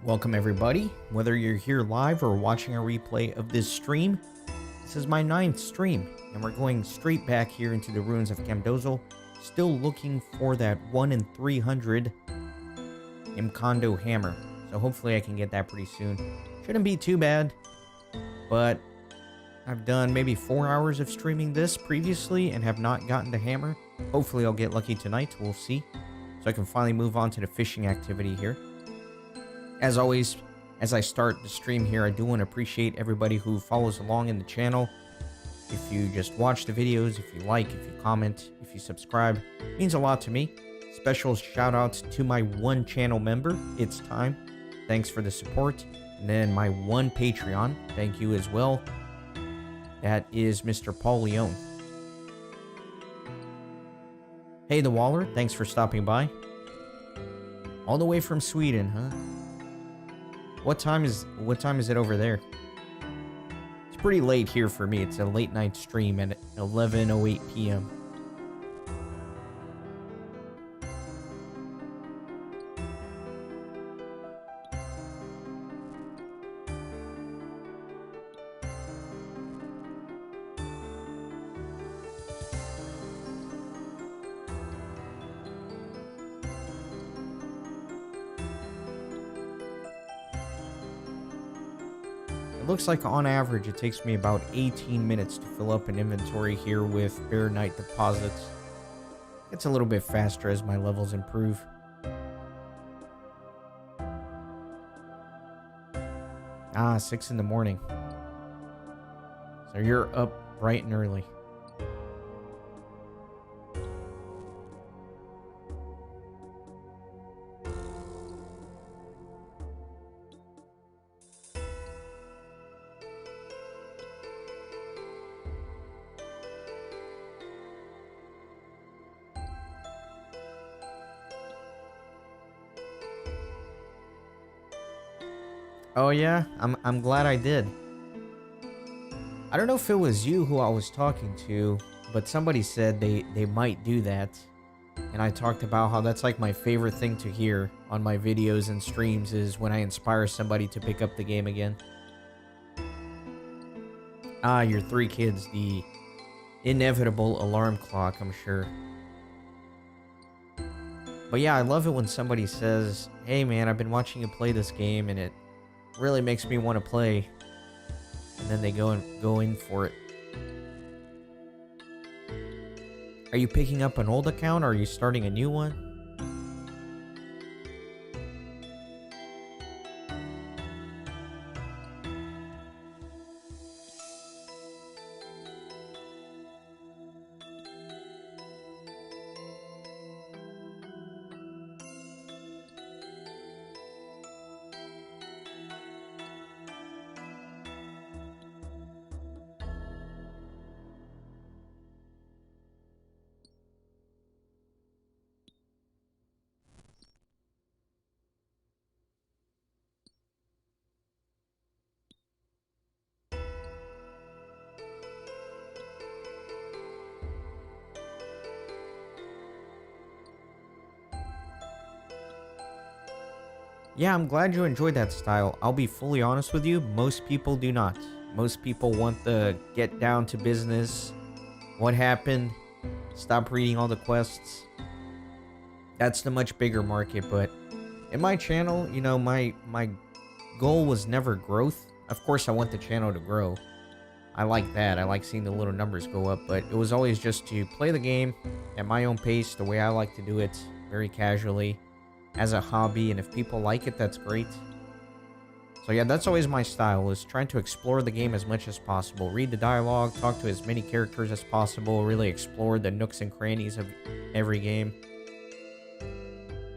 Welcome everybody, whether you're here live or watching a replay of this stream. This is my 9th stream, and we're going straight back here into the ruins of Camdozaal, still looking for that 1 in 300 Imkondo hammer. So hopefully I can get that pretty soon. Shouldn't be too bad, but I've done maybe 4 hours of streaming this previously and have not gotten the hammer. Hopefully I'll get lucky tonight, we'll see. So I can finally move on to the fishing activity here. As always, as I start the stream here, I do want to appreciate everybody who follows along in the channel. If you just watch the videos, if you like, if you comment, if you subscribe, it means a lot to me. Special shout out to my one channel member, It's Time. Thanks for the support. And then my one Patreon, thank you as well. That is Mr. Paul Leone. Hey, the Waller, thanks for stopping by. All the way from Sweden, huh? What time is it over there? It's pretty late here for me. It's a late night stream at 11:08 p.m. Looks like on average it takes me about 18 minutes to fill up an inventory here with Bear Knight deposits. It's a little bit faster as my levels improve. Ah, 6 in the morning. So you're up bright and early. Oh yeah, I'm glad I did. I don't know if it was you who I was talking to, but somebody said they might do that. And I talked about how that's like my favorite thing to hear on my videos and streams is when I inspire somebody to pick up the game again. Ah, your 3 kids, the inevitable alarm clock, I'm sure. But yeah, I love it when somebody says, hey man, I've been watching you play this game and it really makes me want to play, and then they go in for it. Are you picking up an old account or are you starting a new one? Yeah, I'm glad you enjoyed that style. I'll be fully honest with you, most people do not. Most people want the get down to business, what happened, stop reading all the quests. That's the much bigger market, but in my channel, you know, my goal was never growth. Of course, I want the channel to grow. I like that. I like seeing the little numbers go up, but it was always just to play the game at my own pace, the way I like to do it, very casually, as a hobby, and if people like it, that's great. So yeah, that's always my style, is trying to explore the game as much as possible. Read the dialogue, talk to as many characters as possible, really explore the nooks and crannies of every game.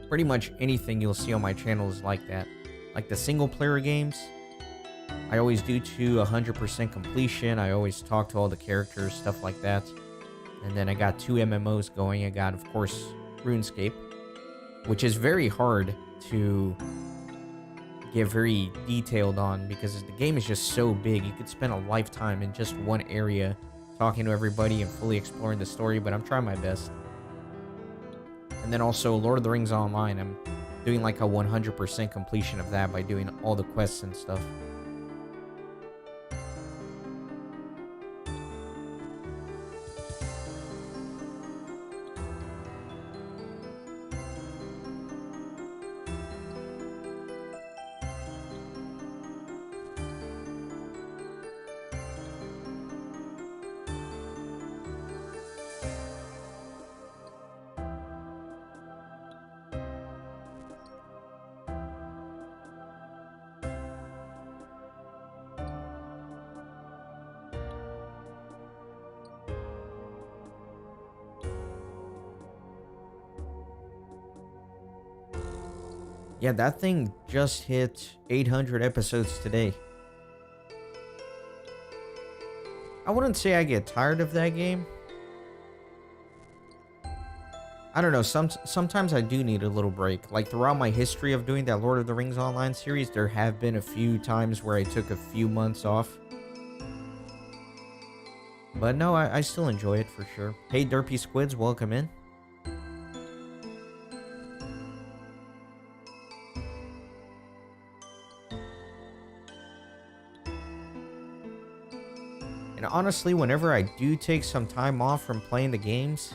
Pretty much anything you'll see on my channel is like that. Like the single player games, I always do to 100% completion. I always talk to all the characters, stuff like that. And then I got 2 MMOs going. I got, of course, RuneScape, which is very hard to get very detailed on because the game is just so big. You could spend a lifetime in just one area talking to everybody and fully exploring the story, but I'm trying my best. And then also Lord of the Rings Online. I'm doing like a 100% completion of that by doing all the quests and stuff. Yeah, that thing just hit 800 episodes today. I wouldn't say I get tired of that game. I don't know, sometimes I do need a little break. Like throughout my history of doing that Lord of the Rings Online series, there have been a few times where I took a few months off. But no, I still enjoy it for sure. Hey, Derpy Squids, welcome in. And honestly, whenever I do take some time off from playing the games,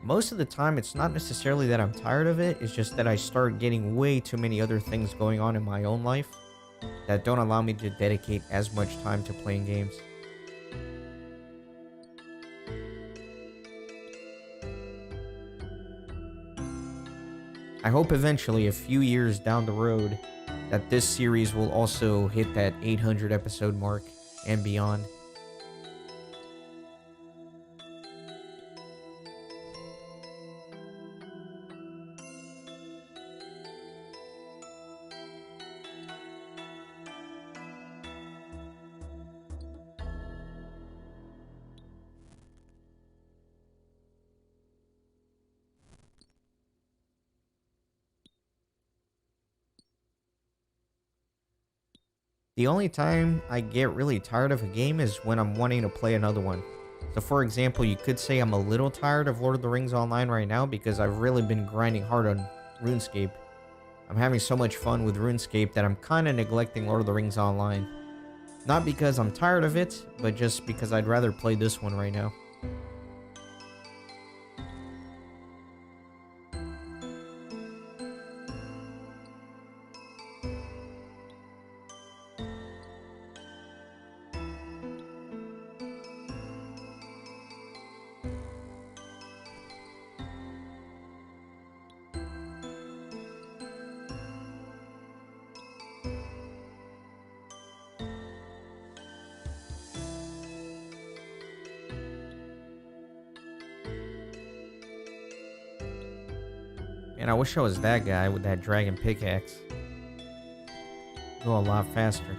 most of the time it's not necessarily that I'm tired of it, it's just that I start getting way too many other things going on in my own life that don't allow me to dedicate as much time to playing games. I hope eventually, a few years down the road, that this series will also hit that 800 episode mark and beyond. The only time I get really tired of a game is when I'm wanting to play another one. So for example, you could say I'm a little tired of Lord of the Rings Online right now because I've really been grinding hard on RuneScape. I'm having so much fun with RuneScape that I'm kind of neglecting Lord of the Rings Online. Not because I'm tired of it, but just because I'd rather play this one right now. And I wish I was that guy with that dragon pickaxe. Go a lot faster.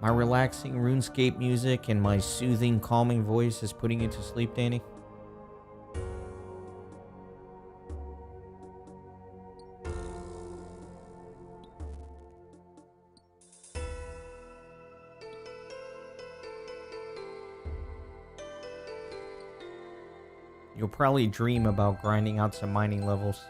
My relaxing RuneScape music and my soothing, calming voice is putting you to sleep, Danny? You'll probably dream about grinding out some mining levels.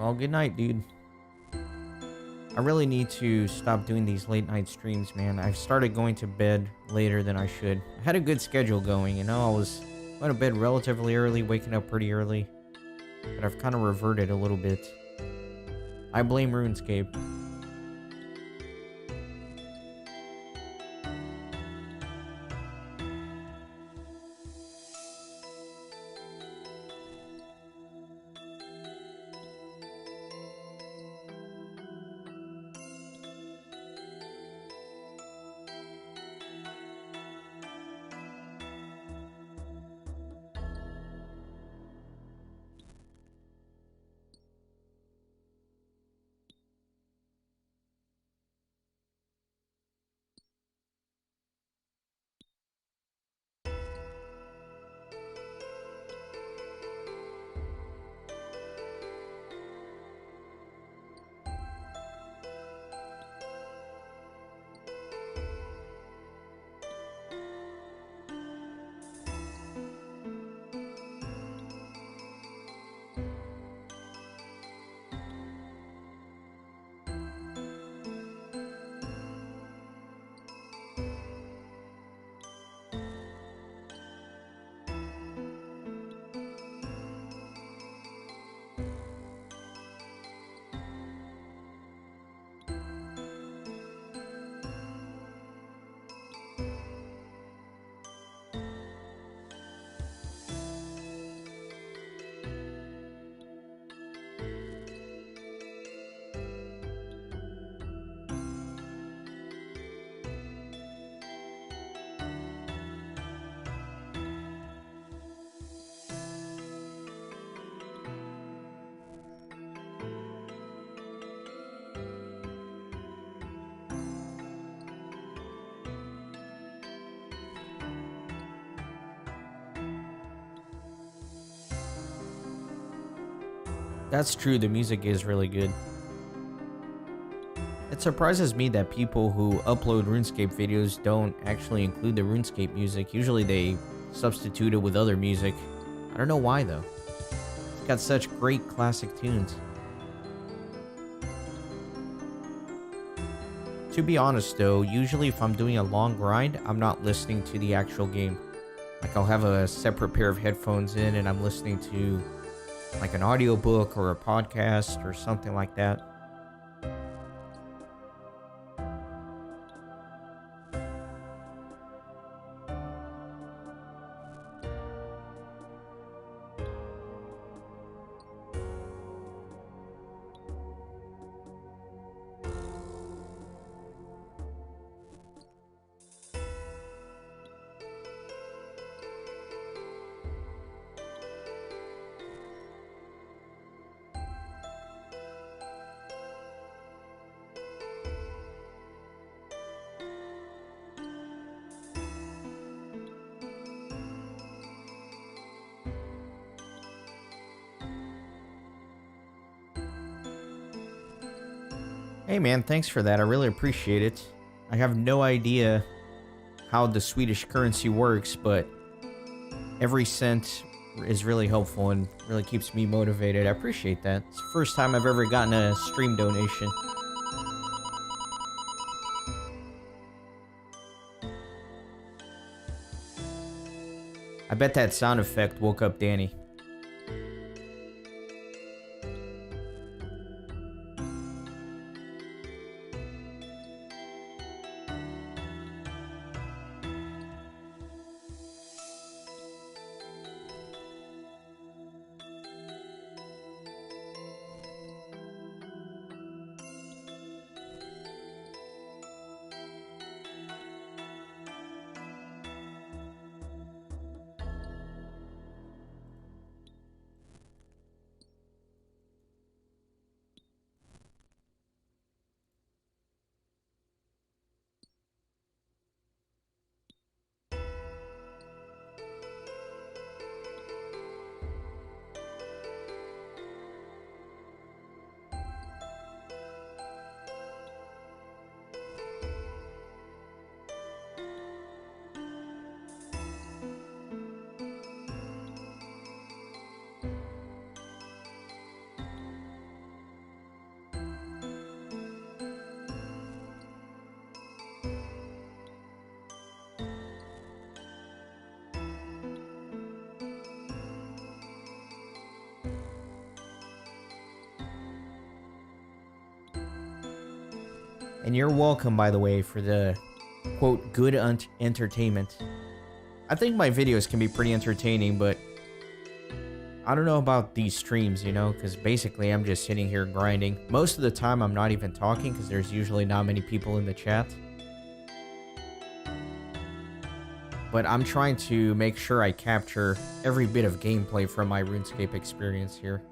Well, good night, dude. I really need to stop doing these late night streams, man. I've started going to bed later than I should. I had a good schedule going, you know. I was going to bed relatively early, waking up pretty early. But I've kind of reverted a little bit. I blame RuneScape. That's true, the music is really good. It surprises me that people who upload RuneScape videos don't actually include the RuneScape music. Usually they substitute it with other music. I don't know why though. It's got such great classic tunes. To be honest though, usually if I'm doing a long grind, I'm not listening to the actual game. Like I'll have a separate pair of headphones in and I'm listening to like an audiobook or a podcast or something like that. Hey man, thanks for that. I really appreciate it. I have no idea how the Swedish currency works, but every cent is really helpful and really keeps me motivated. I appreciate that. It's the first time I've ever gotten a stream donation. I bet that sound effect woke up Danny. And you're welcome, by the way, for the, quote, good entertainment. I think my videos can be pretty entertaining, but I don't know about these streams, you know, because basically I'm just sitting here grinding. Most of the time I'm not even talking because there's usually not many people in the chat. But I'm trying to make sure I capture every bit of gameplay from my RuneScape experience here.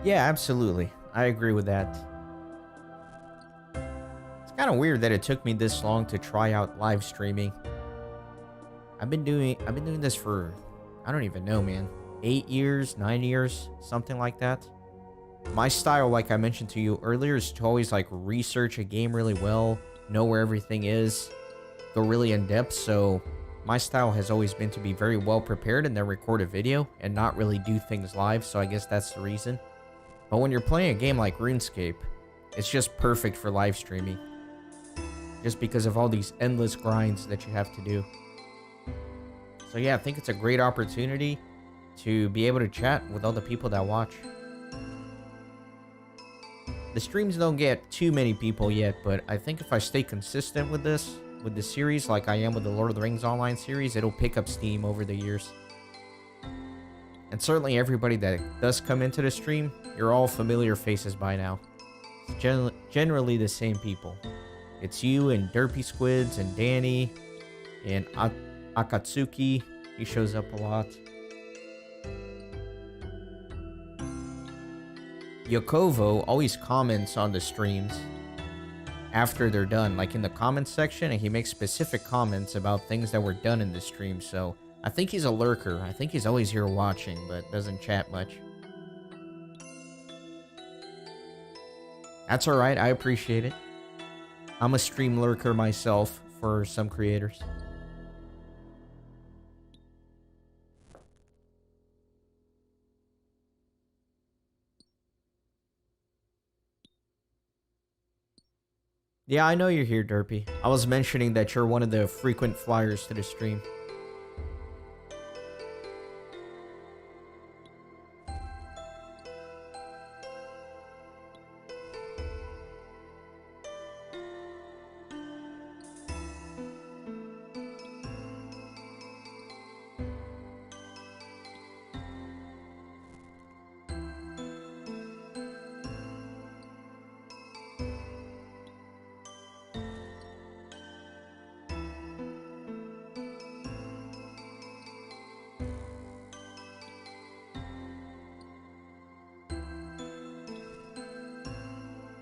Yeah, absolutely. I agree with that. It's kind of weird that it took me this long to try out live streaming. I've been doing this for, I don't even know, man. 8 years, 9 years, something like that. My style, like I mentioned to you earlier, is to always like research a game really well, know where everything is, go really in depth. So my style has always been to be very well prepared and then record a video and not really do things live. So I guess that's the reason. But when you're playing a game like RuneScape, it's just perfect for live streaming. Just because of all these endless grinds that you have to do. So yeah, I think it's a great opportunity to be able to chat with all the people that watch. The streams don't get too many people yet, but I think if I stay consistent with this, with the series, like I am with the Lord of the Rings online series, it'll pick up steam over the years. And certainly everybody that does come into the stream, you're all familiar faces by now. It's generally the same people. It's you and Derpy Squids and Danny and Akatsuki. He shows up a lot. Yakovo always comments on the streams after they're done, like in the comments section, and he makes specific comments about things that were done in the stream. So I think he's a lurker. I think he's always here watching, but doesn't chat much. That's alright, I appreciate it. I'm a stream lurker myself for some creators. Yeah, I know you're here, Derpy. I was mentioning that you're one of the frequent flyers to the stream.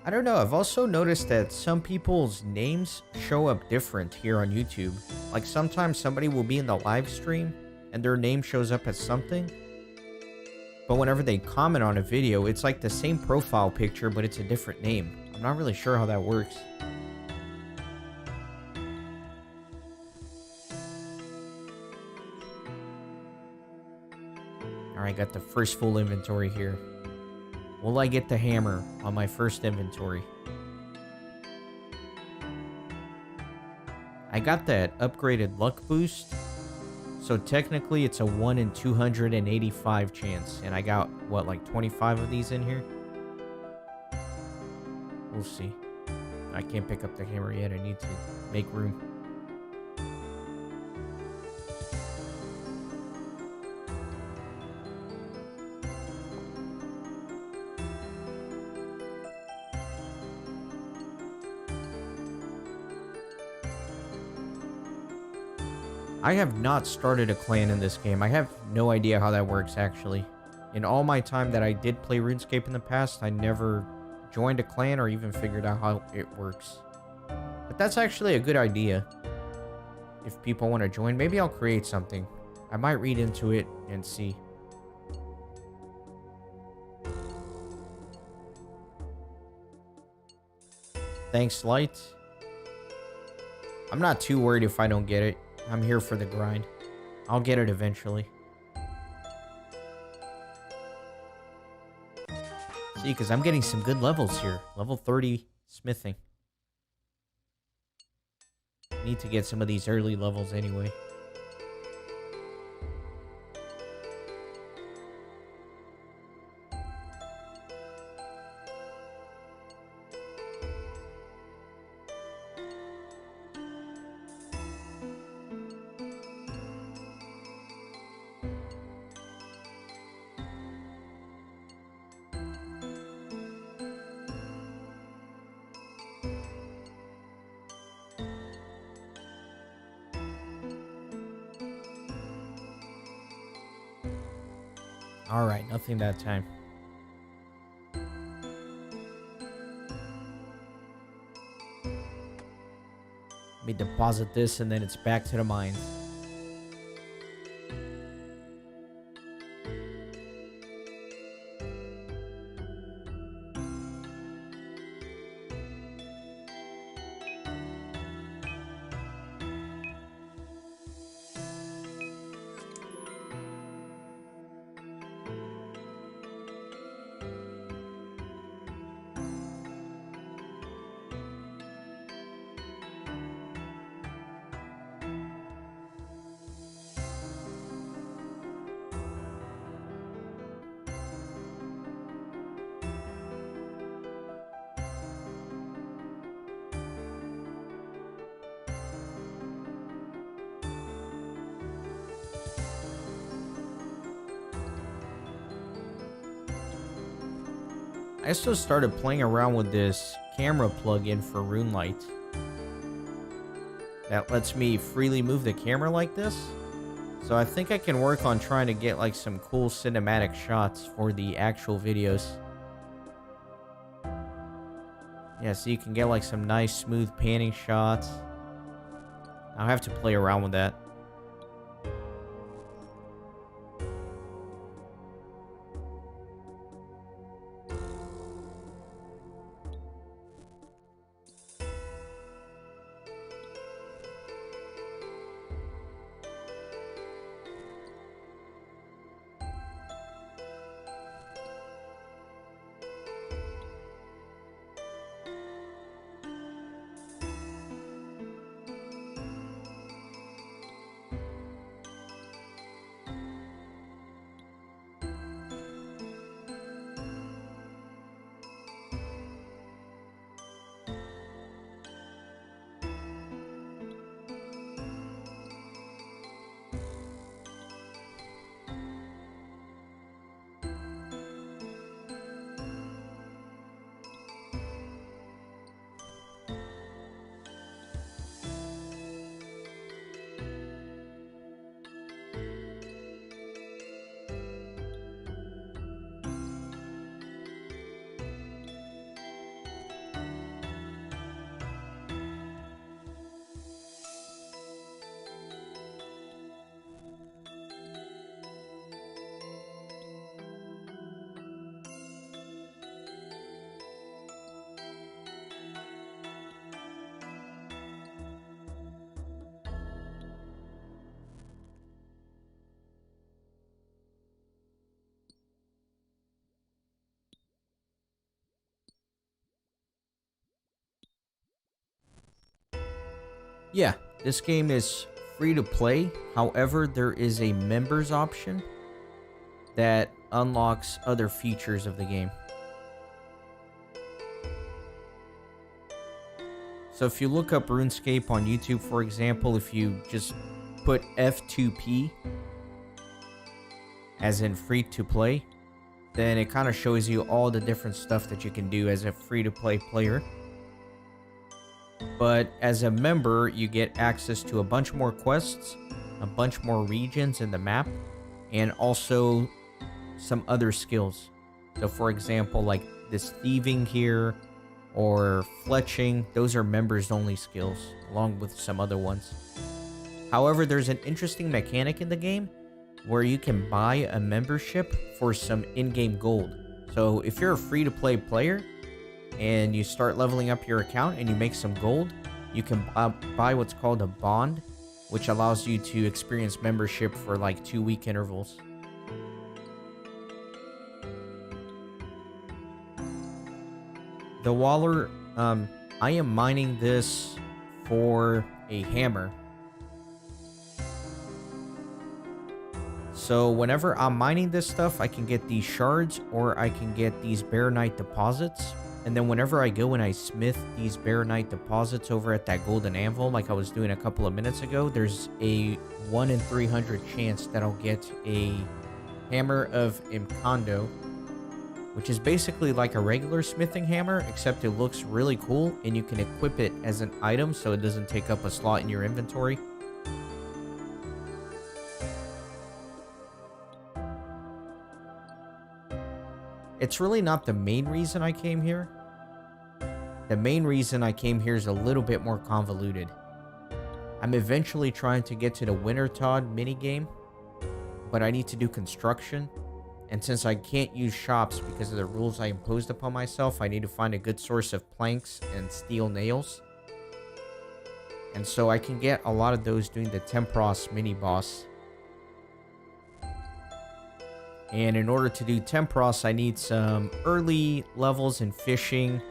I don't know, I've also noticed that some people's names show up different here on YouTube. Like sometimes somebody will be in the live stream and their name shows up as something. But whenever they comment on a video, it's like the same profile picture, but it's a different name. I'm not really sure how that works. Alright, got the first full inventory here. Will I get the hammer on my first inventory? I got that upgraded luck boost. So technically it's a 1 in 285 chance. And I got, what, like 25 of these in here? We'll see. I can't pick up the hammer yet. I need to make room. I have not started a clan in this game. I have no idea how that works, actually. In all my time that I did play RuneScape in the past, I never joined a clan or even figured out how it works. But that's actually a good idea. If people want to join, maybe I'll create something. I might read into it and see. Thanks, Light. I'm not too worried if I don't get it. I'm here for the grind. I'll get it eventually. See, because I'm getting some good levels here. Level 30 smithing. Need to get some of these early levels anyway. Alright, nothing that time. Let me deposit this and then it's back to the mines. I also started playing around with this camera plugin for RuneLight that lets me freely move the camera like this. So I think I can work on trying to get like some cool cinematic shots for the actual videos. Yeah, so you can get like some nice smooth panning shots. I'll have to play around with that. Yeah, this game is free to play. However, there is a members option that unlocks other features of the game. So if you look up RuneScape on YouTube, for example, if you just put F2P, as in free to play, then it kind of shows you all the different stuff that you can do as a free to play player. But as a member, you get access to a bunch more quests, a bunch more regions in the map, and also some other skills. So for example, like this thieving here or fletching. Those are members only skills, along with some other ones. However, there's an interesting mechanic in the game where you can buy a membership for some in-game gold. So if you're a free-to-play player and you start leveling up your account and you make some gold, you can buy what's called a bond, which allows you to experience membership for like 2-week intervals. The Waller, I am mining this for a hammer. So whenever I'm mining this stuff, I can get these shards or I can get these Baronite deposits. And then whenever I go and I smith these Baronite deposits over at that golden anvil, like I was doing a couple of minutes ago, there's a 1 in 300 chance that I'll get a hammer of Imcondo, which is basically like a regular smithing hammer, except it looks really cool and you can equip it as an item so it doesn't take up a slot in your inventory. It's really not the main reason I came here. The main reason I came here is a little bit more convoluted. I'm eventually trying to get to the Wintertodt minigame, but I need to do construction. And since I can't use shops because of the rules I imposed upon myself, I need to find a good source of planks and steel nails. And so I can get a lot of those doing the Tempros mini-boss. And in order to do Tempros, I need some early levels in fishing.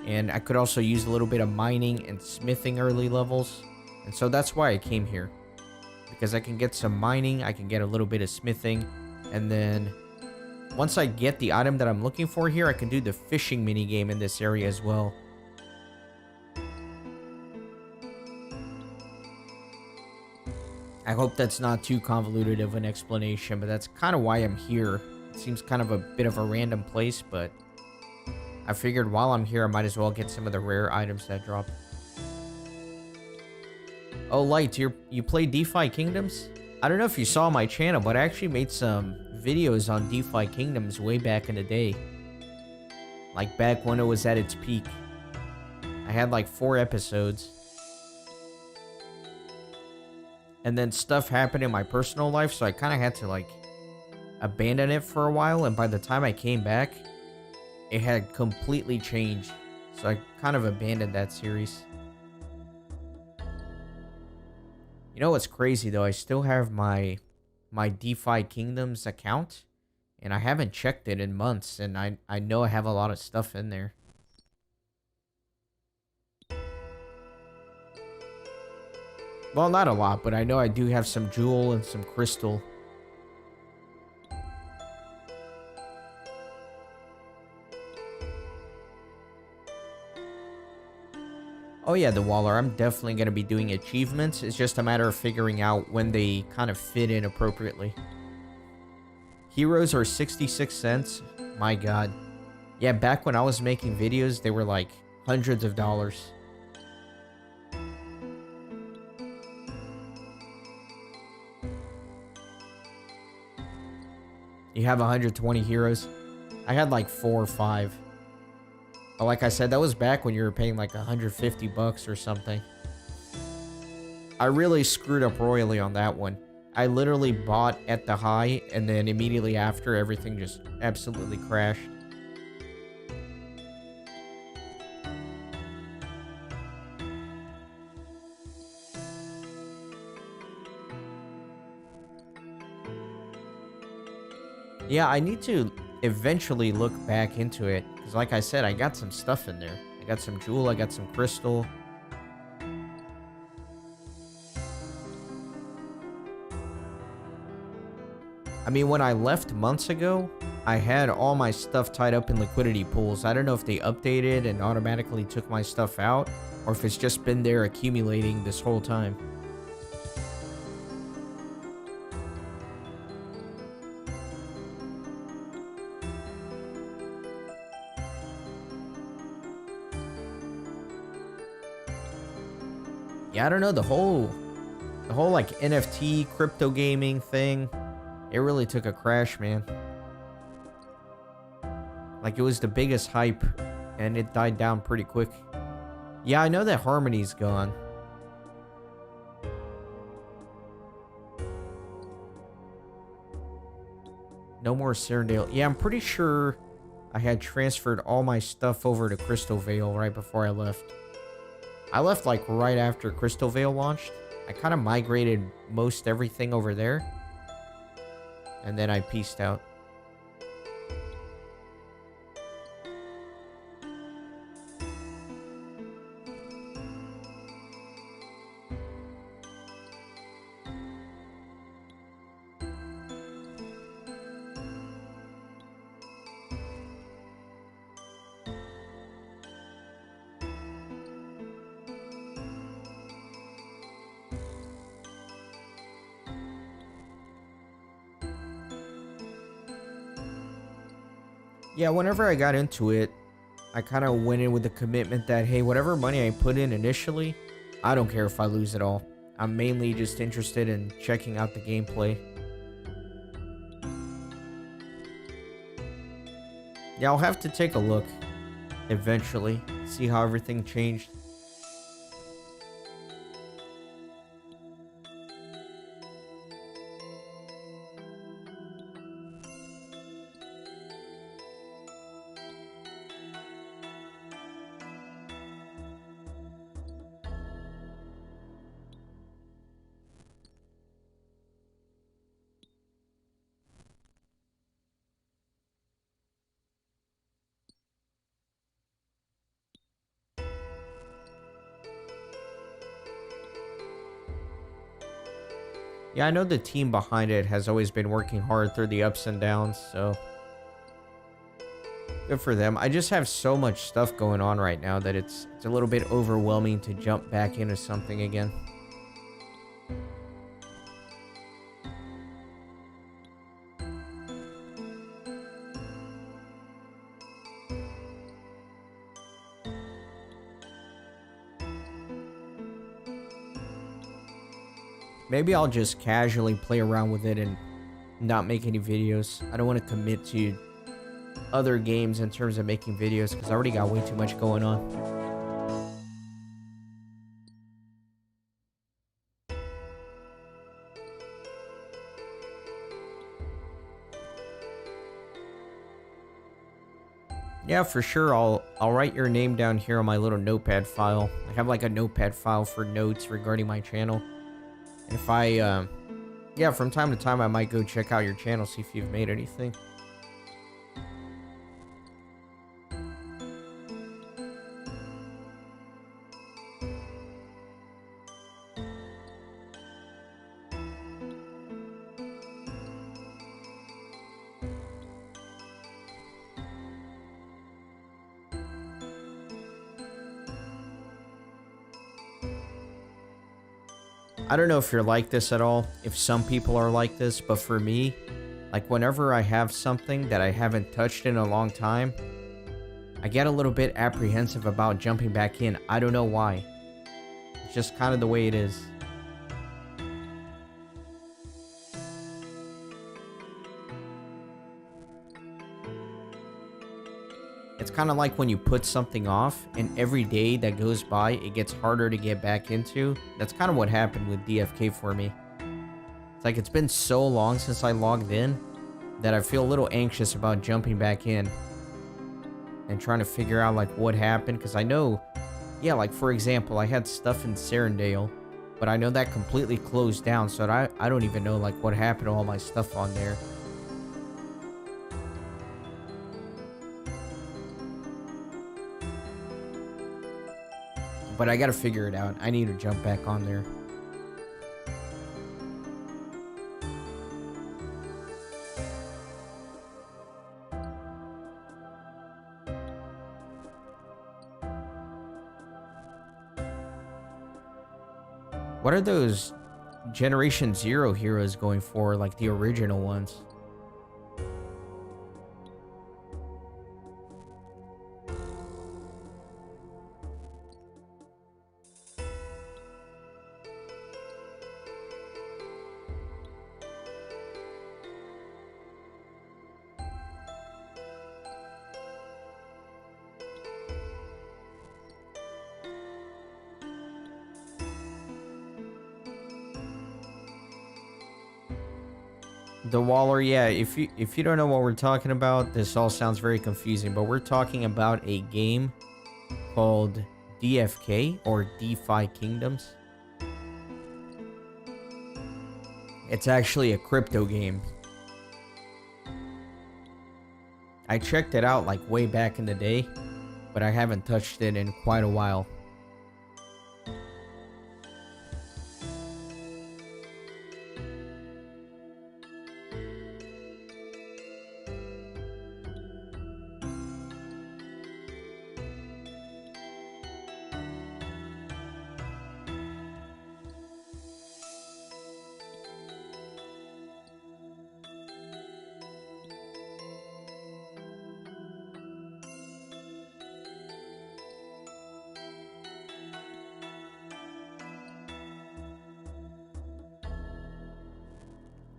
And I could also use a little bit of mining and smithing early levels. And so that's why I came here. Because I can get some mining, I can get a little bit of smithing. And then once I get the item that I'm looking for here, I can do the fishing minigame in this area as well. I hope that's not too convoluted of an explanation, but that's kind of why I'm here. It seems kind of a bit of a random place, but I figured while I'm here, I might as well get some of the rare items that drop. Oh, Light, you play DeFi Kingdoms? I don't know if you saw my channel, but I actually made some videos on DeFi Kingdoms way back in the day. Like back when it was at its peak. I had like 4 episodes. And then stuff happened in my personal life, so I kind of had to like abandon it for a while. And by the time I came back, it had completely changed. So I kind of abandoned that series. You know what's crazy though? I still have my DeFi Kingdoms account, and I haven't checked it in months, and I know I have a lot of stuff in there. Well, not a lot, but I know I do have some jewel and some crystal. Oh yeah, the Waller, I'm definitely going to be doing achievements. It's just a matter of figuring out when they kind of fit in appropriately. Heroes are 66 cents. My god. Yeah, back when I was making videos, they were like hundreds of dollars. You have 120 heroes. I had like 4 or 5. But like I said, that was back when you were paying like 150 bucks or something. I really screwed up royally on that one. I literally bought at the high, and then immediately after, everything just absolutely crashed. Yeah, I need to eventually look back into it, because like I said, I got some stuff in there. I got some jewel, I got some crystal. I mean, when I left months ago, I had all my stuff tied up in liquidity pools. I don't know if they updated and automatically took my stuff out, or if it's just been there accumulating this whole time. Yeah, I don't know, the whole like NFT crypto gaming thing, it really took a crash, man. Like, it was the biggest hype, and it died down pretty quick. Yeah, I know that Harmony's gone. No more Serendale. Yeah, I'm pretty sure I had transferred all my stuff over to Crystal Vale right before I left. I left like right after Crystal Vale launched. I kind of migrated most everything over there. And then I peaced out. Yeah, whenever I got into it, I kind of went in with the commitment that, hey, whatever money I put in initially, I don't care if I lose it all. I'm mainly just interested in checking out the gameplay. Yeah, I'll have to take a look eventually, see how everything changed. Yeah, I know the team behind it has always been working hard through the ups and downs, so good for them. I just have so much stuff going on right now that it's a little bit overwhelming to jump back into something again. Maybe I'll just casually play around with it and not make any videos. I don't want to commit to other games in terms of making videos because I already got way too much going on. Yeah, for sure. I'll write your name down here on my little notepad file. I have like a notepad file for notes regarding my channel. And if yeah, from time to time I might go check out your channel, see if you've made anything. I don't know if you're like this at all, if some people are like this, but for me, like whenever I have something that I haven't touched in a long time, I get a little bit apprehensive about jumping back in. I don't know why. It's just kind of the way it is. It's kind of like when you put something off, and every day that goes by, it gets harder to get back into. That's kind of what happened with DFK for me. It's like it's been so long since I logged in that I feel a little anxious about jumping back in and trying to figure out like what happened, because I know, yeah, like for example, I had stuff in Serendale, but I know that completely closed down, so I don't even know like what happened to all my stuff on there. But I gotta figure it out. I need to jump back on there. What are those Generation Zero heroes going for, like the original ones? The Waller, yeah, if you don't know what we're talking about, this all sounds very confusing, but we're talking about a game called DFK, or DeFi Kingdoms. It's actually a crypto game. I checked it out like way back in the day, but I haven't touched it in quite a while.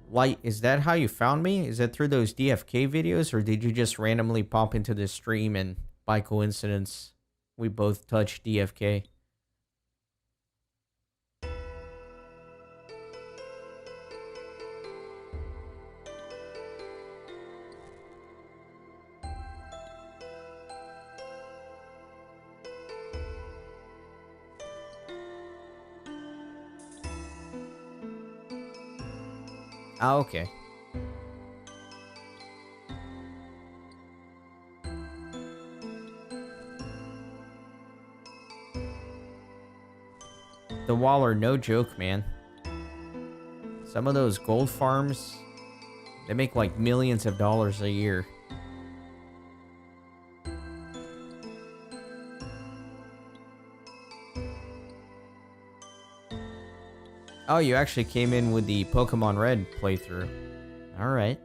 Light, is that how you found me? Is it through those DFK videos, or did you just randomly pop into this stream and by coincidence we both touched DFK? Ah, okay. The Waller, no joke, man. Some of those gold farms, they make like millions of dollars a year. Oh, you actually came in with the Pokemon Red playthrough. Alright.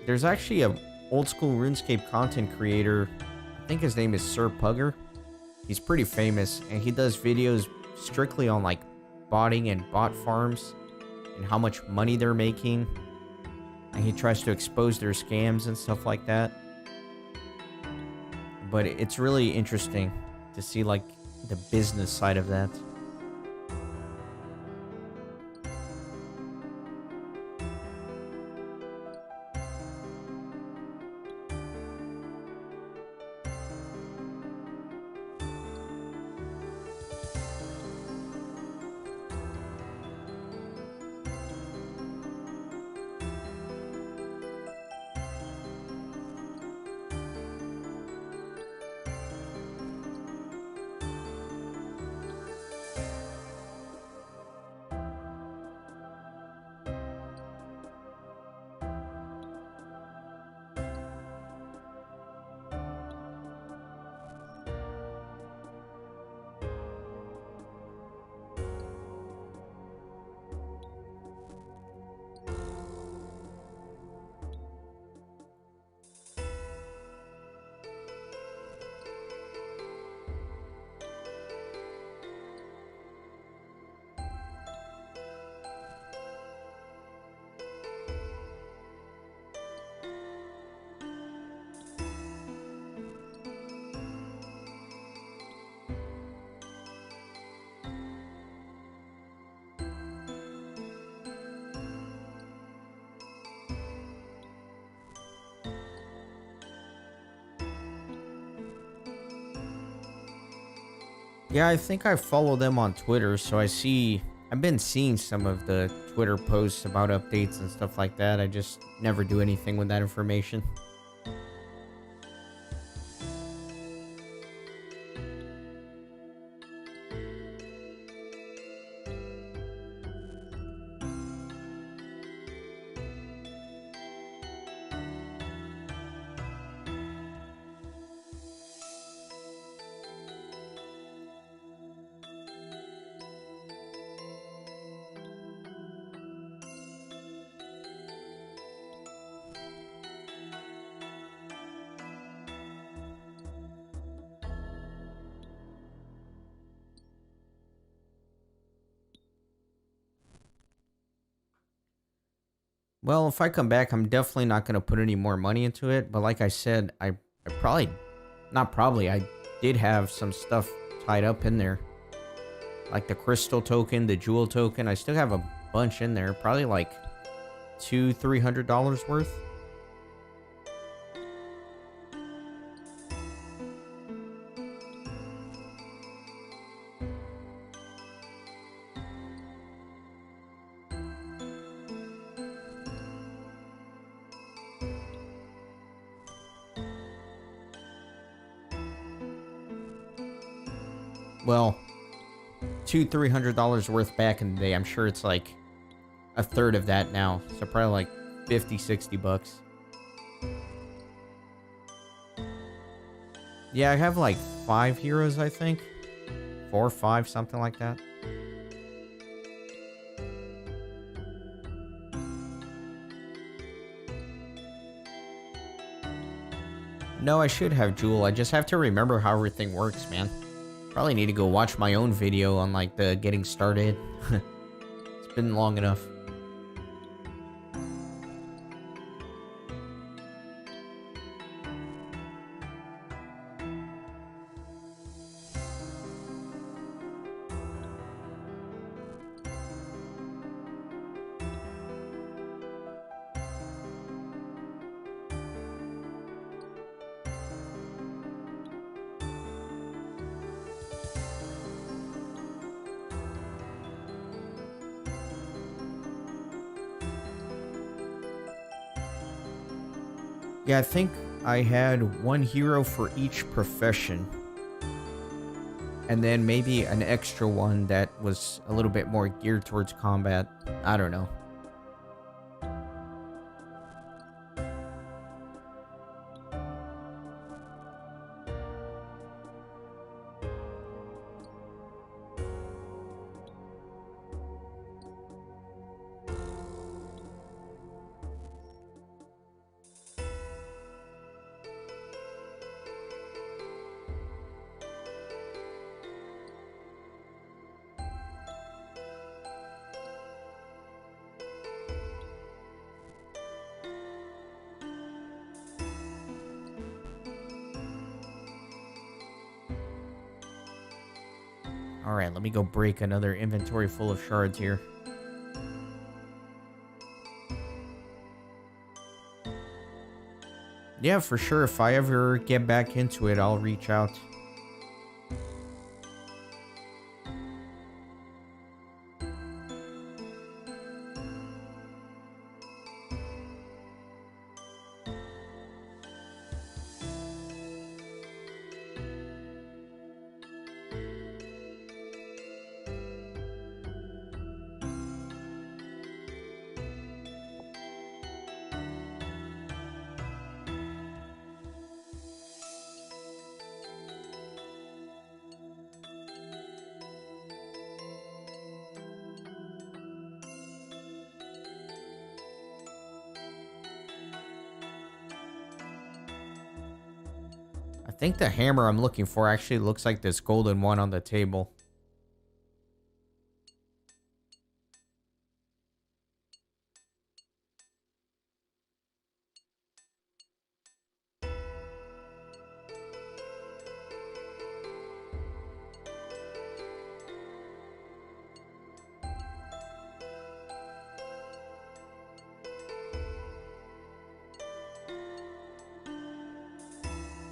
There's actually a Old School RuneScape content creator. I think his name is Sir Pugger. He's pretty famous, and he does videos strictly on like botting and bot farms and how much money they're making. And he tries to expose their scams and stuff like that. But it's really interesting to see like the business side of that. Yeah, I think I follow them on Twitter, so I've been seeing some of the Twitter posts about updates and stuff like that. I just never do anything with that information. Well, if I come back, I'm definitely not going to put any more money into it. But like I said, I probably, not probably, I did have some stuff tied up in there. Like the crystal token, the jewel token. I still have a bunch in there. Probably like $200-300 worth. Well, $200-300 worth back in the day. I'm sure it's like a third of that now. So probably like 50-60 bucks. Yeah, I have like 5 heroes, I think. 4 or 5, something like that. No, I should have Jewel. I just have to remember how everything works, man. Probably need to go watch my own video on like the getting started. It's been long enough. Yeah, I think I had 1 hero for each profession. And then maybe an extra one that was a little bit more geared towards combat. I don't know. Alright, let me go break another inventory full of shards here. Yeah, for sure. If I ever get back into it, I'll reach out. I think the hammer I'm looking for actually looks like this golden one on the table.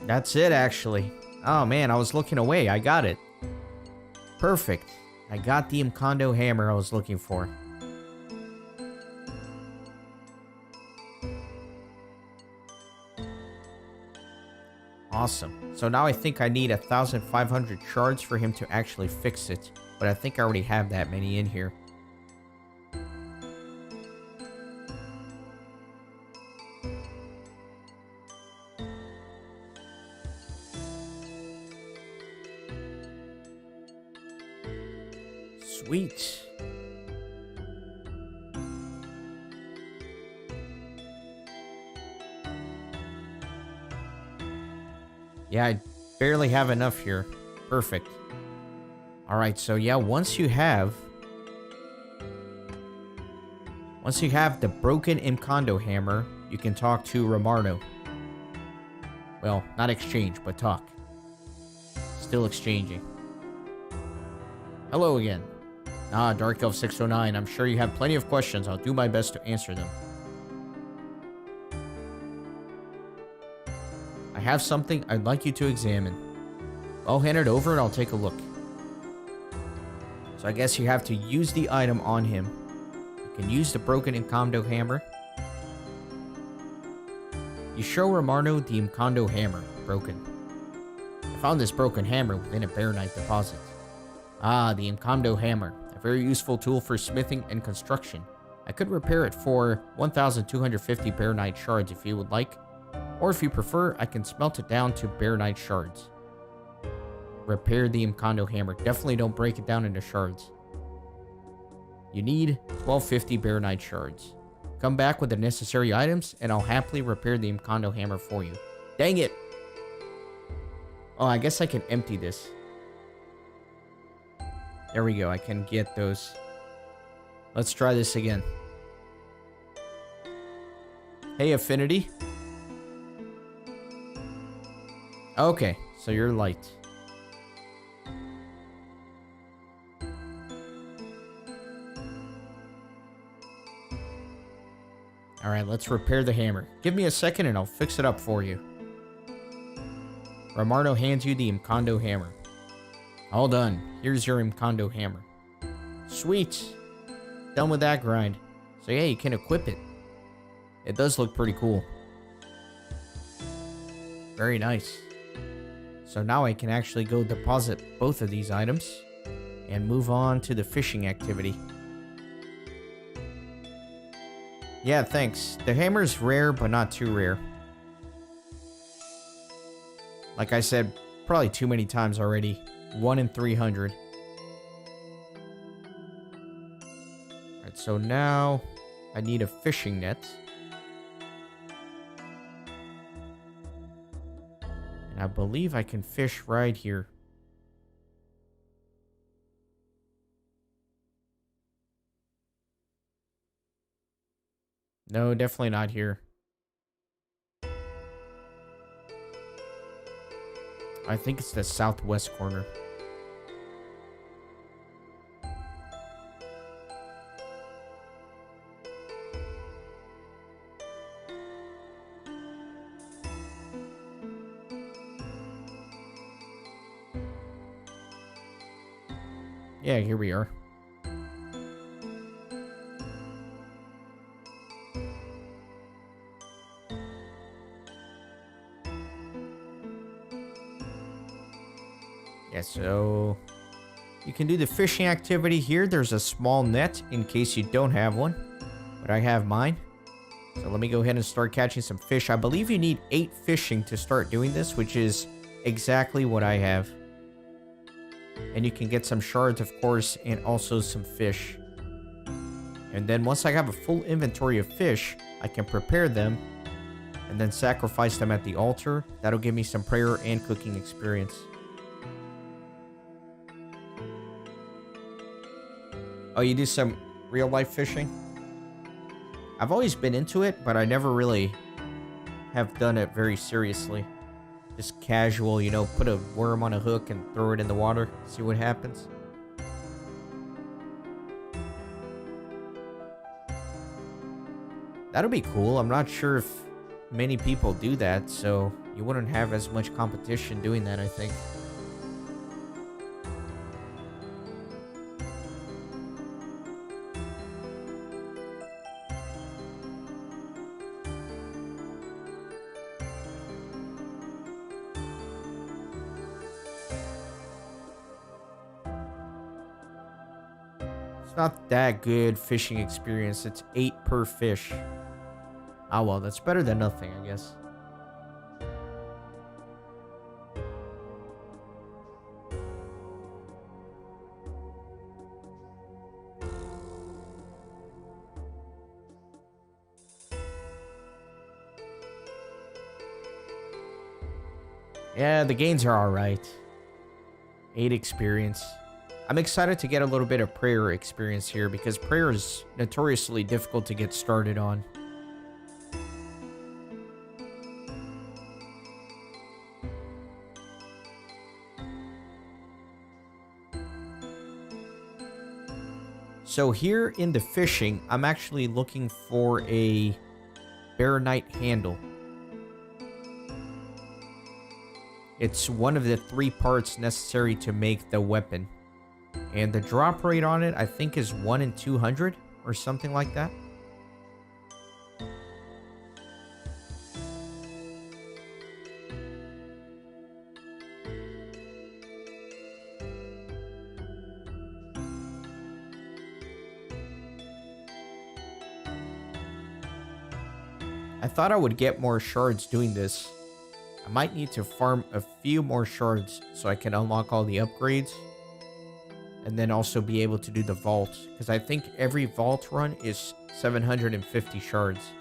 That's it, actually. Oh, man, I was looking away. I got it. Perfect. I got the Mkondo hammer I was looking for. Awesome. So now I think I need 1,500 shards for him to actually fix it. But I think I already have that many in here. Sweet. Yeah, I barely have enough here. Perfect. Alright, so yeah, once you have the broken Mkondo hammer, you can talk to Romarno. Well, not exchange, but talk. Still exchanging. Hello again. Ah, Dark Elf 609. I'm sure you have plenty of questions. I'll do my best to answer them. I have something I'd like you to examine. I'll hand it over and I'll take a look. So I guess you have to use the item on him. You can use the broken Encondo hammer. You show Romano the Encondo hammer, broken. I found this broken hammer within a Bear Knight deposit. Ah, the Camdozaal hammer, a very useful tool for smithing and construction. I could repair it for 1,250 Bear Knight shards if you would like, or if you prefer, I can smelt it down to Bear Knight shards. Repair the Camdozaal hammer, definitely don't break it down into shards. You need 1,250 Bear Knight shards. Come back with the necessary items, and I'll happily repair the Camdozaal hammer for you. Dang it! Oh, I guess I can empty this. There we go, I can get those. Let's try this again. Hey, Affinity. Okay, so you're light. Alright, let's repair the hammer. Give me a second and I'll fix it up for you. Romano hands you the Camdozaal hammer. All done. Here's your Camdozaal hammer. Sweet. Done with that grind. So yeah, you can equip it. It does look pretty cool. Very nice. So now I can actually go deposit both of these items and move on to the fishing activity. Yeah, thanks. The hammer's rare, but not too rare. Like I said, probably too many times already. 1 in 300. Alright, so now I need a fishing net. And I believe I can fish right here. No, definitely not here. I think it's the southwest corner. Yeah, here we are. Yeah, so you can do the fishing activity here. There's a small net in case you don't have one, but I have mine. So let me go ahead and start catching some fish. I believe you need 8 fishing to start doing this, which is exactly what I have. And you can get some shards, of course, and also some fish. And then once I have a full inventory of fish, I can prepare them and then sacrifice them at the altar. That'll give me some prayer and cooking experience. Oh, you do some real life fishing? I've always been into it, but I never really have done it very seriously. Just casual, you know, put a worm on a hook and throw it in the water, see what happens. That'll be cool. I'm not sure if many people do that, so you wouldn't have as much competition doing that, I think. It's not that good fishing experience. It's 8 per fish. Ah, well, that's better than nothing, I guess. Yeah, the gains are alright. 8 experience. I'm excited to get a little bit of prayer experience here because prayer is notoriously difficult to get started on. So here in the fishing, I'm actually looking for a Baronite handle. It's one of the 3 parts necessary to make the weapon. And the drop rate on it, I think, is 1 in 200 or something like that. I thought I would get more shards doing this. I might need to farm a few more shards so I can unlock all the upgrades. And then also be able to do the vault. Because I think every vault run is 750 shards.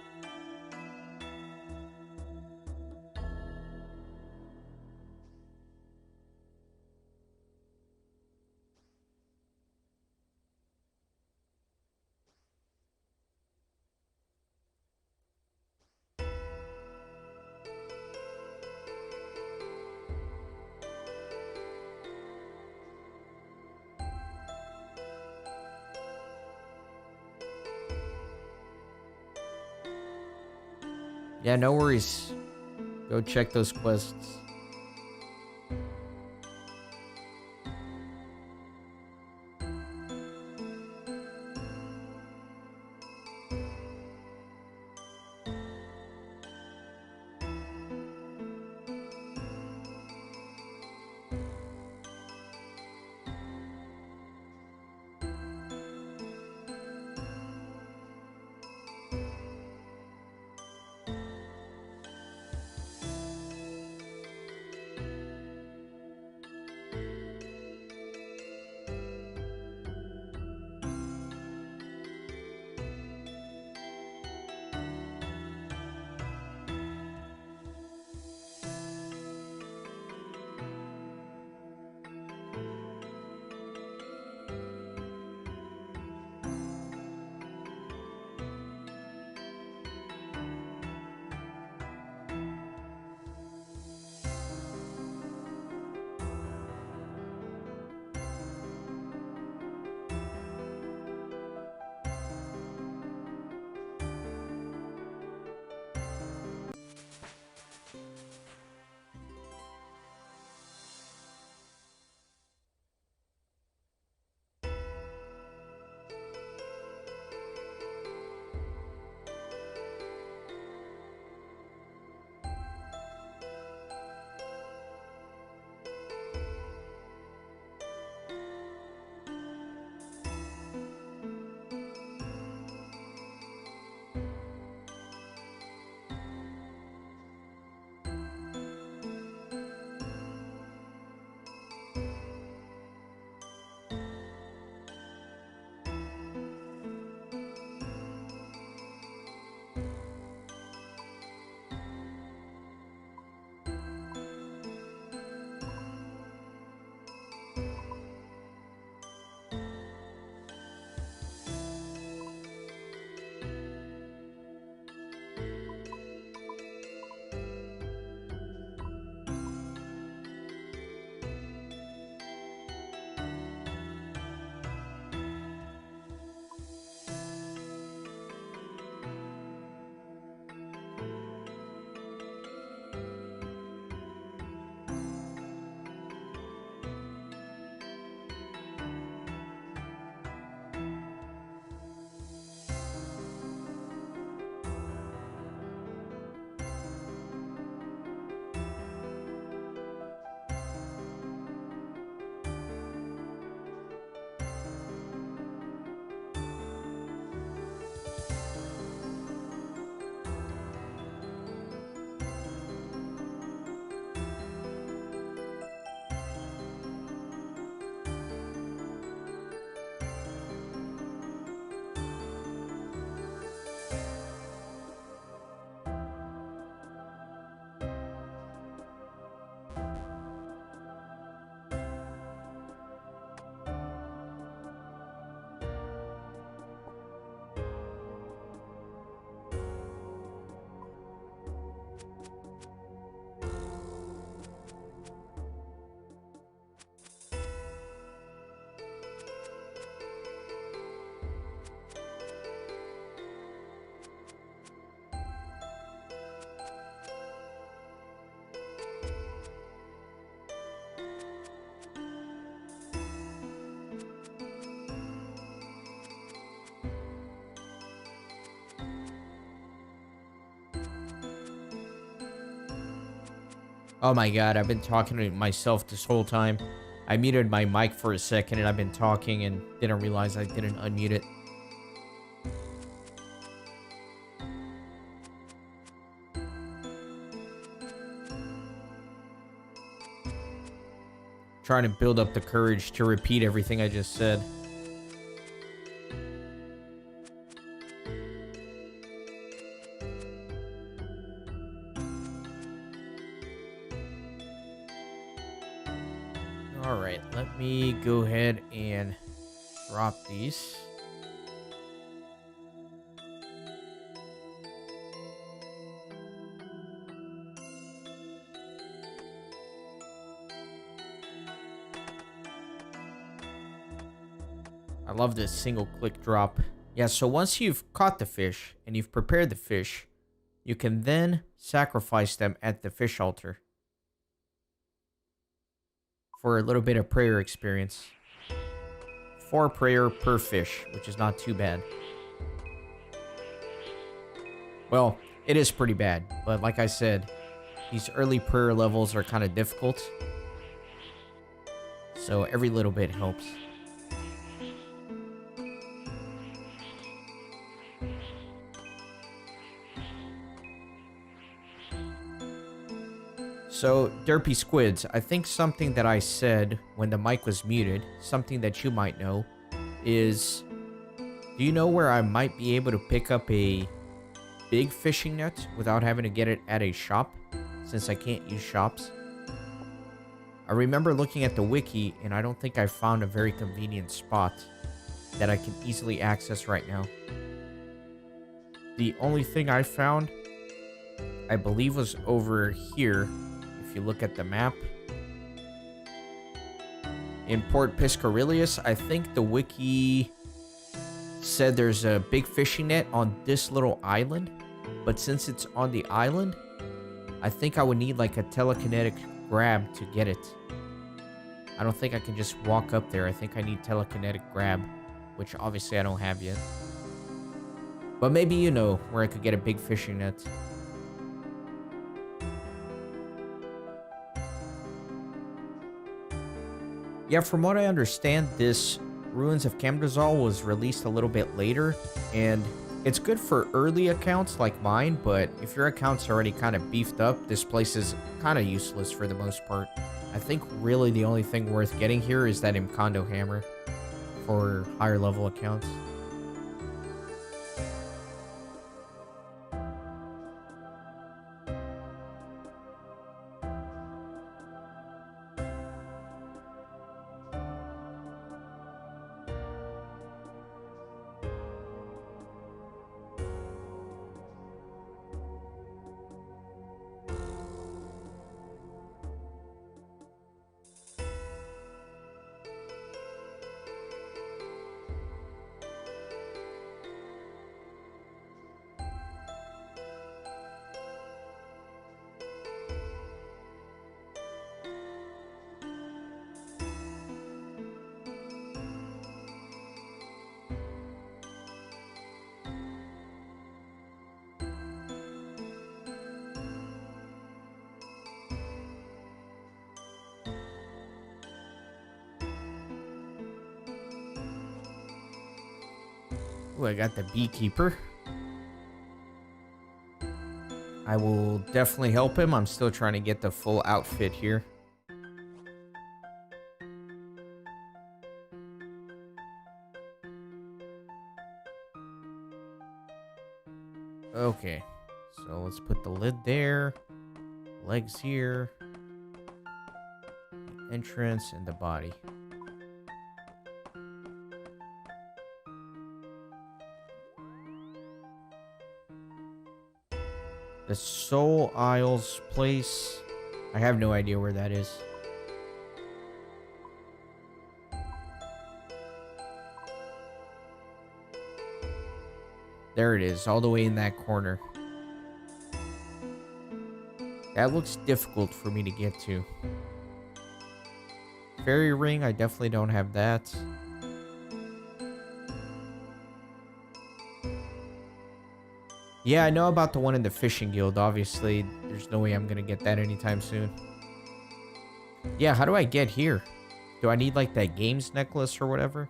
Yeah, no worries. Go check those quests. Oh my god, I've been talking to myself this whole time. I muted my mic for a second and I've been talking and didn't realize I didn't unmute it. Trying to build up the courage to repeat everything I just said. Alright, let me go ahead and drop these. I love this single click drop. Yeah, so once you've caught the fish and you've prepared the fish, you can then sacrifice them at the fish altar for a little bit of prayer experience. 4 prayer per fish, which is not too bad. Well, it is pretty bad, but like I said, these early prayer levels are kind of difficult. So every little bit helps. So, Derpy Squids, I think something that I said when the mic was muted, something that you might know, is, do you know where I might be able to pick up a big fishing net without having to get it at a shop, since I can't use shops? I remember looking at the wiki, and I don't think I found a very convenient spot that I can easily access right now. The only thing I found, I believe, was over here. If you look at the map, in Port Piscarilius, I think the wiki said there's a big fishing net on this little island, but since it's on the island, I think I would need like a telekinetic grab to get it. I don't think I can just walk up there. I think I need telekinetic grab, which obviously I don't have yet. But maybe you know where I could get a big fishing net. Yeah, from what I understand, this Ruins of Camdozaal was released a little bit later, and it's good for early accounts like mine, but if your account's already kind of beefed up, this place is kind of useless for the most part. I think really the only thing worth getting here is that Imkondo hammer for higher level accounts. Ooh, I got the beekeeper. I will definitely help him. I'm still trying to get the full outfit here. Okay, so let's put the lid there, legs here, the entrance, and the body. The Soul Isles place, I have no idea where that is. There it is, all the way in that corner. That looks difficult for me to get to. Fairy ring, I definitely don't have that. Yeah, I know about the one in the fishing guild. Obviously, there's no way I'm gonna get that anytime soon. Yeah, how do I get here? Do I need like that games necklace or whatever?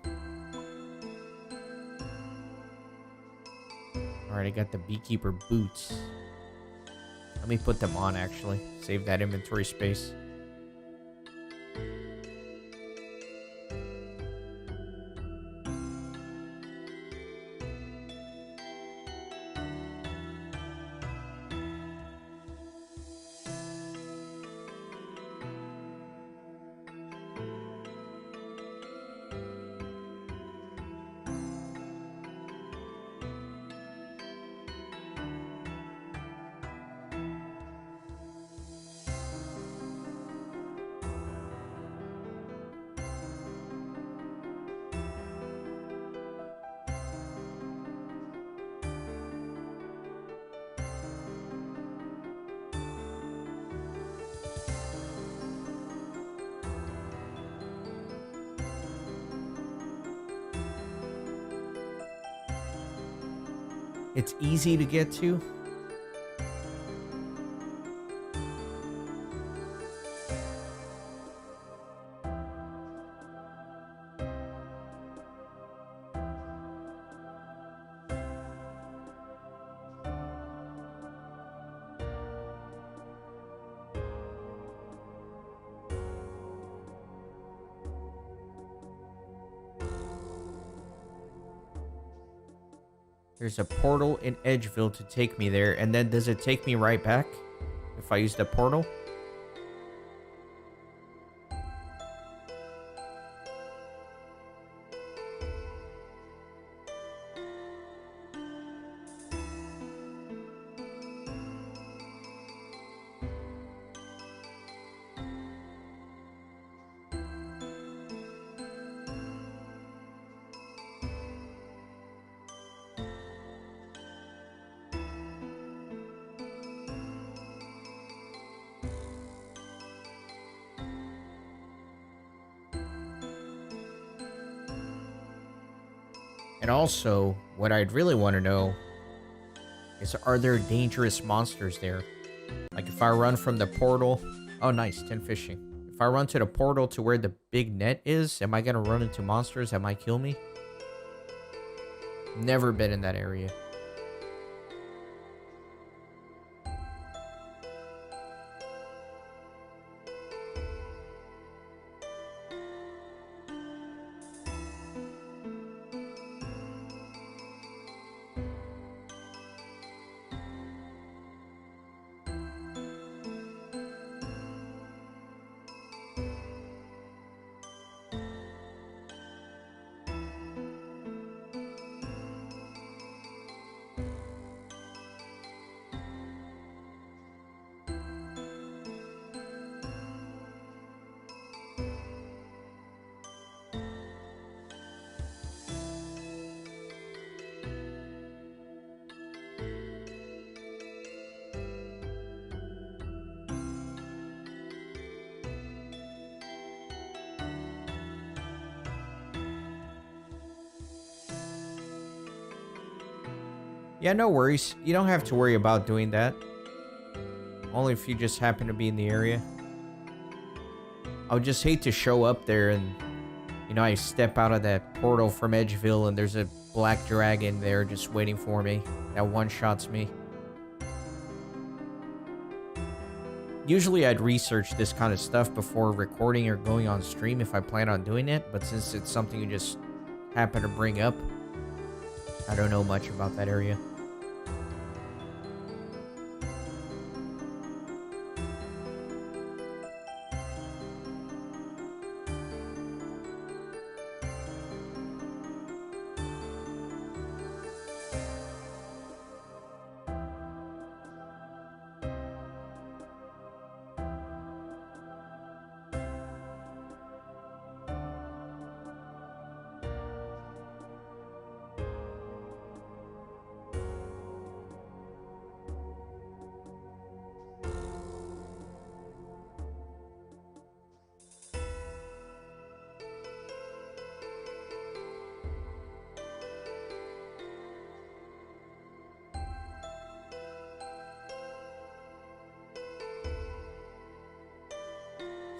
Alright, I got the beekeeper boots. Let me put them on actually. Save that inventory space. It's easy to get to. There's a portal in Edgeville to take me there, and then does it take me right back if I use the portal? And also, what I'd really want to know is, are there dangerous monsters there? Like if I run from the portal... Oh, nice, 10 fishing. If I run to the portal to where the big net is, am I going to run into monsters that might kill me? Never been in that area. Yeah, no worries. You don't have to worry about doing that. Only if you just happen to be in the area. I would just hate to show up there and, you know, I step out of that portal from Edgeville and there's a black dragon there just waiting for me. That one-shots me. Usually I'd research this kind of stuff before recording or going on stream if I plan on doing it, but since it's something you just happen to bring up, I don't know much about that area.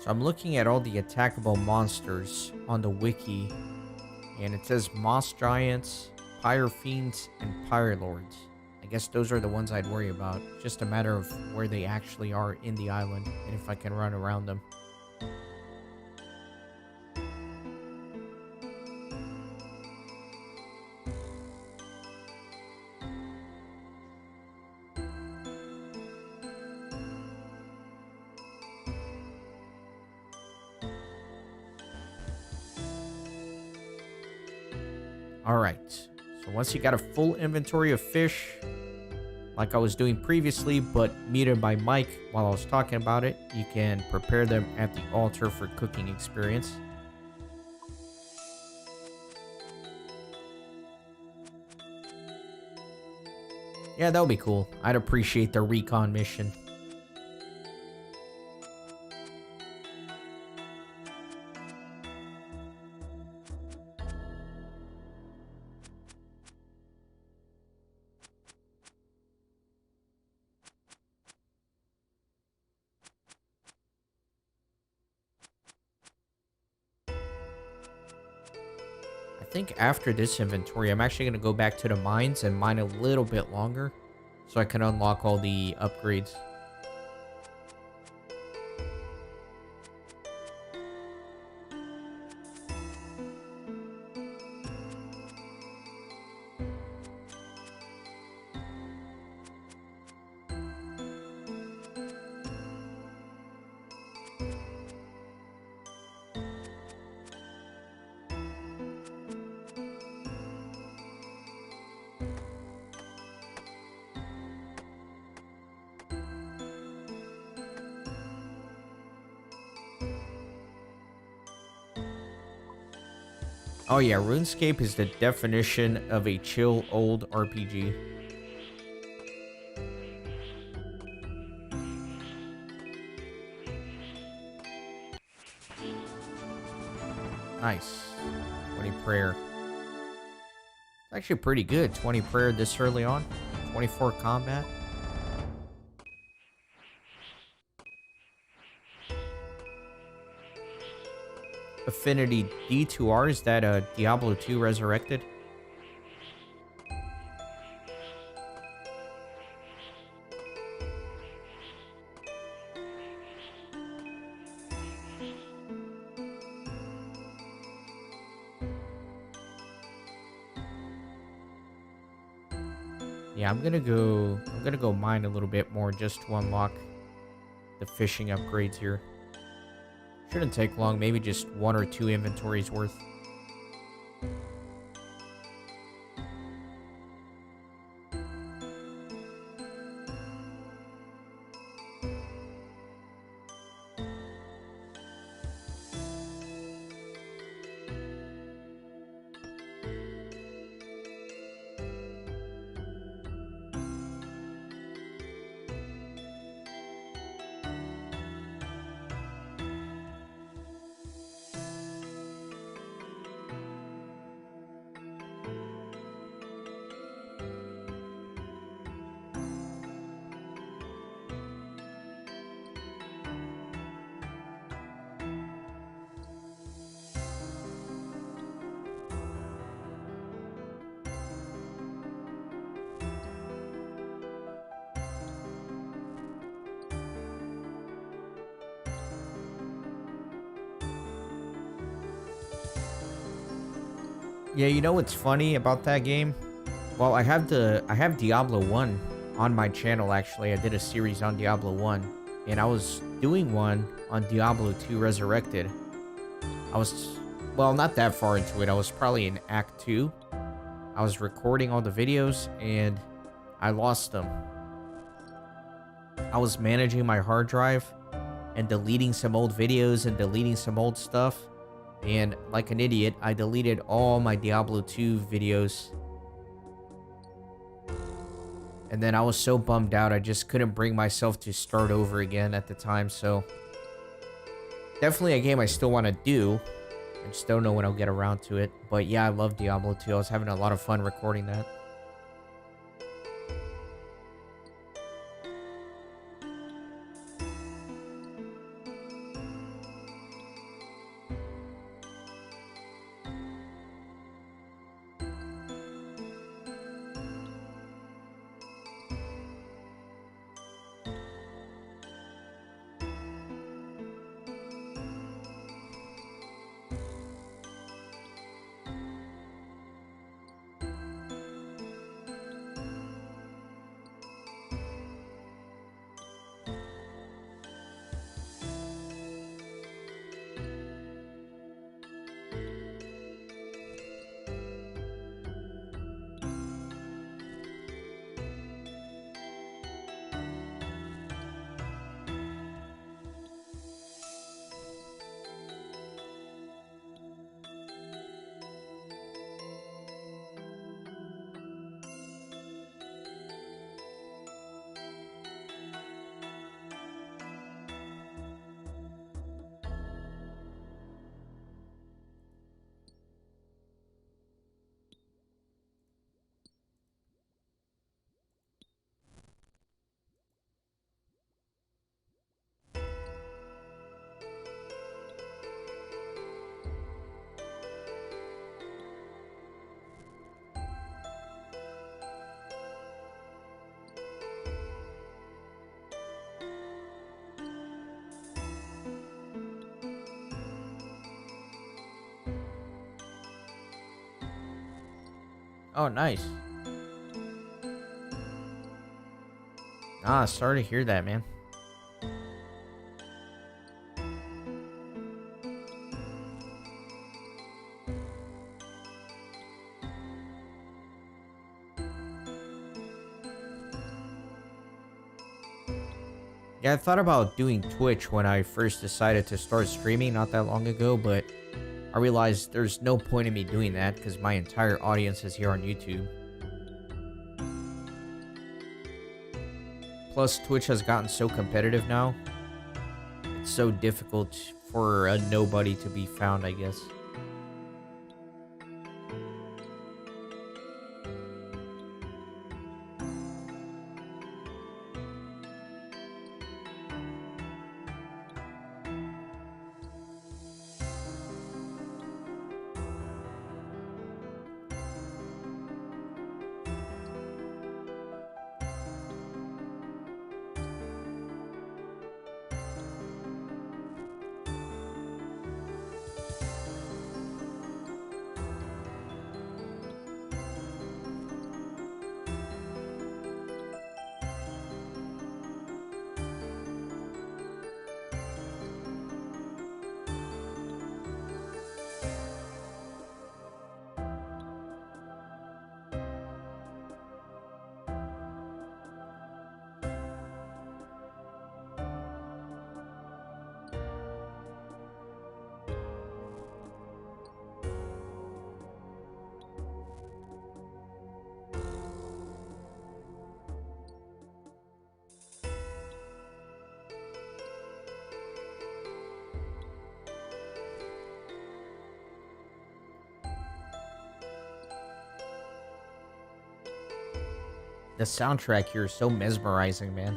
So I'm looking at all the attackable monsters on the wiki, and it says Moss Giants, Pyre Fiends, and Pyre Lords. I guess those are the ones I'd worry about. Just a matter of where they actually are in the island, and if I can run around them. Alright, so once you got a full inventory of fish, like I was doing previously, but muted by mic while I was talking about it, you can prepare them at the altar for cooking experience. Yeah, that would be cool. I'd appreciate the recon mission. I think after this inventory, I'm actually going to go back to the mines and mine a little bit longer so I can unlock all the upgrades. Oh yeah, RuneScape is the definition of a chill old RPG. Nice. 20 prayer. It's actually pretty good. 20 prayer this early on. 24 combat. Affinity D2R, is that Diablo 2 Resurrected? Yeah, I'm gonna go mine a little bit more just to unlock the fishing upgrades here. Shouldn't take long, maybe just 1 or 2 inventories worth. Yeah, you know what's funny about that game? Well, I have Diablo 1 on my channel actually. I did a series on Diablo 1, and I was doing one on Diablo 2 Resurrected. I was, well, not that far into it. I was probably in Act 2. I was recording all the videos and I lost them. I was managing my hard drive and deleting some old videos and deleting some old stuff. And like an idiot, I deleted all my Diablo 2 videos. And then I was so bummed out, I just couldn't bring myself to start over again at the time. So definitely a game I still want to do. I just don't know when I'll get around to it. But yeah, I love Diablo 2. I was having a lot of fun recording that. Oh, nice. Ah, sorry to hear that, man. Yeah, I thought about doing Twitch when I first decided to start streaming not that long ago, but I realized there's no point in me doing that because my entire audience is here on YouTube. Plus, Twitch has gotten so competitive now. It's so difficult for a nobody to be found, I guess. The soundtrack here is so mesmerizing, man.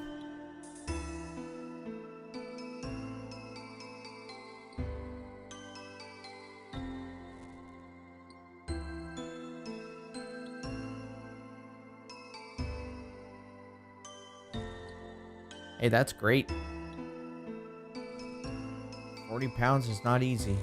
Hey, that's great. 40 pounds is not easy.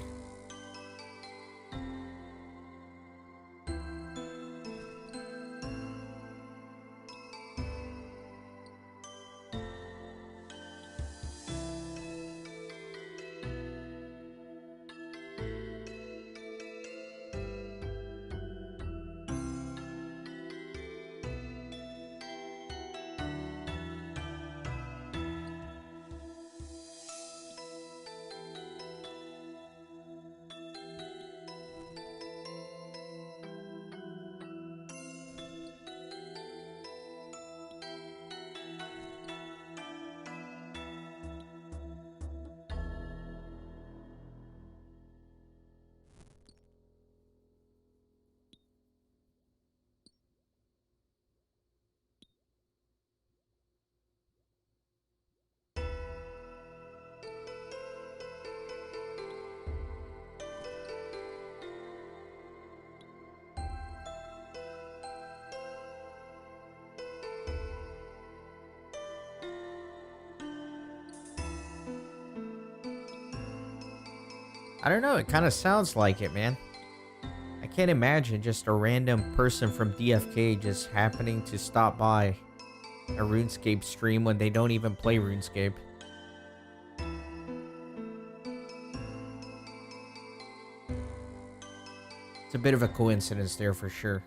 I don't know, it kind of sounds like it, man. I can't imagine just a random person from DFK just happening to stop by a RuneScape stream when they don't even play RuneScape. It's a bit of a coincidence there for sure.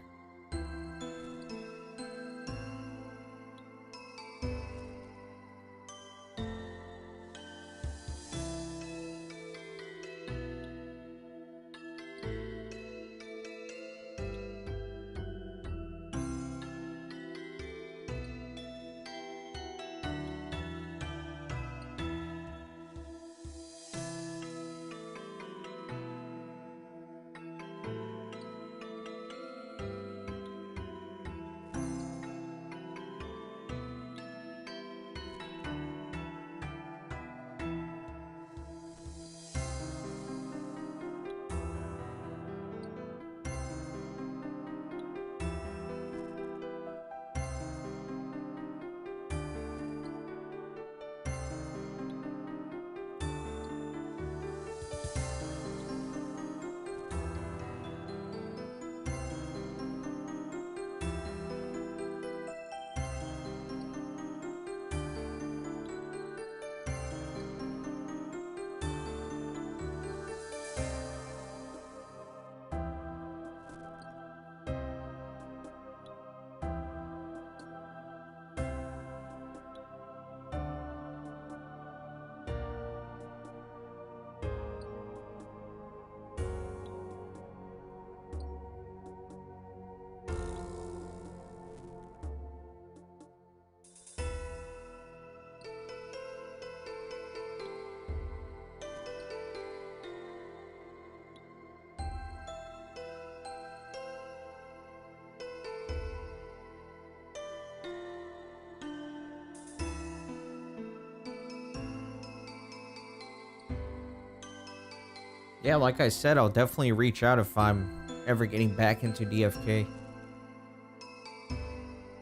Yeah, like I said, I'll definitely reach out if I'm ever getting back into DFK.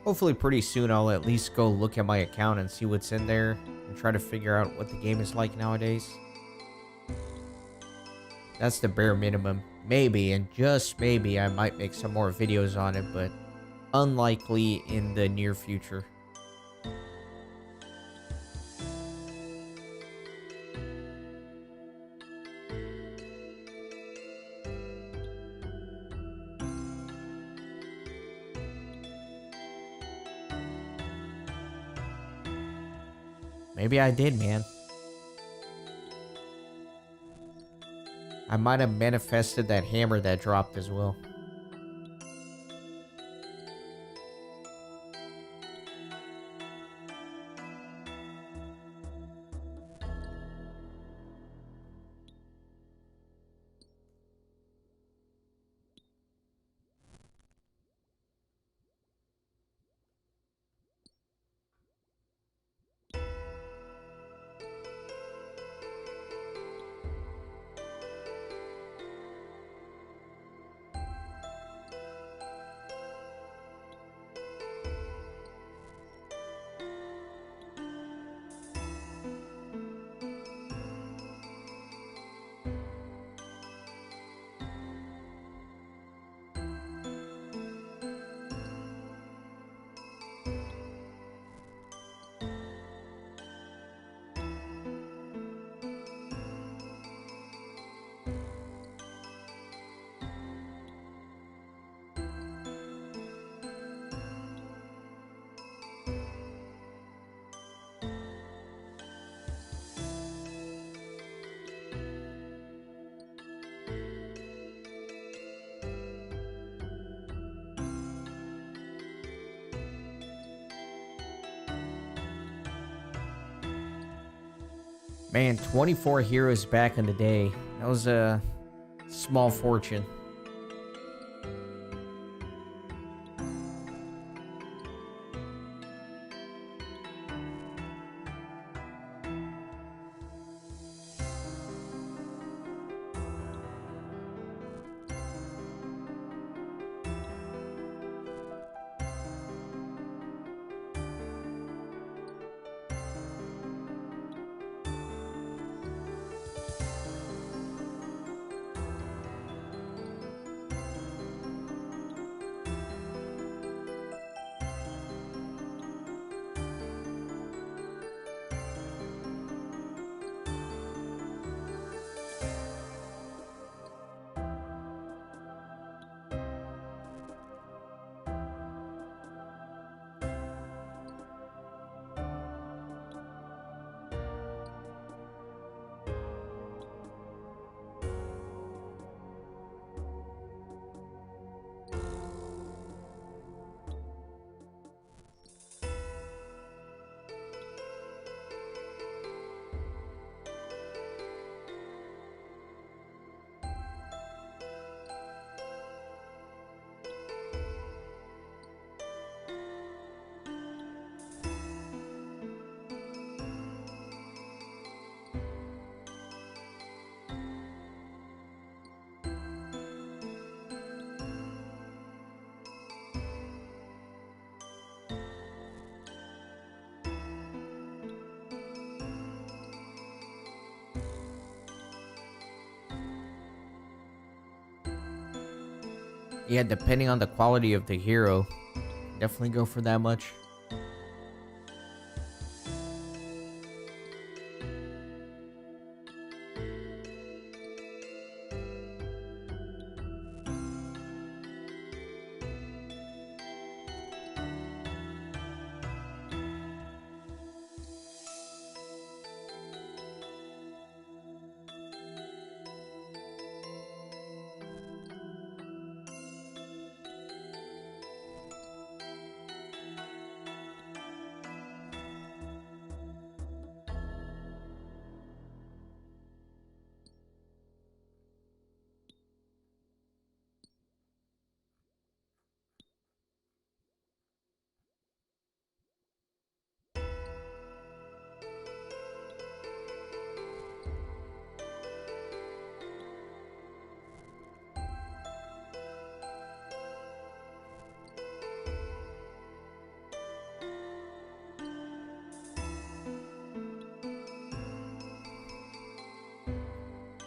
Hopefully pretty soon I'll at least go look at my account and see what's in there and try to figure out what the game is like nowadays. That's the bare minimum. Maybe, and just maybe, I might make some more videos on it, but unlikely in the near future. Maybe I did, man. I might have manifested that hammer that dropped as well. Man, 24 heroes back in the day. That was a small fortune. Yeah, depending on the quality of the hero, definitely go for that much.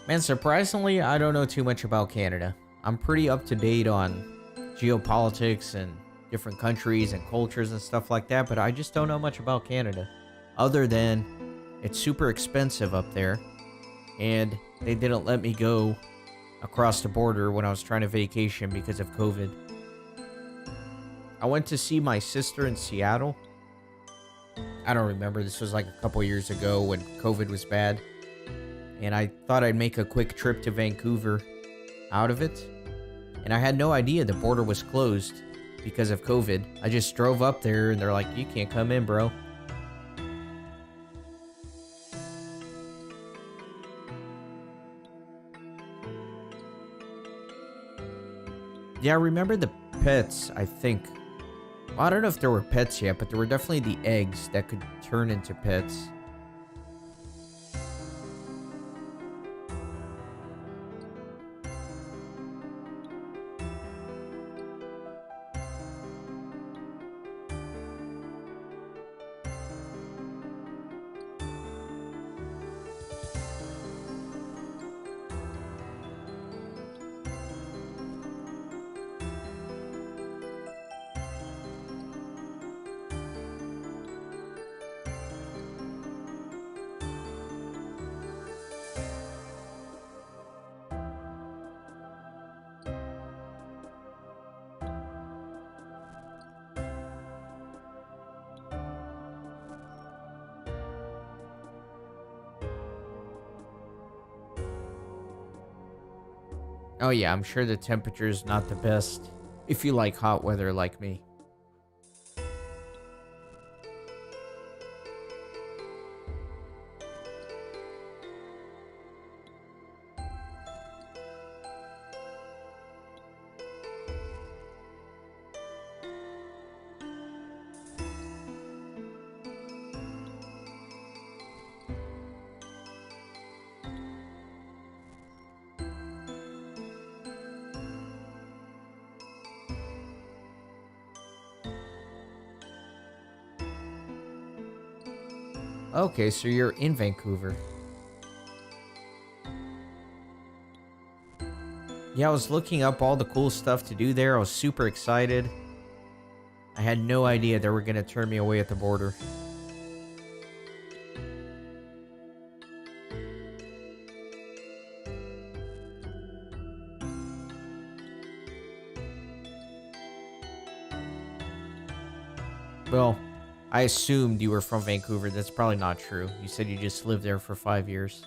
Man, surprisingly, I don't know too much about Canada. I'm pretty up to date on geopolitics and different countries and cultures and stuff like that, but I just don't know much about Canada. Other than it's super expensive up there, and they didn't let me go across the border when I was trying to vacation because of COVID. I went to see my sister in Seattle. I don't remember. This was like a couple years ago when COVID was bad. And I thought I'd make a quick trip to Vancouver out of it. And I had no idea the border was closed because of COVID. I just drove up there and they're like, you can't come in, bro. Yeah, I remember the pets, I think. Well, I don't know if there were pets yet, but there were definitely the eggs that could turn into pets. Oh yeah, I'm sure the temperature's not the best if you like hot weather like me. Okay, so you're in Vancouver. Yeah, I was looking up all the cool stuff to do there. I was super excited. I had no idea they were going to turn me away at the border. Well, I assumed you were from Vancouver. That's probably not true. You said you just lived there for 5 years.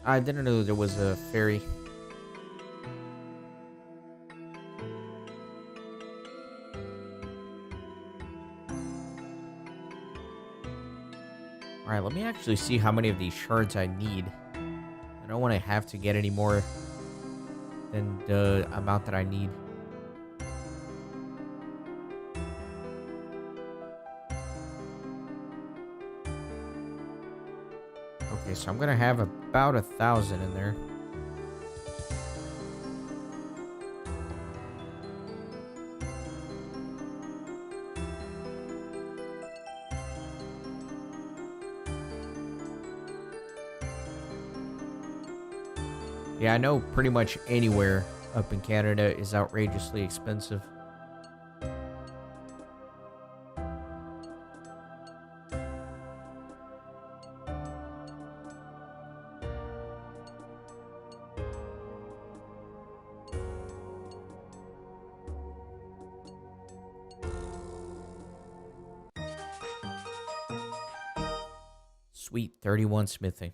I didn't know there was a ferry. Alright, let me actually see how many of these shards I need. I don't want to have to get any more than the amount that I need. Okay, so I'm going to have about 1,000 in there. Yeah, I know pretty much anywhere up in Canada is outrageously expensive. Sweet 31 smithing.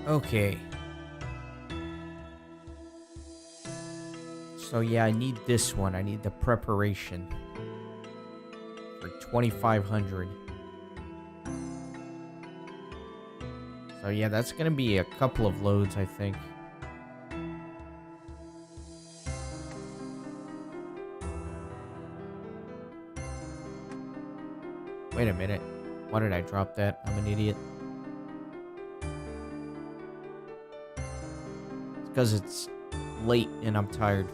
Okay. So yeah, I need this one. I need the preparation for 2,500. So yeah, that's gonna be a couple of loads, I think. Wait a minute. Why did I drop that? I'm an idiot. It's because it's late and I'm tired.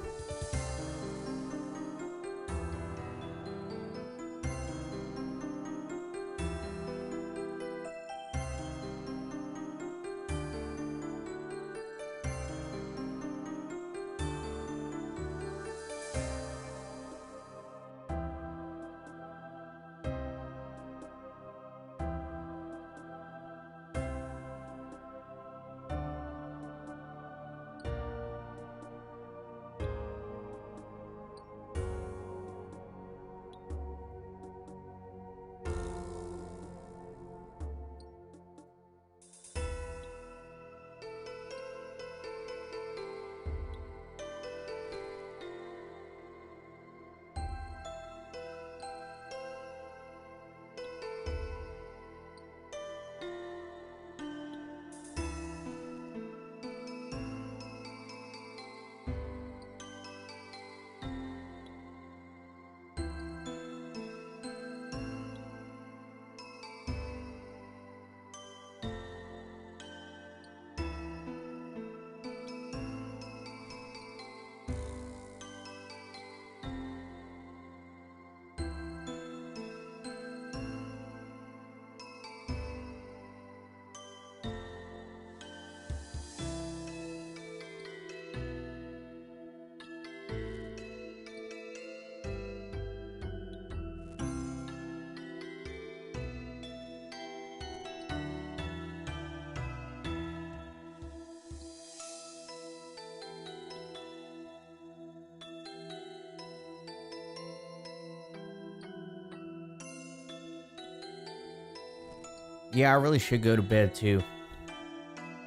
Yeah, I really should go to bed too.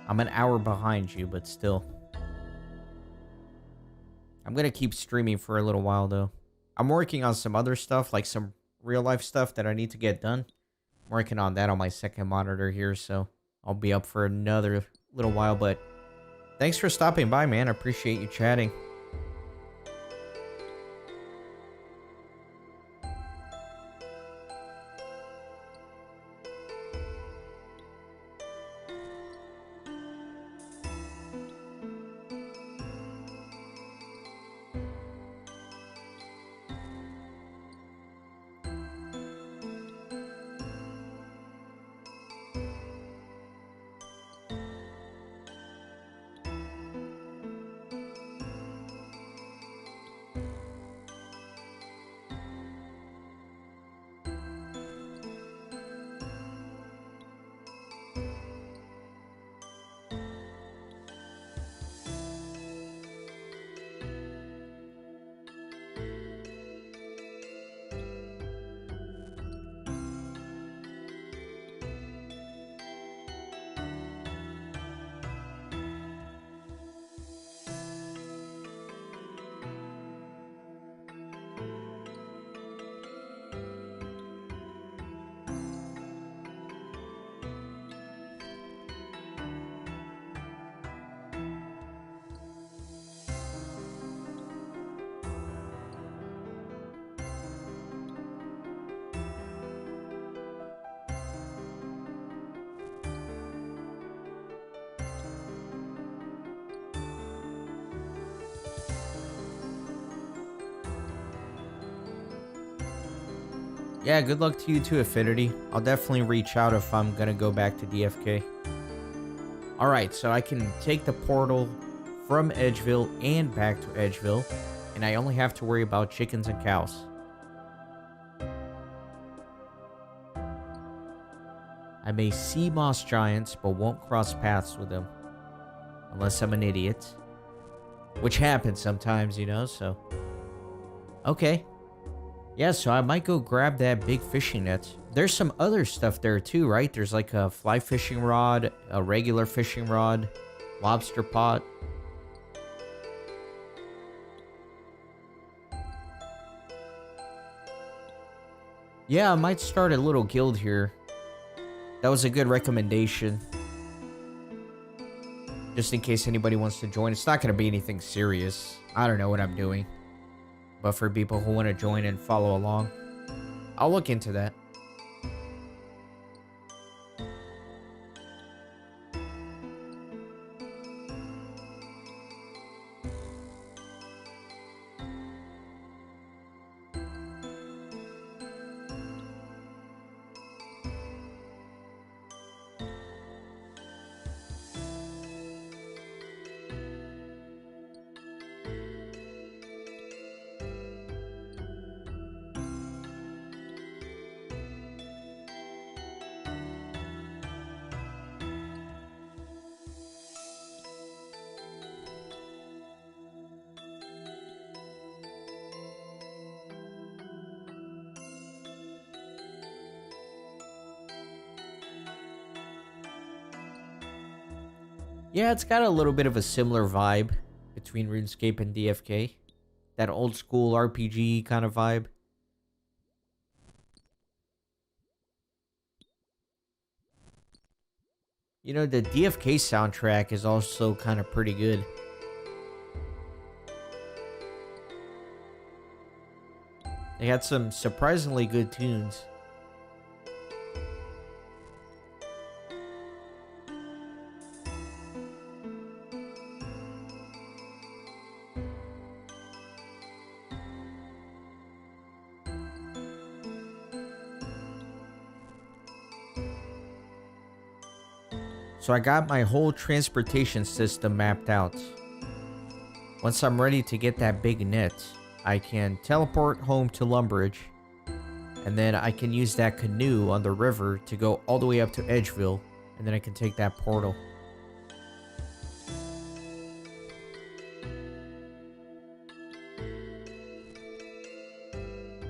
I'm an hour behind you, but still. I'm gonna keep streaming for a little while though. I'm working on some other stuff, like some real life stuff that I need to get done. I'm working on that on my second monitor here, so I'll be up for another little while, but thanks for stopping by, man. I appreciate you chatting. Yeah, good luck to you too, Affinity. I'll definitely reach out if I'm gonna go back to DFK. Alright, so I can take the portal from Edgeville and back to Edgeville, and I only have to worry about chickens and cows. I may see moss giants, but won't cross paths with them. Unless I'm an idiot. Which happens sometimes, you know, so... Okay. Yeah, so I might go grab that big fishing net. There's some other stuff there too, right? There's like a fly fishing rod, a regular fishing rod, lobster pot. Yeah, I might start a little guild here. That was a good recommendation. Just in case anybody wants to join. It's not going to be anything serious. I don't know what I'm doing. But for people who want to join and follow along, I'll look into that. Yeah, it's got a little bit of a similar vibe between RuneScape and DFK. That old school RPG kind of vibe. You know, the DFK soundtrack is also kind of pretty good. They had some surprisingly good tunes. So I got my whole transportation system mapped out. Once I'm ready to get that big net, I can teleport home to Lumbridge, and then I can use that canoe on the river to go all the way up to Edgeville, and then I can take that portal.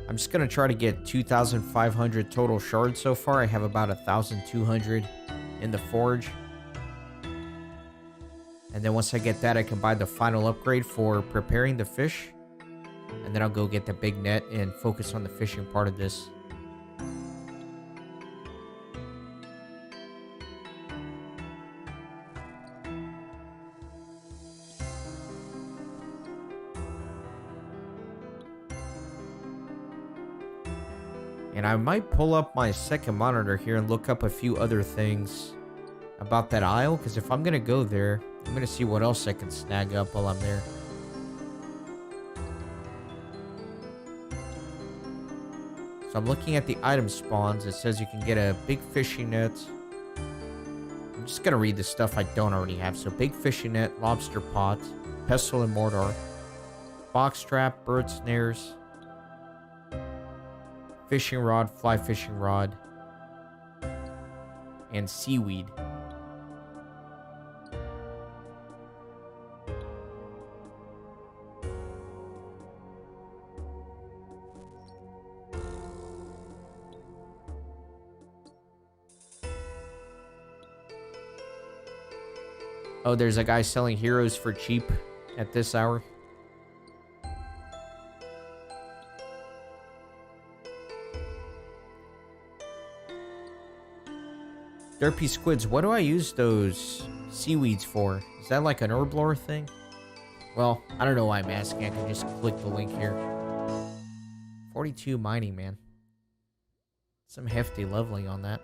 I'm just gonna try to get 2,500 total shards so far. I have about 1,200 in the forge. And then once I get that, I can buy the final upgrade for preparing the fish. And then I'll go get the big net and focus on the fishing part of this. And I might pull up my second monitor here and look up a few other things about that isle. Because if I'm going to go there, I'm going to see what else I can snag up while I'm there. So I'm looking at the item spawns. It says you can get a big fishing net. I'm just going to read the stuff I don't already have. So big fishing net, lobster pot, pestle and mortar, box trap, bird snares, fishing rod, fly fishing rod, and seaweed. Oh, there's a guy selling heroes for cheap at this hour. Derpy squids, what do I use those seaweeds for? Is that like an herblore thing? Well, I don't know why I'm asking. I can just click the link here. 42 mining, man. Some hefty leveling on that.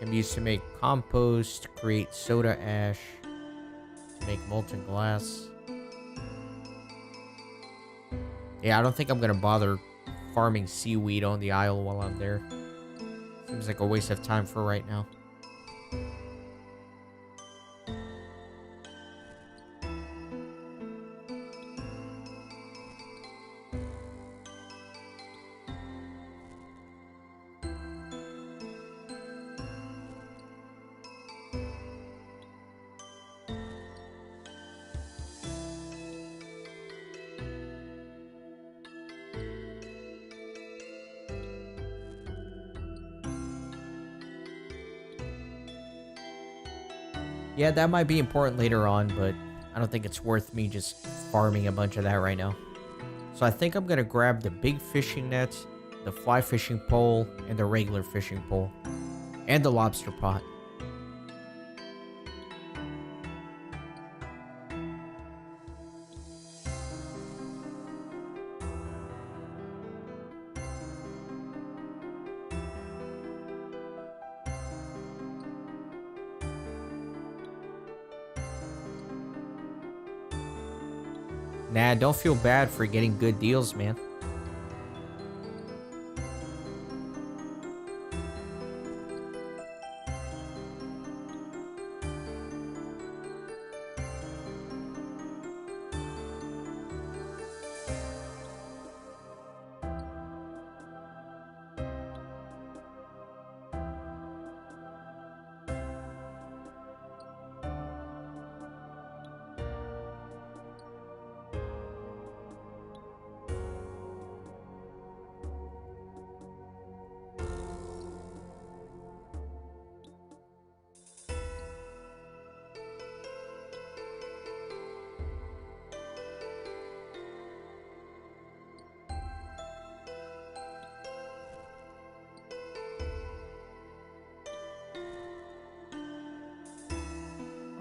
Can be used to make compost, create soda ash, to make molten glass. Yeah, I don't think I'm gonna bother farming seaweed on the isle while I'm there. Seems like a waste of time for right now. Yeah, that might be important later on, but I don't think it's worth me just farming a bunch of that right now. So I think I'm going to grab the big fishing net, the fly fishing pole, and the regular fishing pole. And the lobster pot. Nah, don't feel bad for getting good deals, man.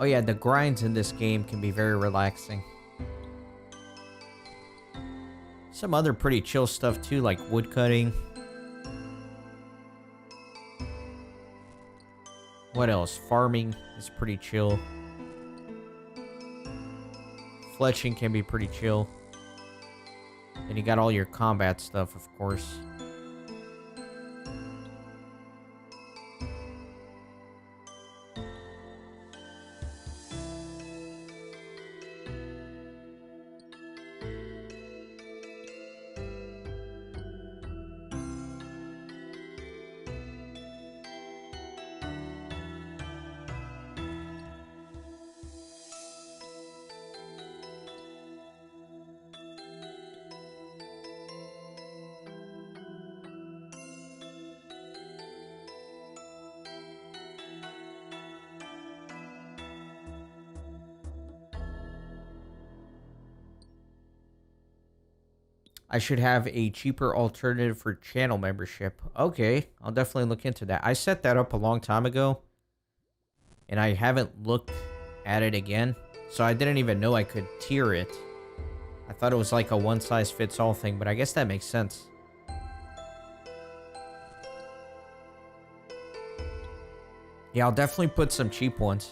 Oh yeah, the grinds in this game can be very relaxing. Some other pretty chill stuff too, like wood cutting. What else? Farming is pretty chill. Fletching can be pretty chill. Then you got all your combat stuff, of course. I should have a cheaper alternative for channel membership. Okay, I'll definitely look into that. I set that up a long time ago, and I haven't looked at it again, so I didn't even know I could tier it. I thought it was like a one-size-fits-all thing, but I guess that makes sense. Yeah, I'll definitely put some cheap ones.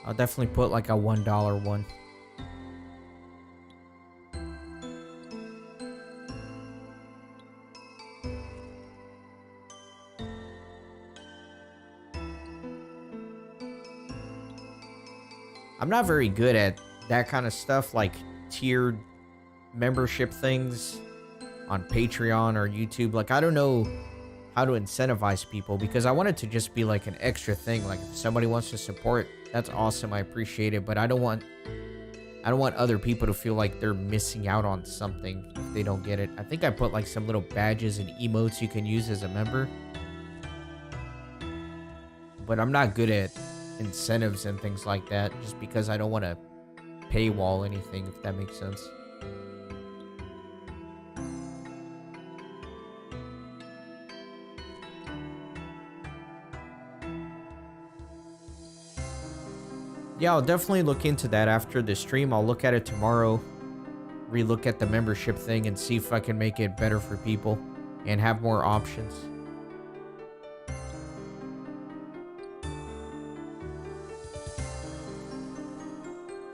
I'll definitely put like a $1 one. I'm not very good at that kind of stuff, like tiered membership things on Patreon or YouTube. Like, I don't know how to incentivize people, because I want it to just be like an extra thing. Like, if somebody wants to support, that's awesome, I appreciate it, but I don't want other people to feel like they're missing out on something if they don't get it. I think I put like some little badges and emotes you can use as a member, but I'm not good at incentives and things like that, just because I don't want to paywall anything, if that makes sense. Yeah, I'll definitely look into that after the stream. I'll look at it tomorrow, relook at the membership thing, and see if I can make it better for people. and have more options.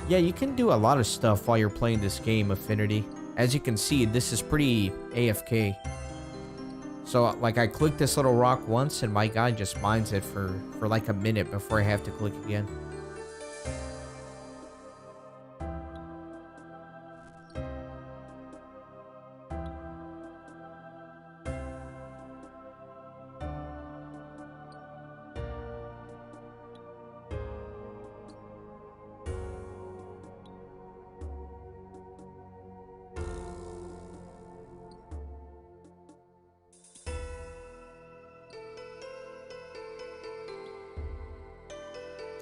Yeah, you can do a lot of stuff while you're playing this game, Affinity. As you can see, this is pretty AFK. So, like, I click this little rock once, and my guy just mines it for like a minute before I have to click again.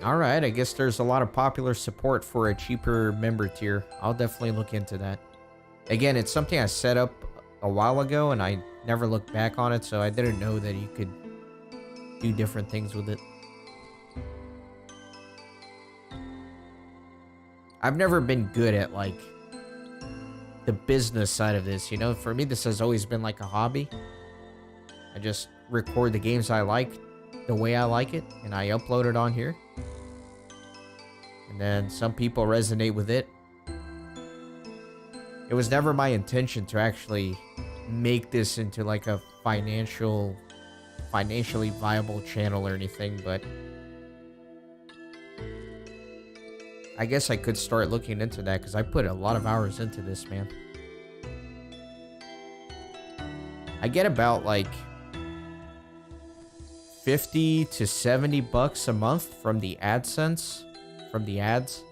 Alright, I guess there's a lot of popular support for a cheaper member tier. I'll definitely look into that. Again, it's something I set up a while ago, and I never looked back on it, so I didn't know that you could do different things with it. I've never been good at, like, the business side of this, you know? For me, this has always been like a hobby. I just record the games I like the way I like it, and I upload it on here. And then some people resonate with it. It was never my intention to actually make this into like a financially viable channel or anything, but I guess I could start looking into that because I put a lot of hours into this, man. I get about like 50 to 70 bucks a month from the AdSense, from the ads.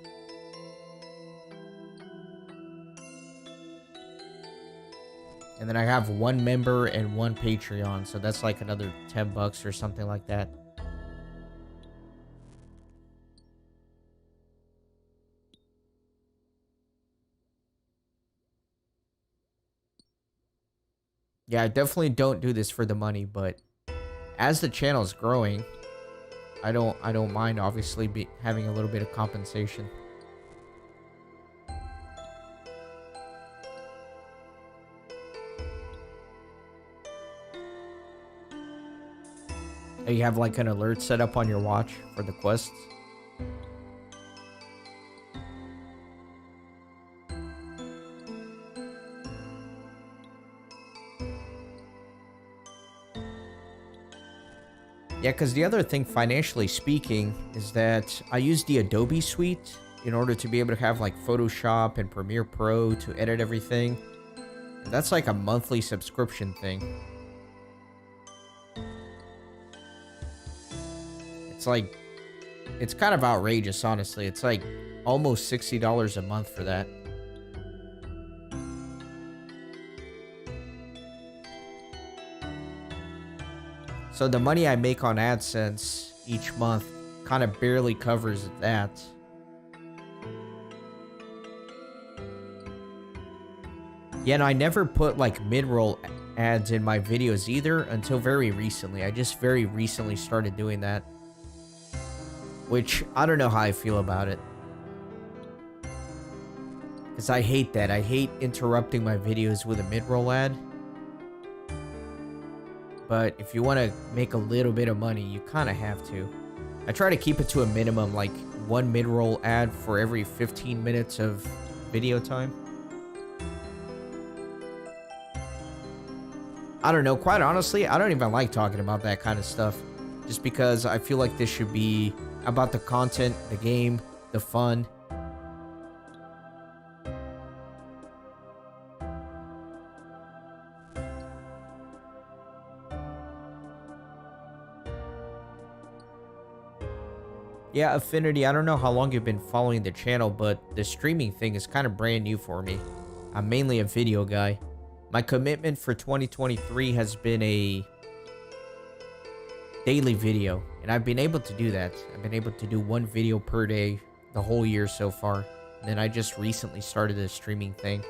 And then I have one member and one Patreon, so that's like another 10 bucks or something like that. Yeah, I definitely don't do this for the money, but as the channel is growing, I don't mind obviously having a little bit of compensation. You have like an alert set up on your watch for the quests. Yeah, because the other thing, financially speaking, is that I use the Adobe suite in order to be able to have like Photoshop and Premiere Pro to edit everything. And that's like a monthly subscription thing. It's like, it's kind of outrageous, honestly. It's like almost $60 a month for that. So the money I make on AdSense each month kind of barely covers that. Yeah, and I never put like mid-roll ads in my videos either until very recently. I just very recently started doing that. Which, I don't know how I feel about it. Because I hate that. I hate interrupting my videos with a mid-roll ad. But if you want to make a little bit of money, you kind of have to. I try to keep it to a minimum, like one mid-roll ad for every 15 minutes of video time. I don't know, quite honestly, I don't even like talking about that kind of stuff. Just because I feel like this should be about the content, the game, the fun. Yeah, Affinity, I don't know how long you've been following the channel, but the streaming thing is kind of brand new for me. I'm mainly a video guy. My commitment for 2023 has been a daily video, and I've been able to do that. I've been able to do one video per day the whole year so far. And then I just recently started this streaming thing.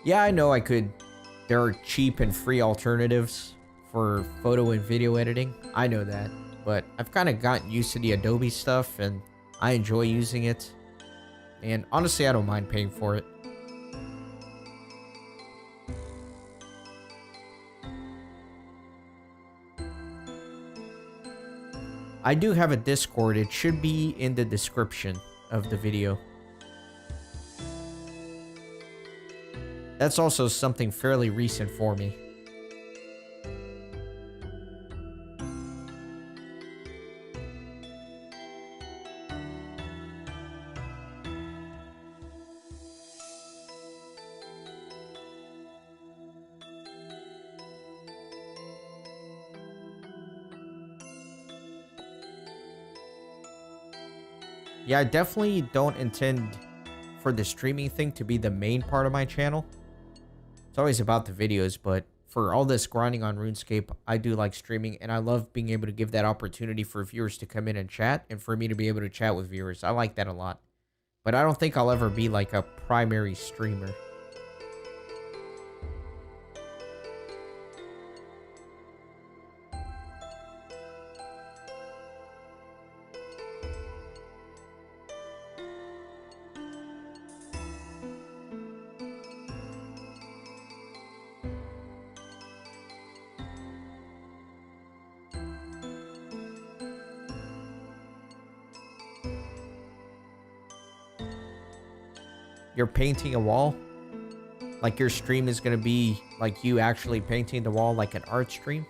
Yeah, I know I could. There are cheap and free alternatives for photo and video editing. I know that. But I've kind of gotten used to the Adobe stuff, and I enjoy using it. And honestly, I don't mind paying for it. I do have a Discord. It should be in the description of the video. That's also something fairly recent for me. Yeah, I definitely don't intend for the streaming thing to be the main part of my channel. It's always about the videos, but for all this grinding on RuneScape, I do like streaming, and I love being able to give that opportunity for viewers to come in and chat, and for me to be able to chat with viewers. I like that a lot. But I don't think I'll ever be like a primary streamer. You're painting a wall? Like your stream is going to be like you actually painting the wall like an art stream?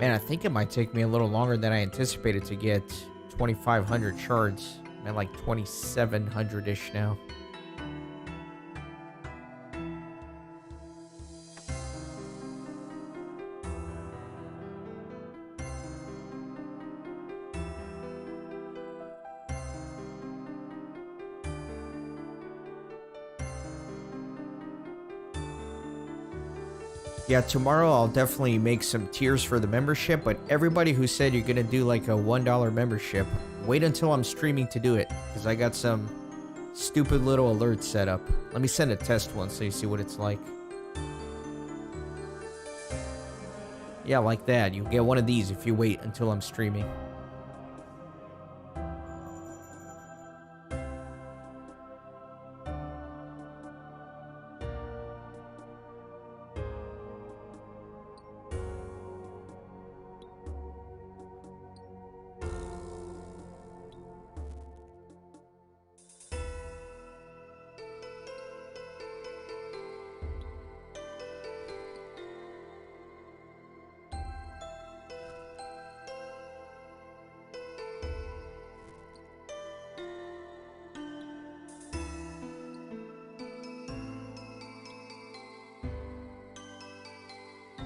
Man, I think it might take me a little longer than I anticipated to get 2,500 shards. I'm at like 2,700-ish now. Yeah, tomorrow I'll definitely make some tiers for the membership, but everybody who said you're gonna do like a $1 membership, wait until I'm streaming to do it, because I got some stupid little alerts set up. Let me send a test one so you see what it's like. Yeah, like that. You'll get one of these if you wait until I'm streaming.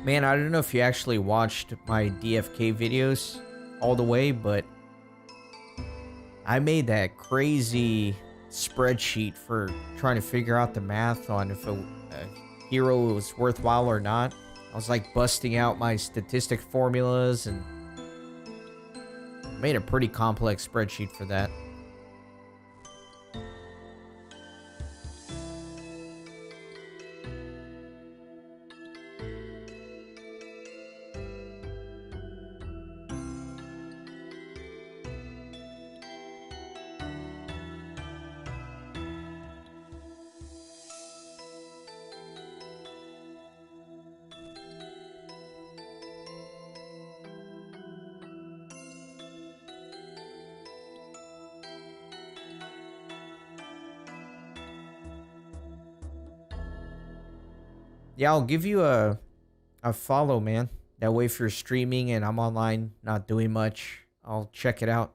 Man, I don't know if you actually watched my DFK videos all the way, but I made that crazy spreadsheet for trying to figure out the math on if a hero was worthwhile or not. I was like busting out my statistic formulas and made a pretty complex spreadsheet for that. Yeah, I'll give you a follow, man. That way if you're streaming and I'm online not doing much, I'll check it out.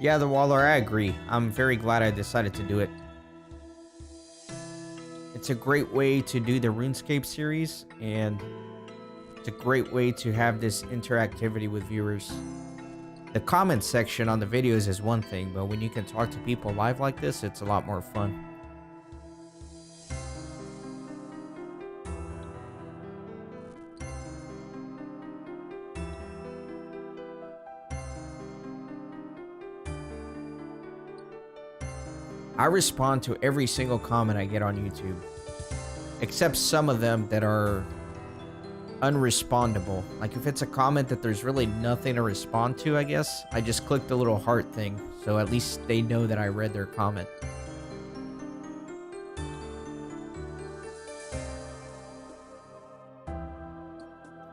Yeah, the Waller, I agree. I'm very glad I decided to do it. It's a great way to do the RuneScape series, and it's a great way to have this interactivity with viewers. The comment section on the videos is one thing, but when you can talk to people live like this, it's a lot more fun. I respond to every single comment I get on YouTube, except some of them that are unrespondable. Like if it's a comment that there's really nothing to respond to, I guess, I just click the little heart thing, so at least they know that I read their comment.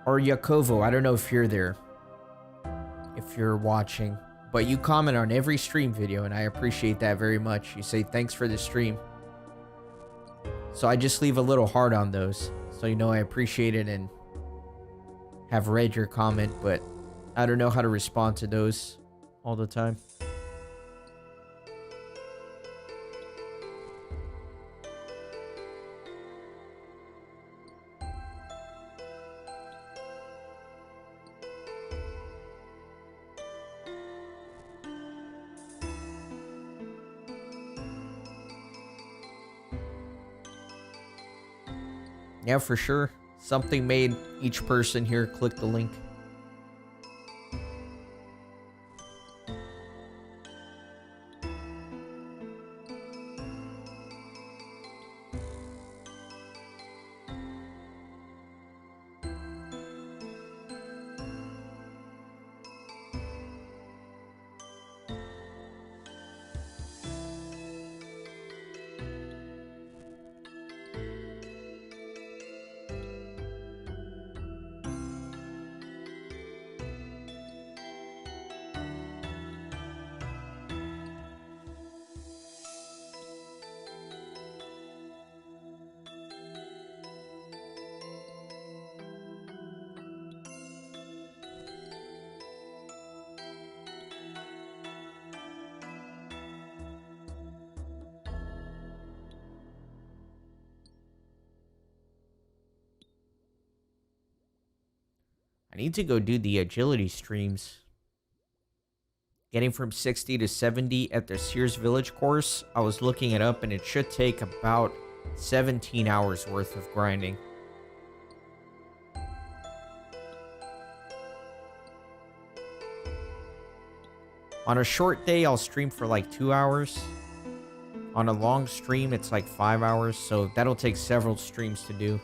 Or Yakovo, I don't know if you're there, if you're watching, but you comment on every stream video, and I appreciate that very much. You say thanks for the stream. So I just leave a little heart on those, so you know I appreciate it and have read your comment, but I don't know how to respond to those all the time. Yeah, for sure. Something made each person here click the link. I need to go do the agility streams. Getting from 60 to 70 at the Sears Village course, I was looking it up and it should take about 17 hours worth of grinding. On a short day, I'll stream for like 2 hours. On a long stream, it's like 5 hours, so that'll take several streams to do.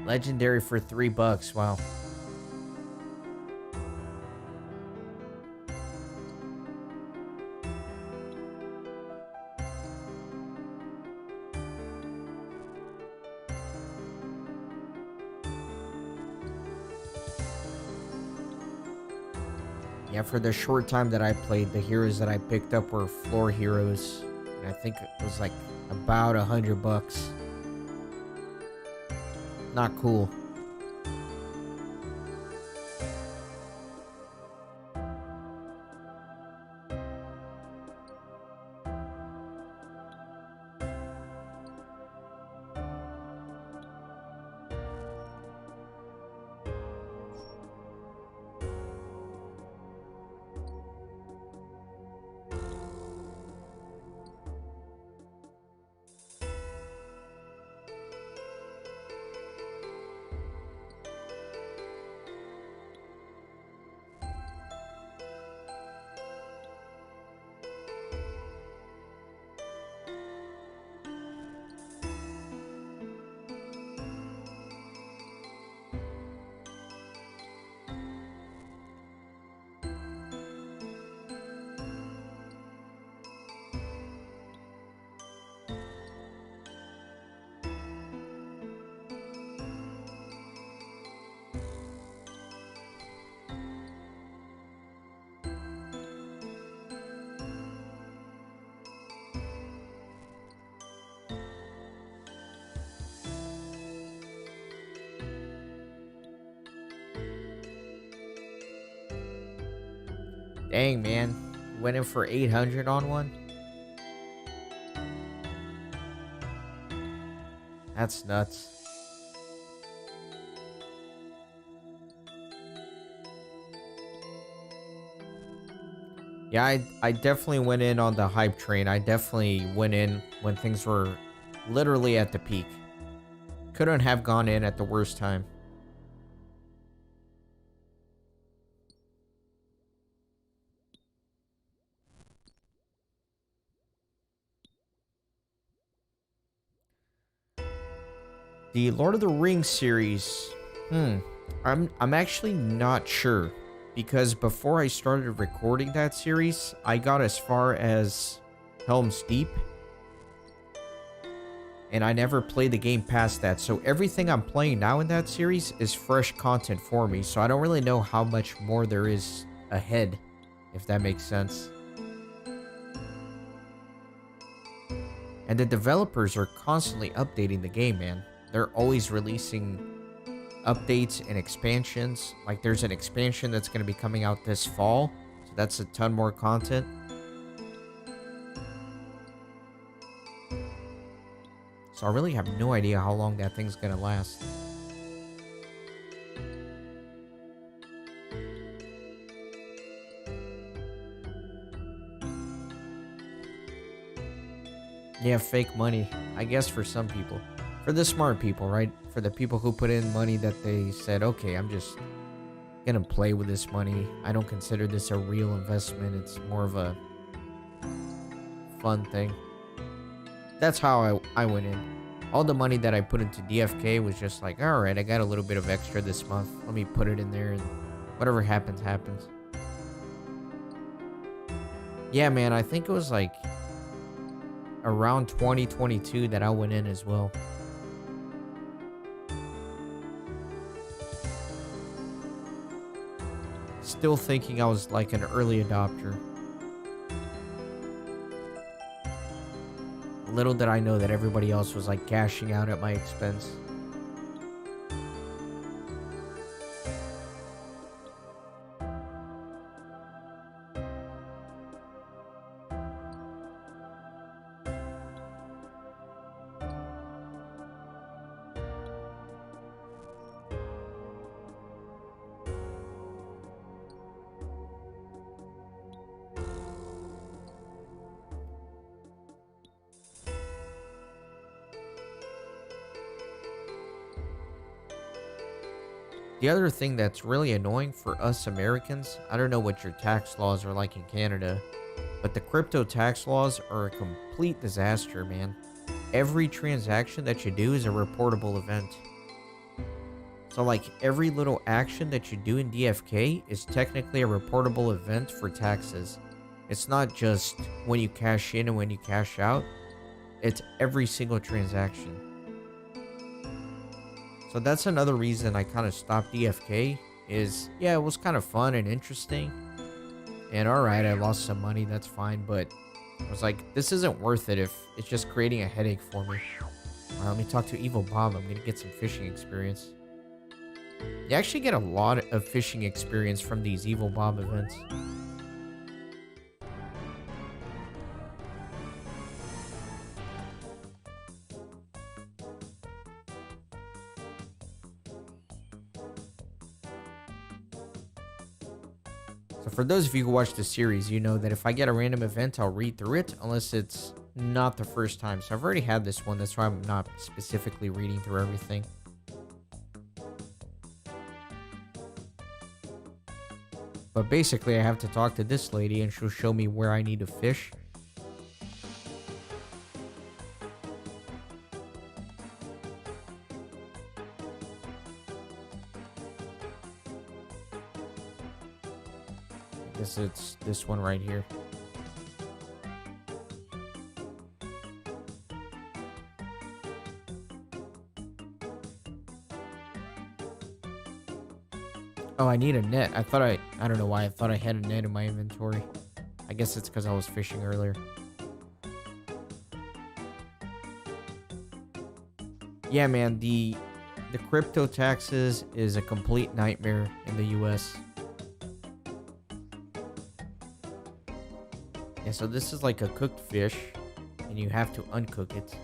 Legendary for $3. Wow. Yeah, for the short time that I played, the heroes that I picked up were floor heroes. And I think it was like about $100. Not cool. Dang, man. Went in for 800 on one? That's nuts. Yeah, I definitely went in on the hype train. I definitely went in when things were literally at the peak. Couldn't have gone in at the worst time. The Lord of the Rings series. I'm actually not sure, because before I started recording that series, I got as far as Helm's Deep, and I never played the game past that. So everything I'm playing now in that series is fresh content for me. So I don't really know how much more there is ahead, if that makes sense. And the developers are constantly updating the game, man. They're always releasing updates and expansions. Like, there's an expansion that's going to be coming out this fall, so that's a ton more content. So I really have no idea how long that thing's going to last. Yeah, fake money, I guess, for some people. For the smart people, right? For the people who put in money that they said, okay, I'm just gonna play with this money. I don't consider this a real investment. It's more of a fun thing. That's how I went in. All the money that I put into DFK was just like, alright, I got a little bit of extra this month. Let me put it in there, and whatever happens, happens. Yeah, man, I think it was like around 2022 that I went in as well. Still thinking I was like an early adopter. Little did I know that everybody else was like cashing out at my expense. The other thing that's really annoying for us Americans, I don't know what your tax laws are like in Canada, but the crypto tax laws are a complete disaster, man. Every transaction that you do is a reportable event. So like every little action that you do in DFK is technically a reportable event for taxes. It's not just when you cash in and when you cash out. It's every single transaction. So that's another reason I kind of stopped DFK is, yeah, it was kind of fun and interesting. And alright, I lost some money, that's fine. But I was like, this isn't worth it if it's just creating a headache for me. Alright, let me talk to Evil Bob. I'm going to get some fishing experience. You actually get a lot of fishing experience from these Evil Bob events. So for those of you who watch the series, you know that if I get a random event, I'll read through it, unless it's not the first time. So I've already had this one, that's why I'm not specifically reading through everything. But basically, I have to talk to this lady, and she'll show me where I need to fish. I guess it's this one right here. Oh, I need a net. I don't know why I thought I had a net in my inventory. I guess it's because I was fishing earlier. Yeah, man, the crypto taxes is a complete nightmare in the US. so this is like a cooked fish, and you have to uncook it.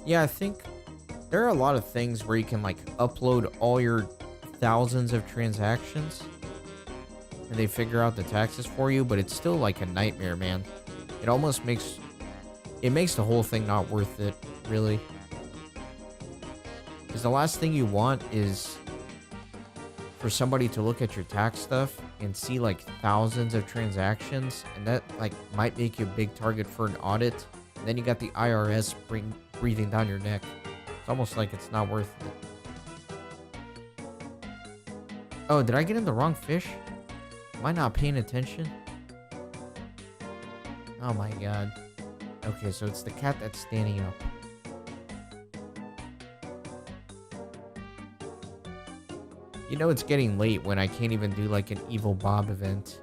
Yeah, I think there are a lot of things where you can like upload all your thousands of transactions and they figure out the taxes for you, but it's still like a nightmare, man. It almost makes the whole thing not worth it, really. Because the last thing you want is for somebody to look at your tax stuff and see like thousands of transactions, and that like might make you a big target for an audit. And then you got the IRS breathing down your neck. It's almost like it's not worth it. Oh, did I get in the wrong fish? Am I not paying attention? Oh my god. Okay, so it's the cat that's standing up. You know it's getting late when I can't even do like an Evil Bob event.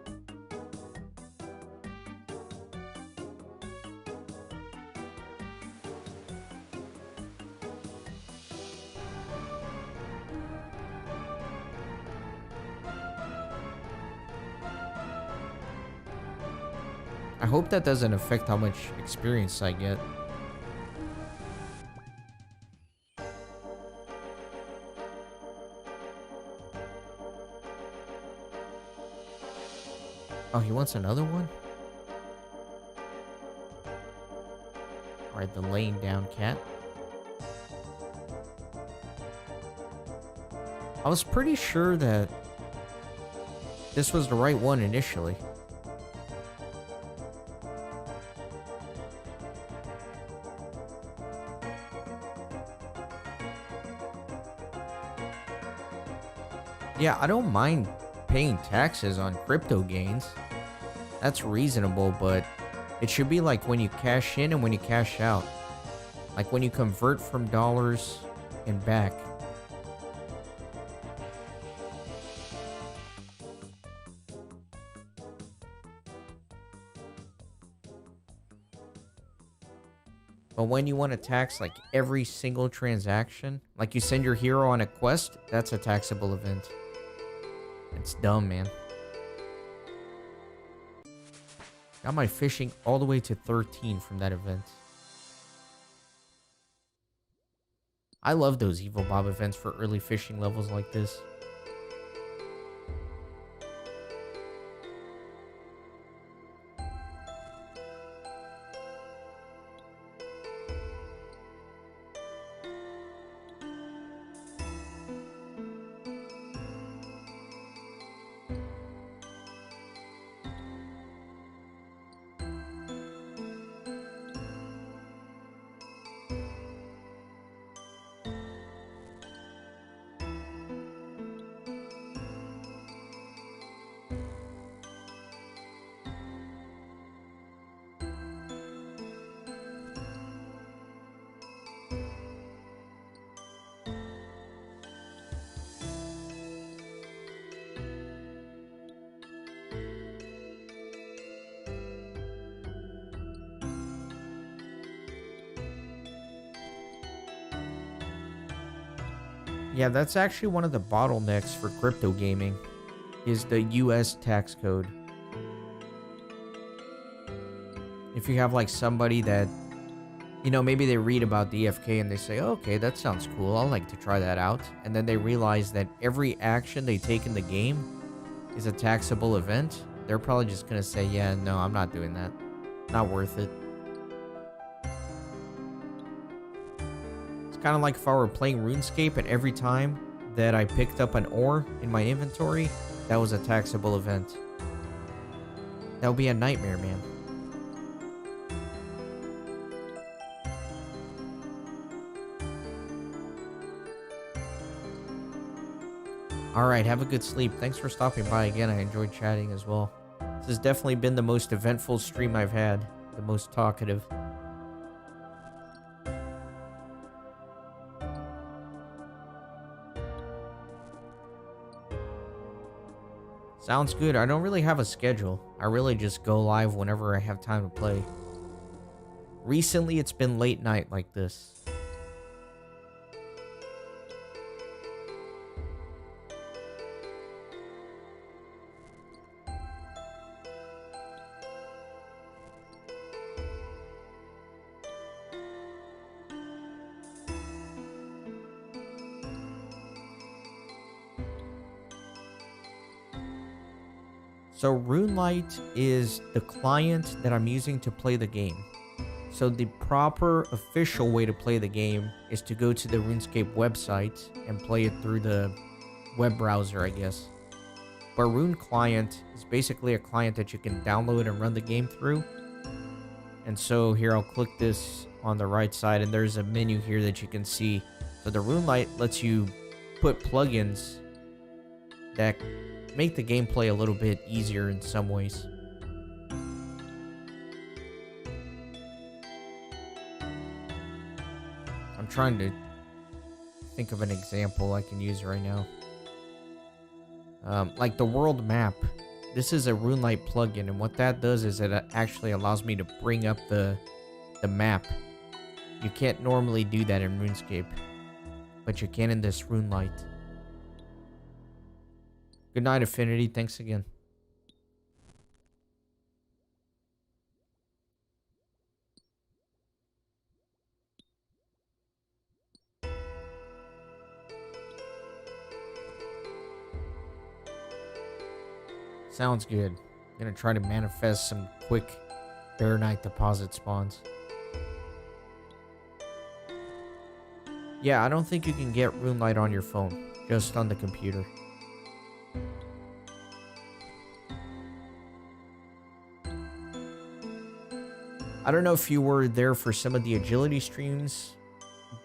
I hope that doesn't affect how much experience I get. Oh, he wants another one? Alright, the laying down cat. I was pretty sure that this was the right one initially. Yeah, I don't mind paying taxes on crypto gains. That's reasonable, but it should be like when you cash in and when you cash out. Like when you convert from dollars and back. But when you want to tax like every single transaction, like you send your hero on a quest, that's a taxable event. It's dumb, man. Got my fishing all the way to 13 from that event. I love those Evil Bob events for early fishing levels like this. Yeah, that's actually one of the bottlenecks for crypto gaming, is the US tax code. If you have like somebody that, you know, maybe they read about DFK and they say, oh, okay, that sounds cool, I'd like to try that out. And then they realize that every action they take in the game is a taxable event. They're probably just going to say, yeah, no, I'm not doing that. Not worth it. Kind of like if I were playing RuneScape and every time that I picked up an ore in my inventory, that was a taxable event. That would be a nightmare, man. Alright, have a good sleep. Thanks for stopping by again. I enjoyed chatting as well. This has definitely been the most eventful stream I've had. The most talkative. Sounds good. I don't really have a schedule. I really just go live whenever I have time to play. Recently, it's been late night like this. So RuneLite is the client that I'm using to play the game. So the proper official way to play the game is to go to the RuneScape website and play it through the web browser, I guess. But Rune Client is basically a client that you can download and run the game through. And so here I'll click this on the right side and there's a menu here that you can see. So the RuneLite lets you put plugins that make the gameplay a little bit easier in some ways. I'm trying to think of an example I can use right now. Like the world map. This is a RuneLite plugin, and what that does is it actually allows me to bring up the map. You can't normally do that in RuneScape, but you can in this RuneLite. Good night, Affinity. Thanks again. Sounds good. I'm gonna try to manifest some quick Bear Knight deposit spawns. Yeah, I don't think you can get RuneLite on your phone, just on the computer. I don't know if you were there for some of the agility streams,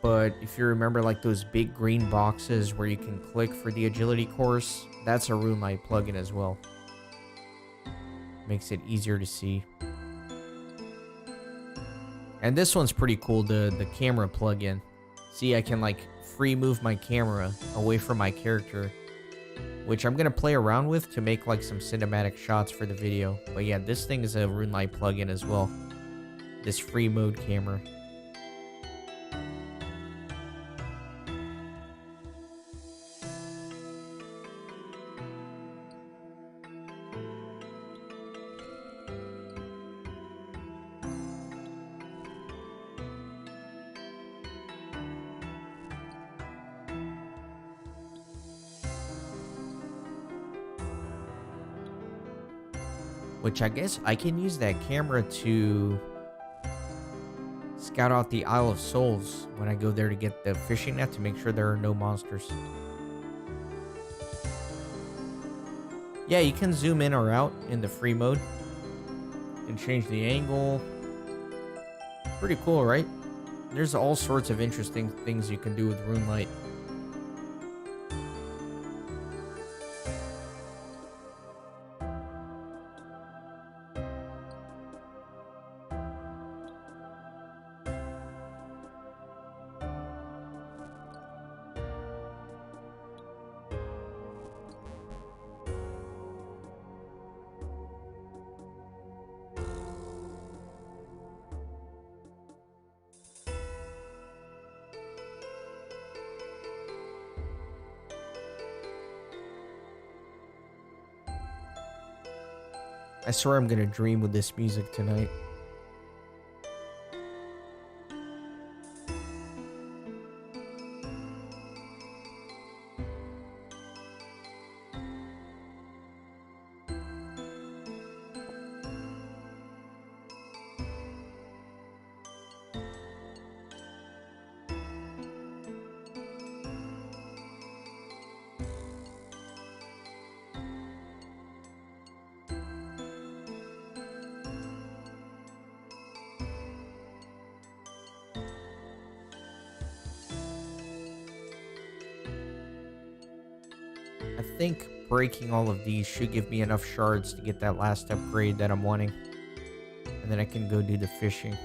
but if you remember like those big green boxes where you can click for the agility course, that's a RuneLite plugin as well. Makes it easier to see. And this one's pretty cool, the camera plugin. See, I can like free move my camera away from my character, which I'm gonna play around with to make like some cinematic shots for the video. But yeah, this thing is a RuneLite plugin as well. This free mode camera. Which I guess I can use that camera to scout out the Isle of Souls when I go there to get the fishing net to make sure there are no monsters. Yeah, you can zoom in or out in the free mode. You can change the angle. Pretty cool, right? There's all sorts of interesting things you can do with RuneLite. I swear I'm gonna dream with this music tonight. I think breaking all of these should give me enough shards to get that last upgrade that I'm wanting. And then I can go do the fishing.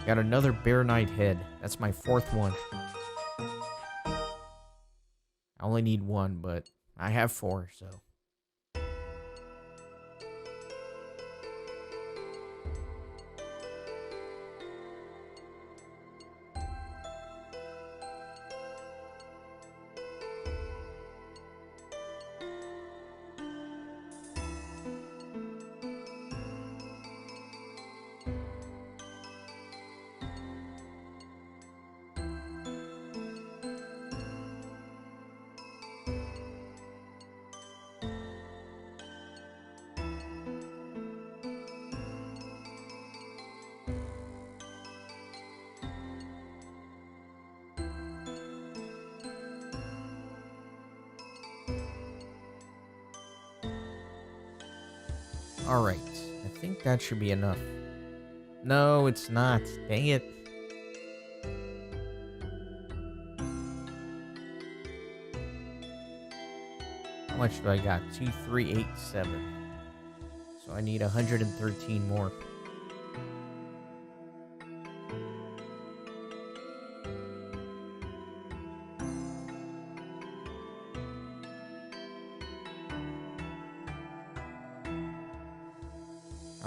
Got another Bear Knight head. That's my 4th one. I only need 1, but I have 4, so. Alright, I think that should be enough. No, it's not. Dang it. How much do I got? 2387. So I need 113 more.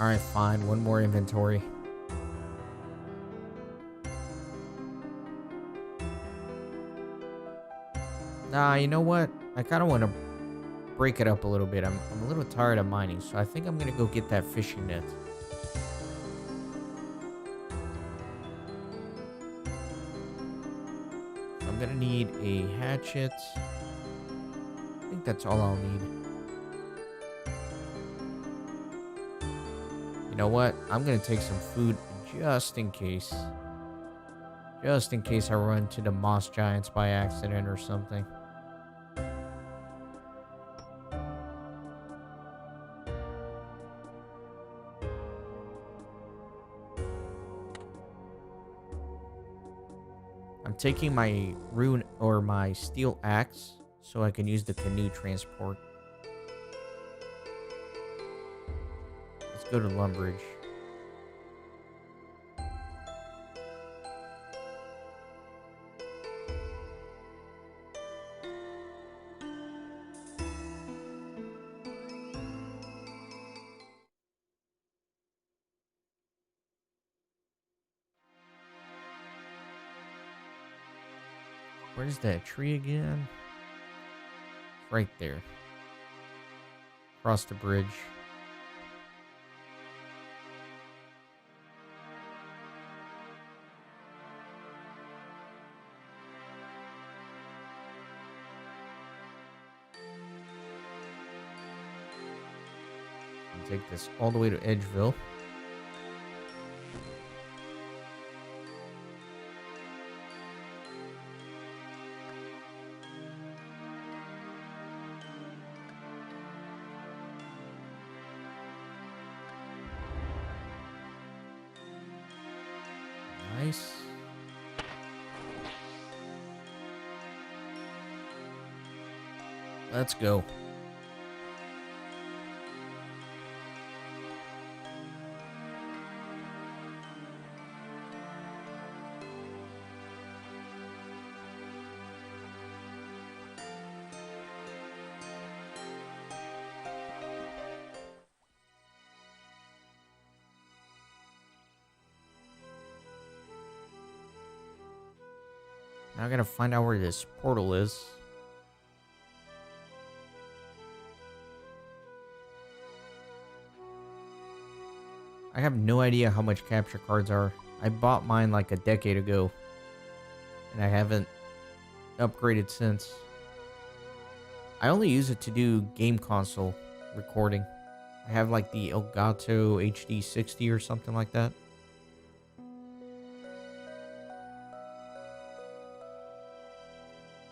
Alright, fine. One more inventory. Nah, you know what? I kind of want to break it up a little bit. I'm a little tired of mining, so I think I'm going to go get that fishing net. I'm going to need a hatchet. I think that's all I'll need. You know what? I'm going to take some food just in case. Just in case I run into the moss giants by accident or something. I'm taking my rune or my steel axe so I can use the canoe transport. Let's go to Lumbridge. Where's that tree again? Right there. Across the bridge. Take this all the way to Edgeville. Nice. Let's go. Now I gotta find out where this portal is. I have no idea how much capture cards are. I bought mine like a decade ago. And I haven't upgraded since. I only use it to do game console recording. I have like the Elgato HD 60 or something like that.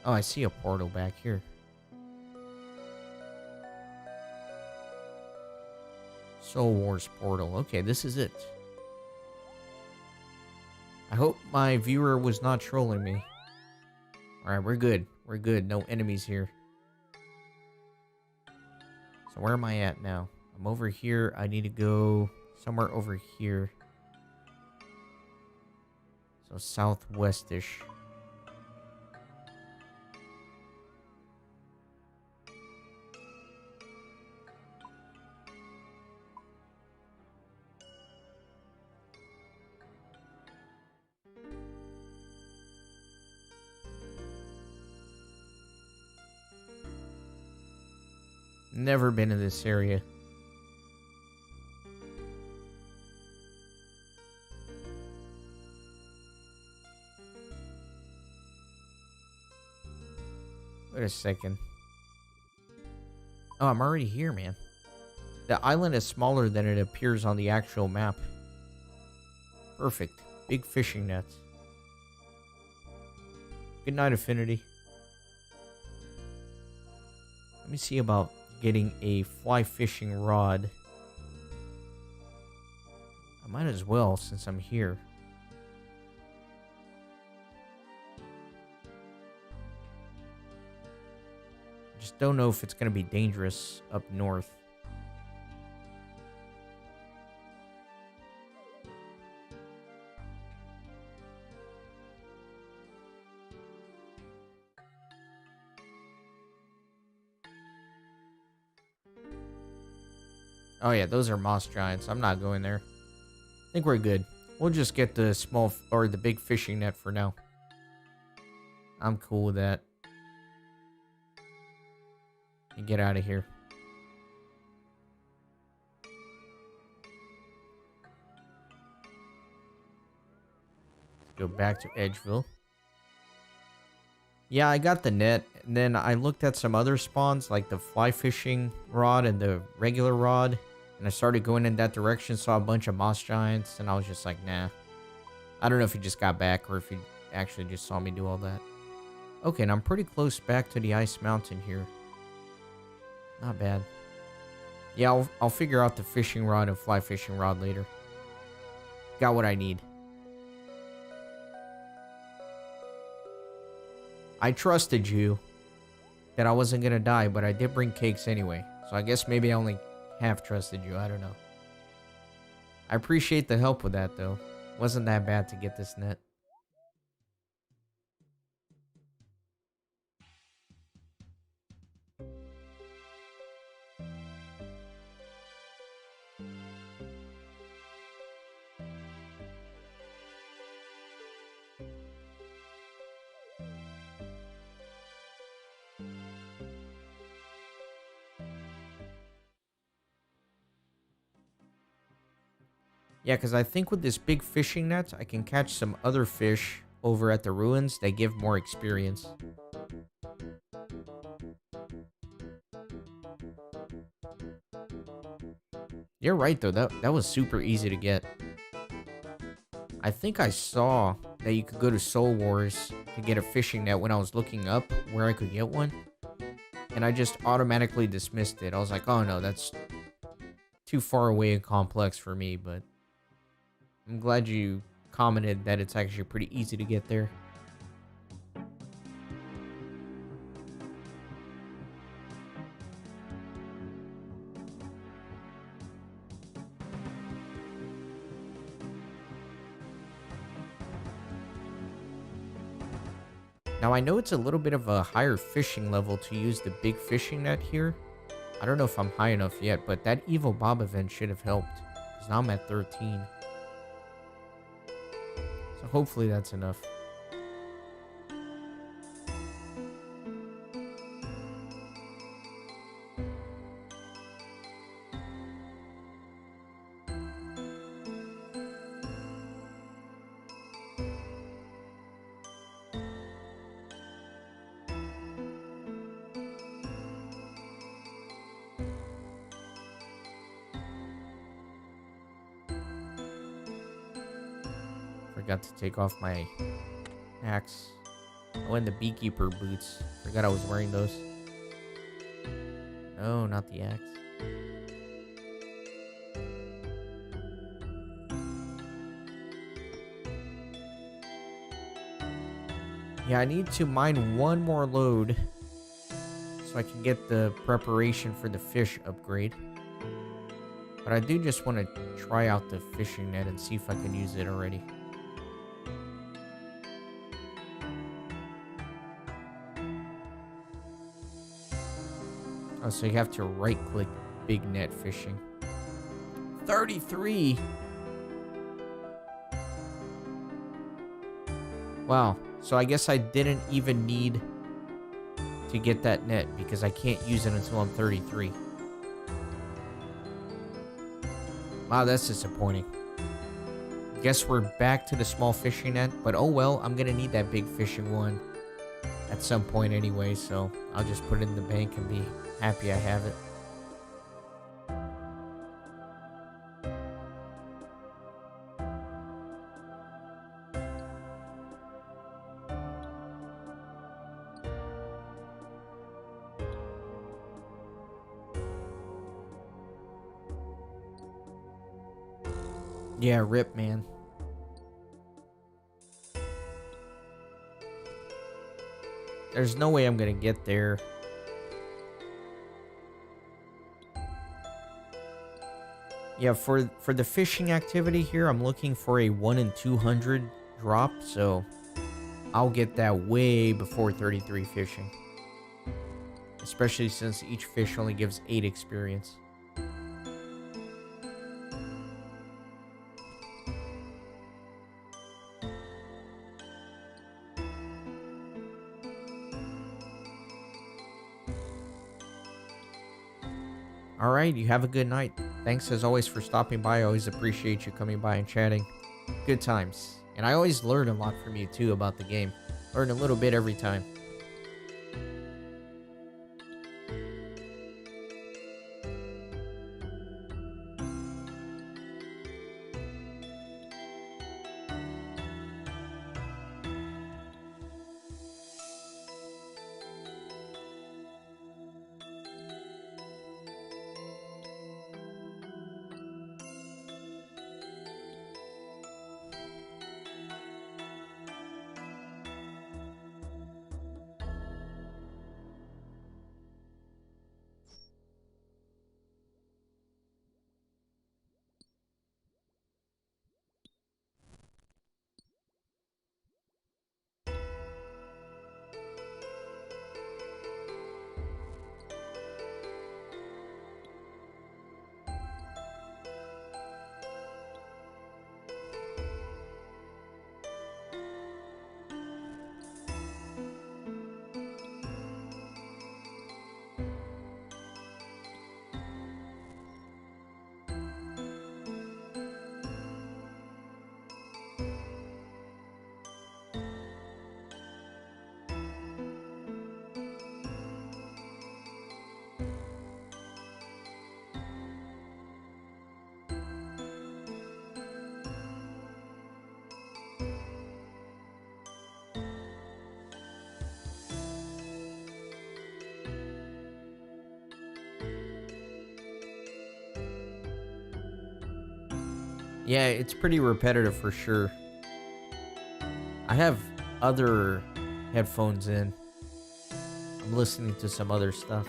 Oh, I see a portal back here. Soul Wars portal. Okay, this is it. I hope my viewer was not trolling me. Alright, we're good. We're good. No enemies here. So where am I at now? I'm over here. I need to go somewhere over here. So southwestish. Never been in this area. Wait a second. Oh, I'm already here, man. The island is smaller than it appears on the actual map. Perfect. Big fishing nets. Good night, Affinity. Let me see about getting a fly fishing rod. might as well since I'm here. Just don't know if it's going to be dangerous up north. Oh yeah, those are moss giants. I'm not going there. I think we're good. We'll just get the small or the big fishing net for now. I'm cool with that. And get out of here. Go back to Edgeville. Yeah, I got the net, and then I looked at some other spawns, like the fly fishing rod and the regular rod, and I started going in that direction, saw a bunch of moss giants, and I was just like, nah. I don't know if he just got back or if he actually just saw me do all that. Okay, and I'm pretty close back to the ice mountain here. Not bad. Yeah, I'll figure out the fishing rod and fly fishing rod later. Got what I need. I trusted you that I wasn't gonna die, but I did bring cakes anyway. So I guess maybe I only half trusted you. I don't know. I appreciate the help with that, though. Wasn't that bad to get this net. Yeah, because I think with this big fishing net, I can catch some other fish over at the ruins. They give more experience. You're right, though. That was super easy to get. I think I saw that you could go to Soul Wars to get a fishing net when I was looking up where I could get one. And I just automatically dismissed it. I was like, oh no, that's too far away and complex for me, but I'm glad you commented that it's actually pretty easy to get there. Now, I know it's a little bit of a higher fishing level to use the big fishing net here. I don't know if I'm high enough yet, but that Evil Bob event should have helped, because now I'm at 13. So hopefully that's enough. Forgot to take off my axe. Oh, and the beekeeper boots. Forgot I was wearing those. No, not the axe. Yeah, I need to mine one more load so I can get the preparation for the fish upgrade. But I do just want to try out the fishing net and see if I can use it already. Oh, so you have to right-click big net fishing. 33! Wow. So I guess I didn't even need to get that net because I can't use it until I'm 33. Wow, that's disappointing. Guess we're back to the small fishing net, but oh well, I'm gonna need that big fishing one at some point anyway, so I'll just put it in the bank and be happy I have it. Yeah, rip, man. There's no way I'm gonna get there. Yeah, for the fishing activity here, I'm looking for a 1 in 200 drop, so I'll get that way before 33 fishing. Especially since each fish only gives 8 experience. Alright, you have a good night. Thanks as always for stopping by. I always appreciate you coming by and chatting. Good times. And I always learn a lot from you too about the game. Learn a little bit every time. Yeah, it's pretty repetitive for sure. I have other headphones in. I'm listening to some other stuff.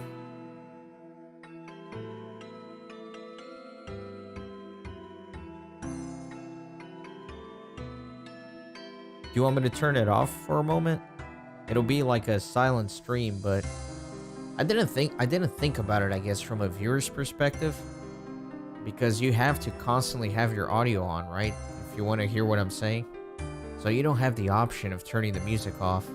Do you want me to turn it off for a moment? It'll be like a silent stream, but I didn't think about it, I guess, from a viewer's perspective. Because you have to constantly have your audio on, right? If you want to hear what I'm saying. So you don't have the option of turning the music off.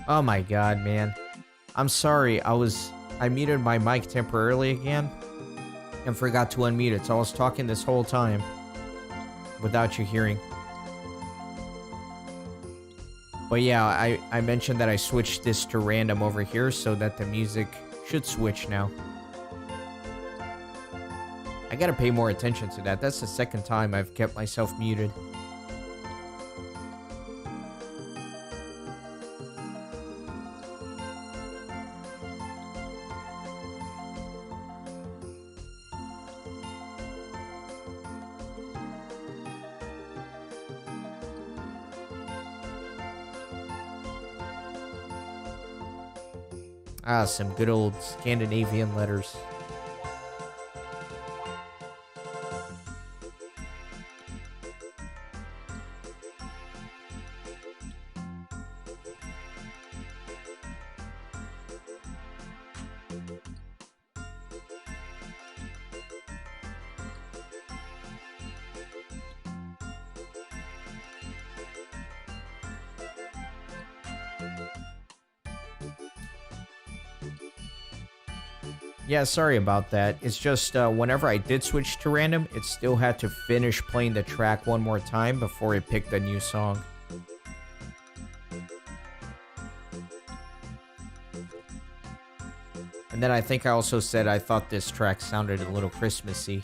Oh my god, man. I'm sorry, I muted my mic temporarily again and forgot to unmute it, so I was talking this whole time without you hearing. But yeah, I mentioned that I switched this to random over here so that the music should switch now. I gotta pay more attention to that. That's the second time I've kept myself muted. Ah, some good old Scandinavian letters. Yeah, sorry about that. It's just whenever I did switch to random, it still had to finish playing the track one more time before it picked a new song. And then I think I also said I thought this track sounded a little Christmassy.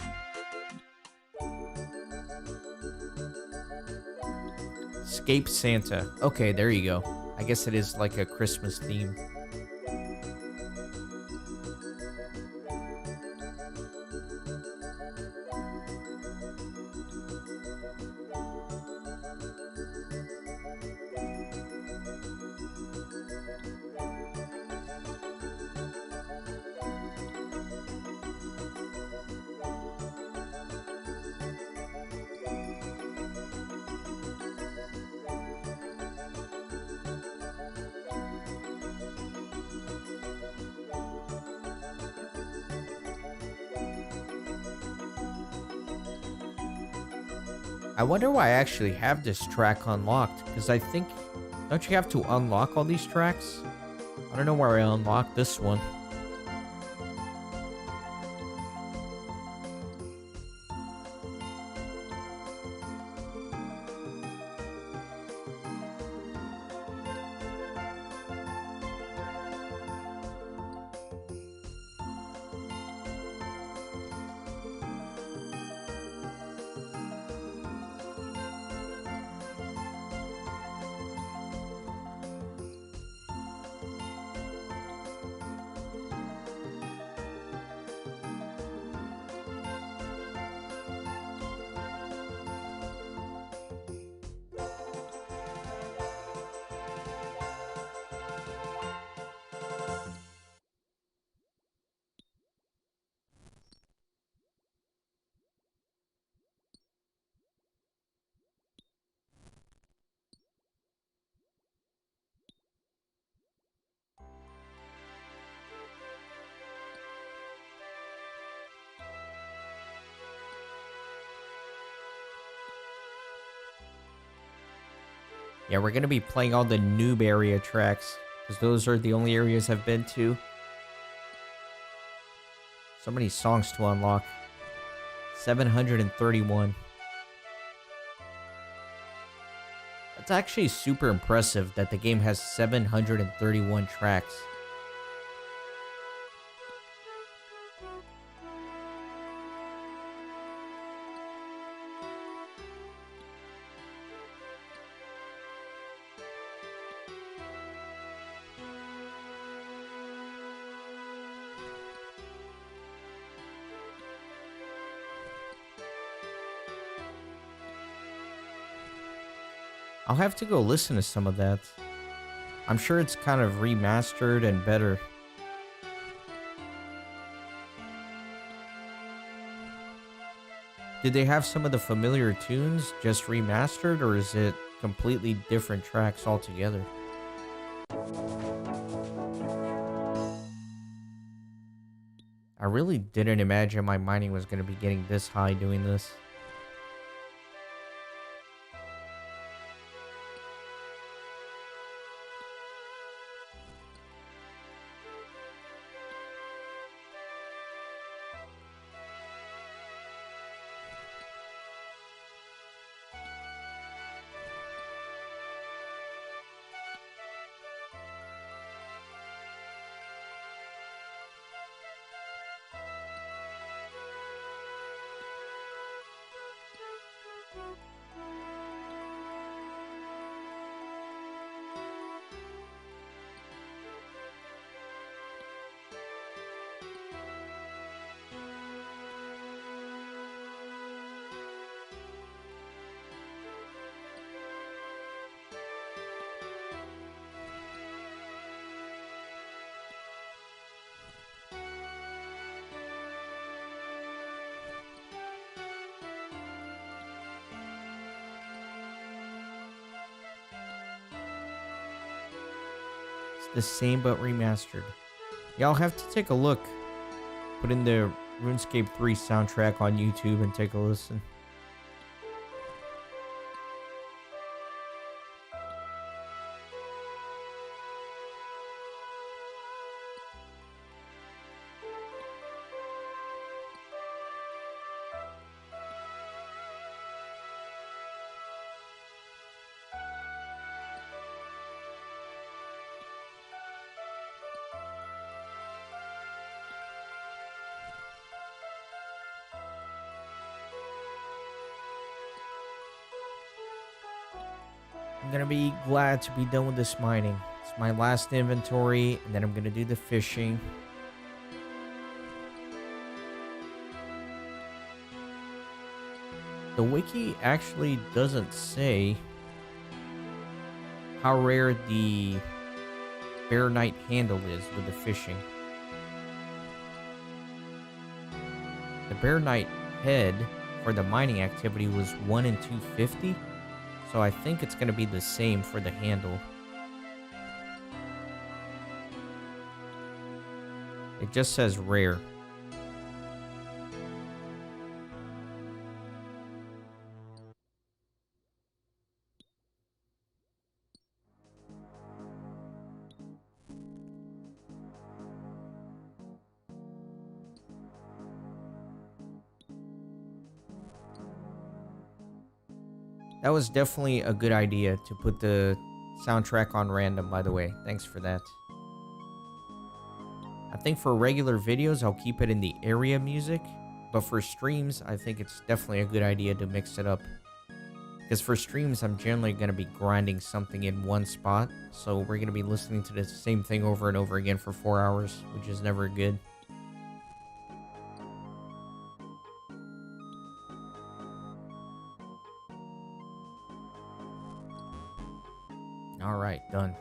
Escape Santa. Okay, there you go. I guess it is like a Christmas theme. I wonder why I actually have this track unlocked, because I think, don't you have to unlock all these tracks? I don't know where I unlocked this one. Yeah, we're going to be playing all the noob area tracks, because those are the only areas I've been to. So many songs to unlock. 731. That's actually super impressive that the game has 731 tracks. I'll have to go listen to some of that. I'm sure it's kind of remastered and better. Did they have some of the familiar tunes just remastered, or is it completely different tracks altogether? I really didn't imagine my mining was going to be getting this high doing this. the same but remastered. Yeah, I'll have to take a look. Put in the RuneScape 3 soundtrack on YouTube and take a listen. I'm gonna be glad to be done with this mining. It's my last inventory, and then I'm gonna do the fishing. The wiki actually doesn't say how rare the Bear Knight handle is with the fishing. The Bear Knight head for the mining activity was 1 in 250. So I think it's going to be the same for the handle. It just says rare. That was definitely a good idea to put the soundtrack on random, by the way. Thanks for that. I think for regular videos, I'll keep it in the area music. But for streams, I think it's definitely a good idea to mix it up. Because for streams, I'm generally going to be grinding something in one spot. So we're going to be listening to the same thing over and over again for 4 hours, which is never good. Alright, done.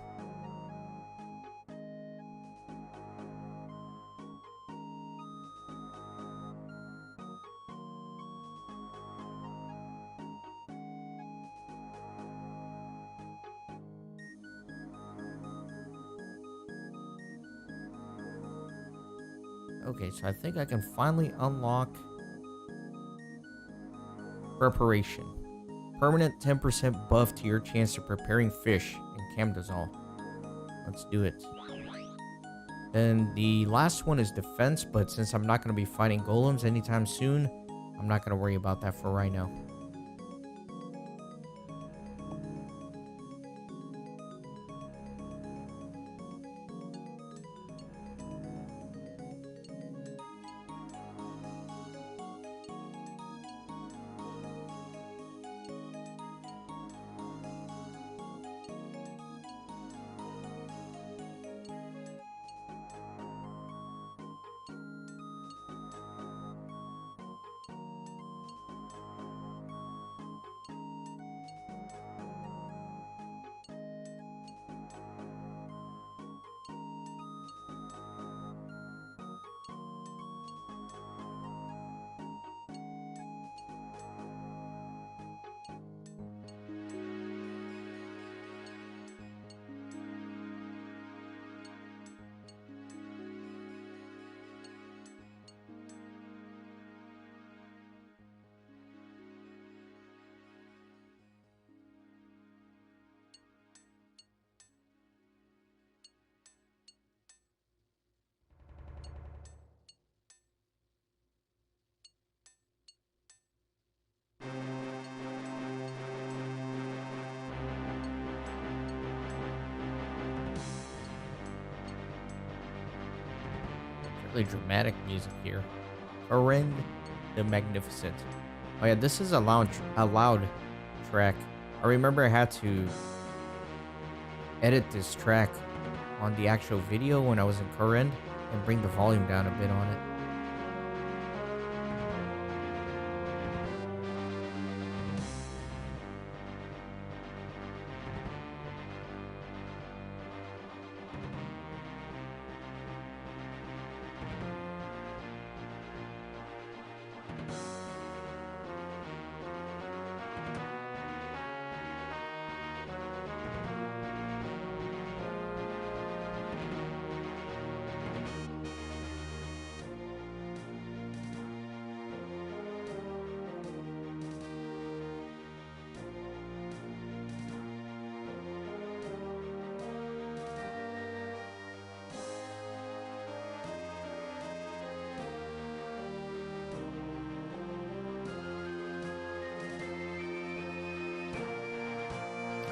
Okay, so I think I can finally unlock preparation. Permanent 10% buff to your chance of preparing fish in Camdozaal. Let's do it. Then the last one is defense, but since I'm not going to be fighting golems anytime soon, I'm not going to worry about that for right now. Really dramatic music here. Arend the Magnificent. Oh yeah, this is a loud track. I remember I had to edit this track on the actual video when I was in Current and bring the volume down a bit on it.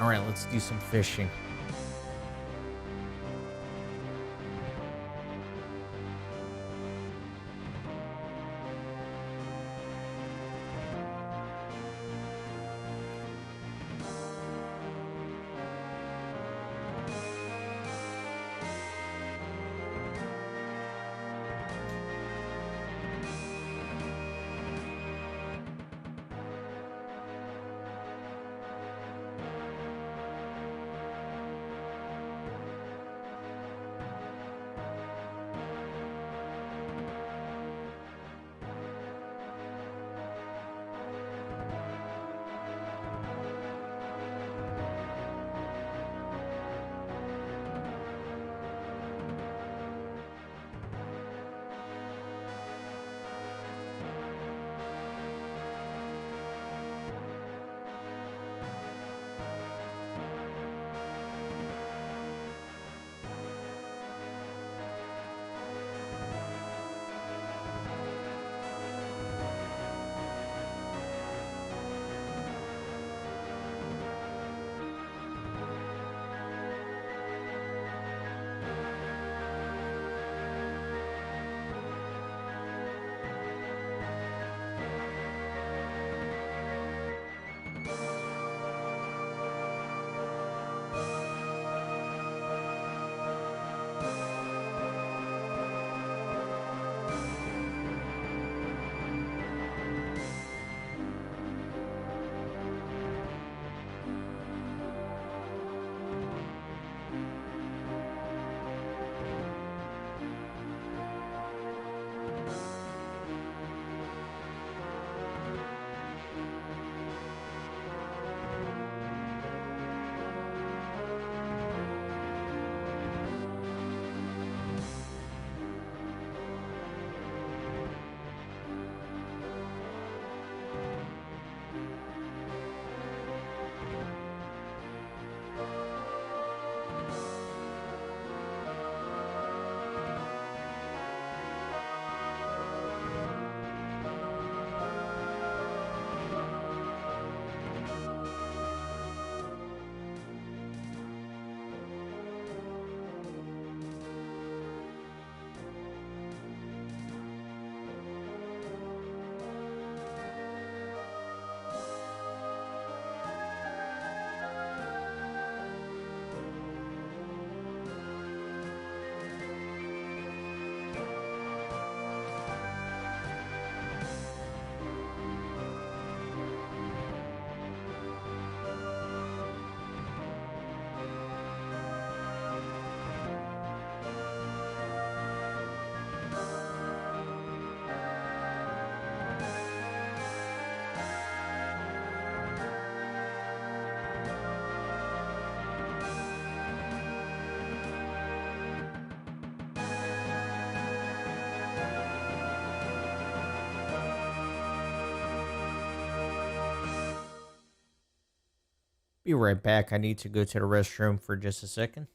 All right, let's do some fishing. Be right back. I need to go to the restroom for just a second.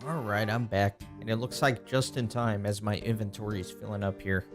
Alright, I'm back. And it looks like just in time as my inventory is filling up here.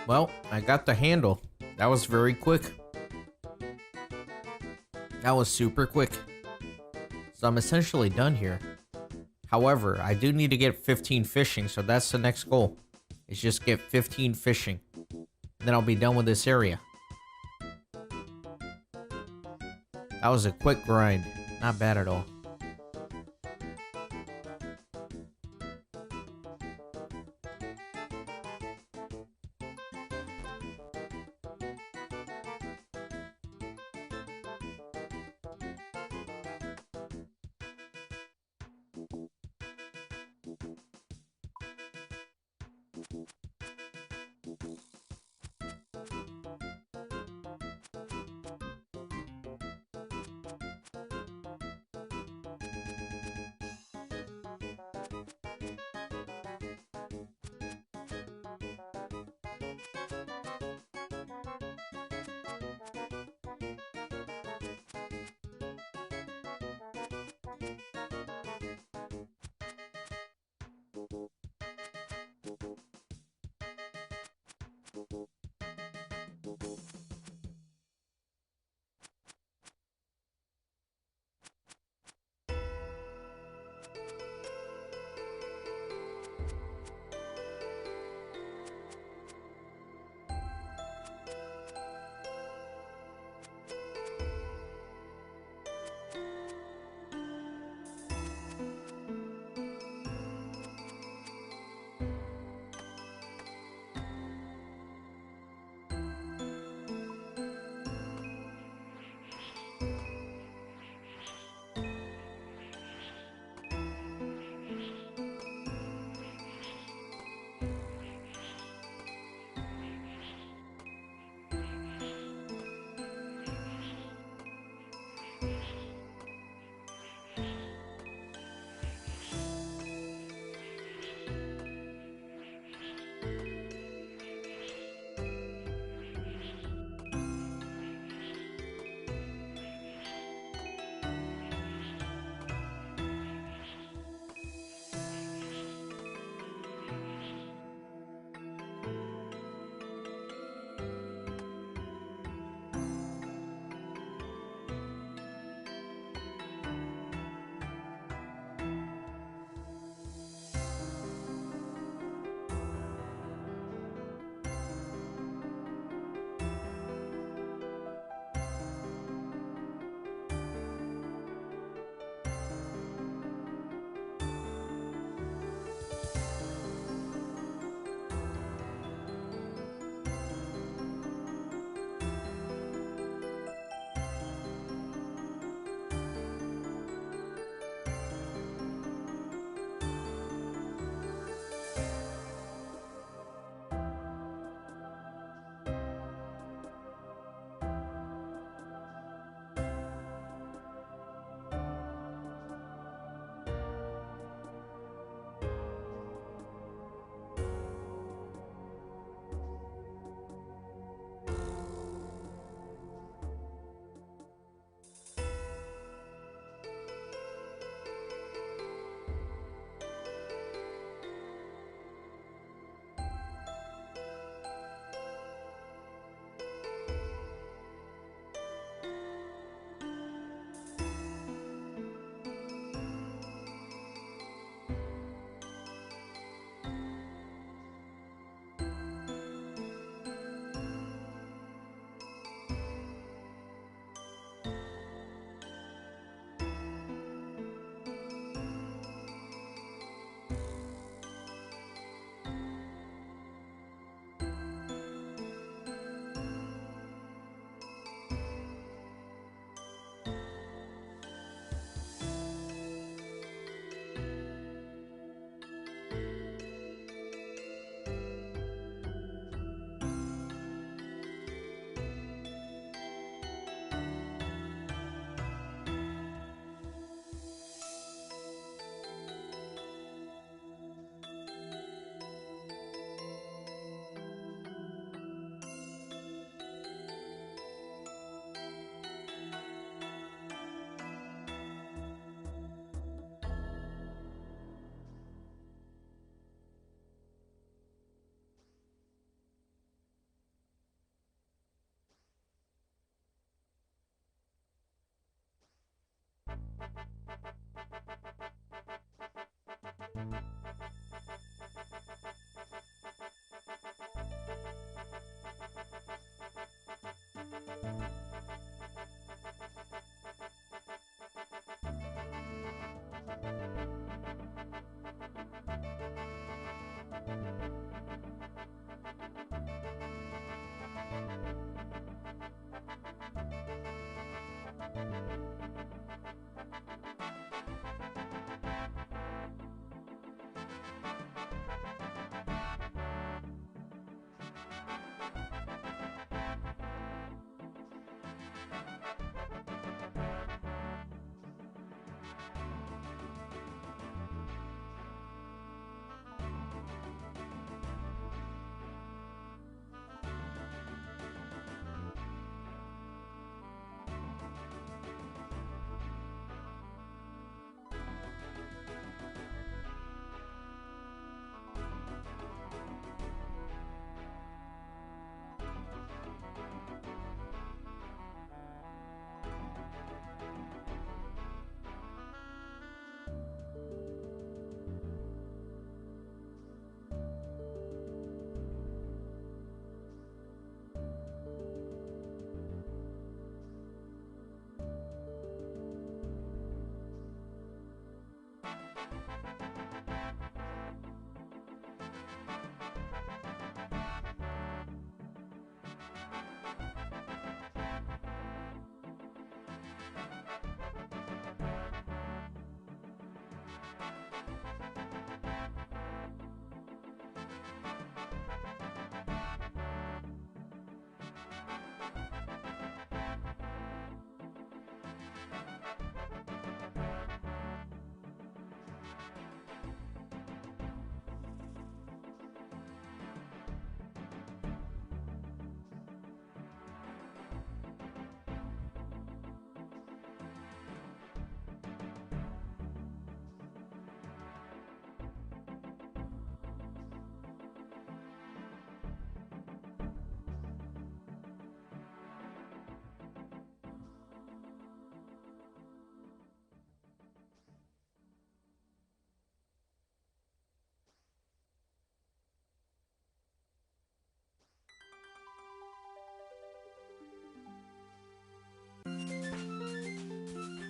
Well, I got the handle. That was very quick. That was super quick. So I'm essentially done here. However, I do need to get 15 fishing, so that's the next goal. Is just get 15 fishing. And then I'll be done with this area. That was a quick grind. Not bad at all.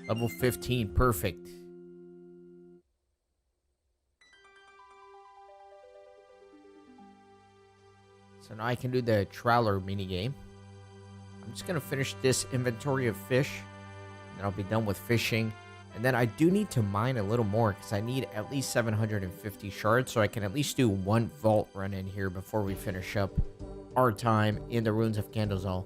Level 15, perfect. So now I can do the trawler minigame. I'm just going to finish this inventory of fish, and then I'll be done with fishing. And then I do need to mine a little more, because I need at least 750 shards, so I can at least do one vault run in here before we finish up our time in the ruins of Camdozaal.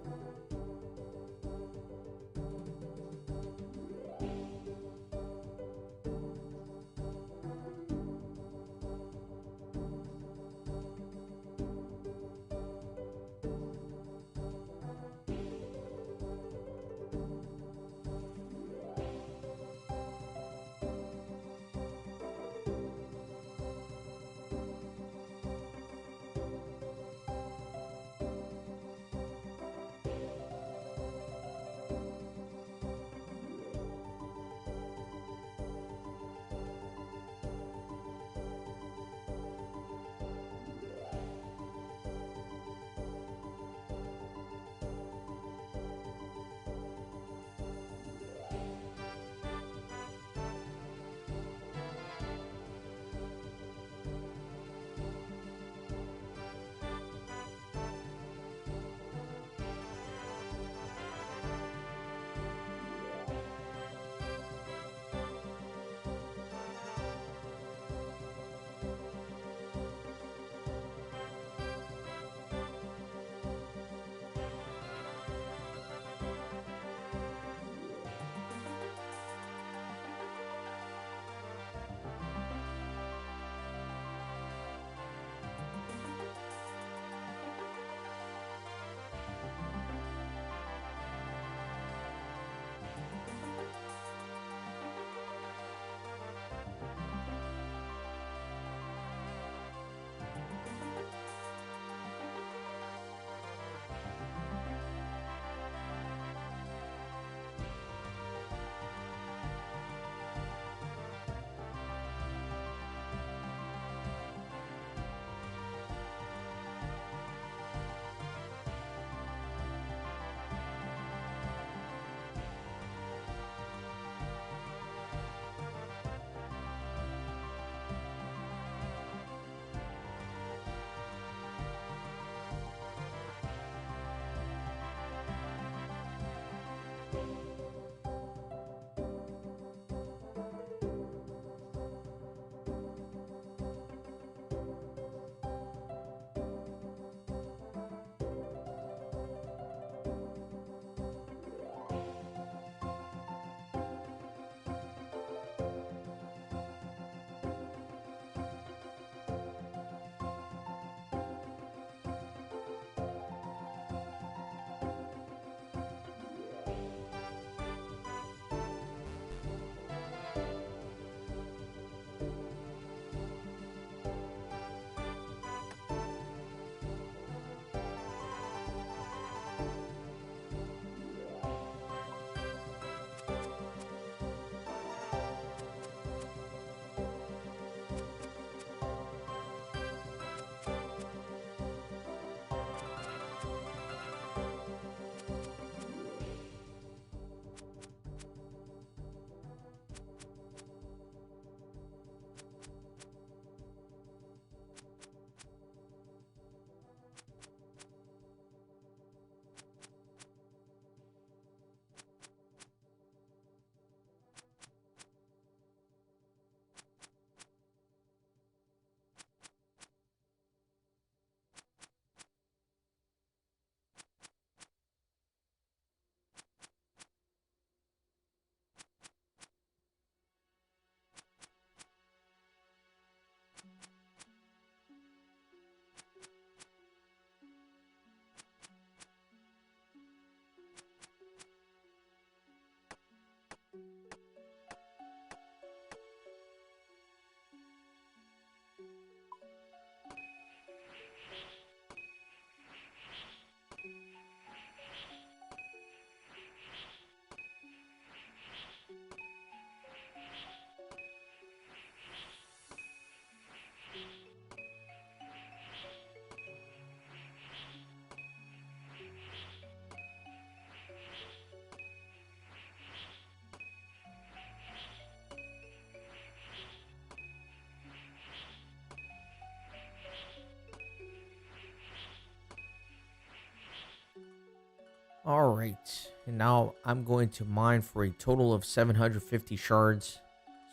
Alright, and now I'm going to mine for a total of 750 shards,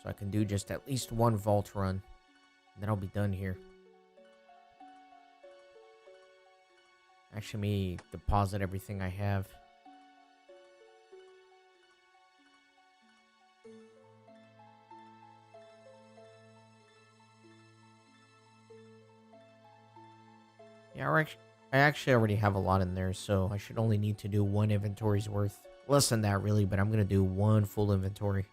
so I can do just at least one vault run, and then I'll be done here. Actually, me deposit everything I have. Yeah, I actually already have a lot in there, so I should only need to do one inventory's worth. Less than that, really, but I'm going to do one full inventory.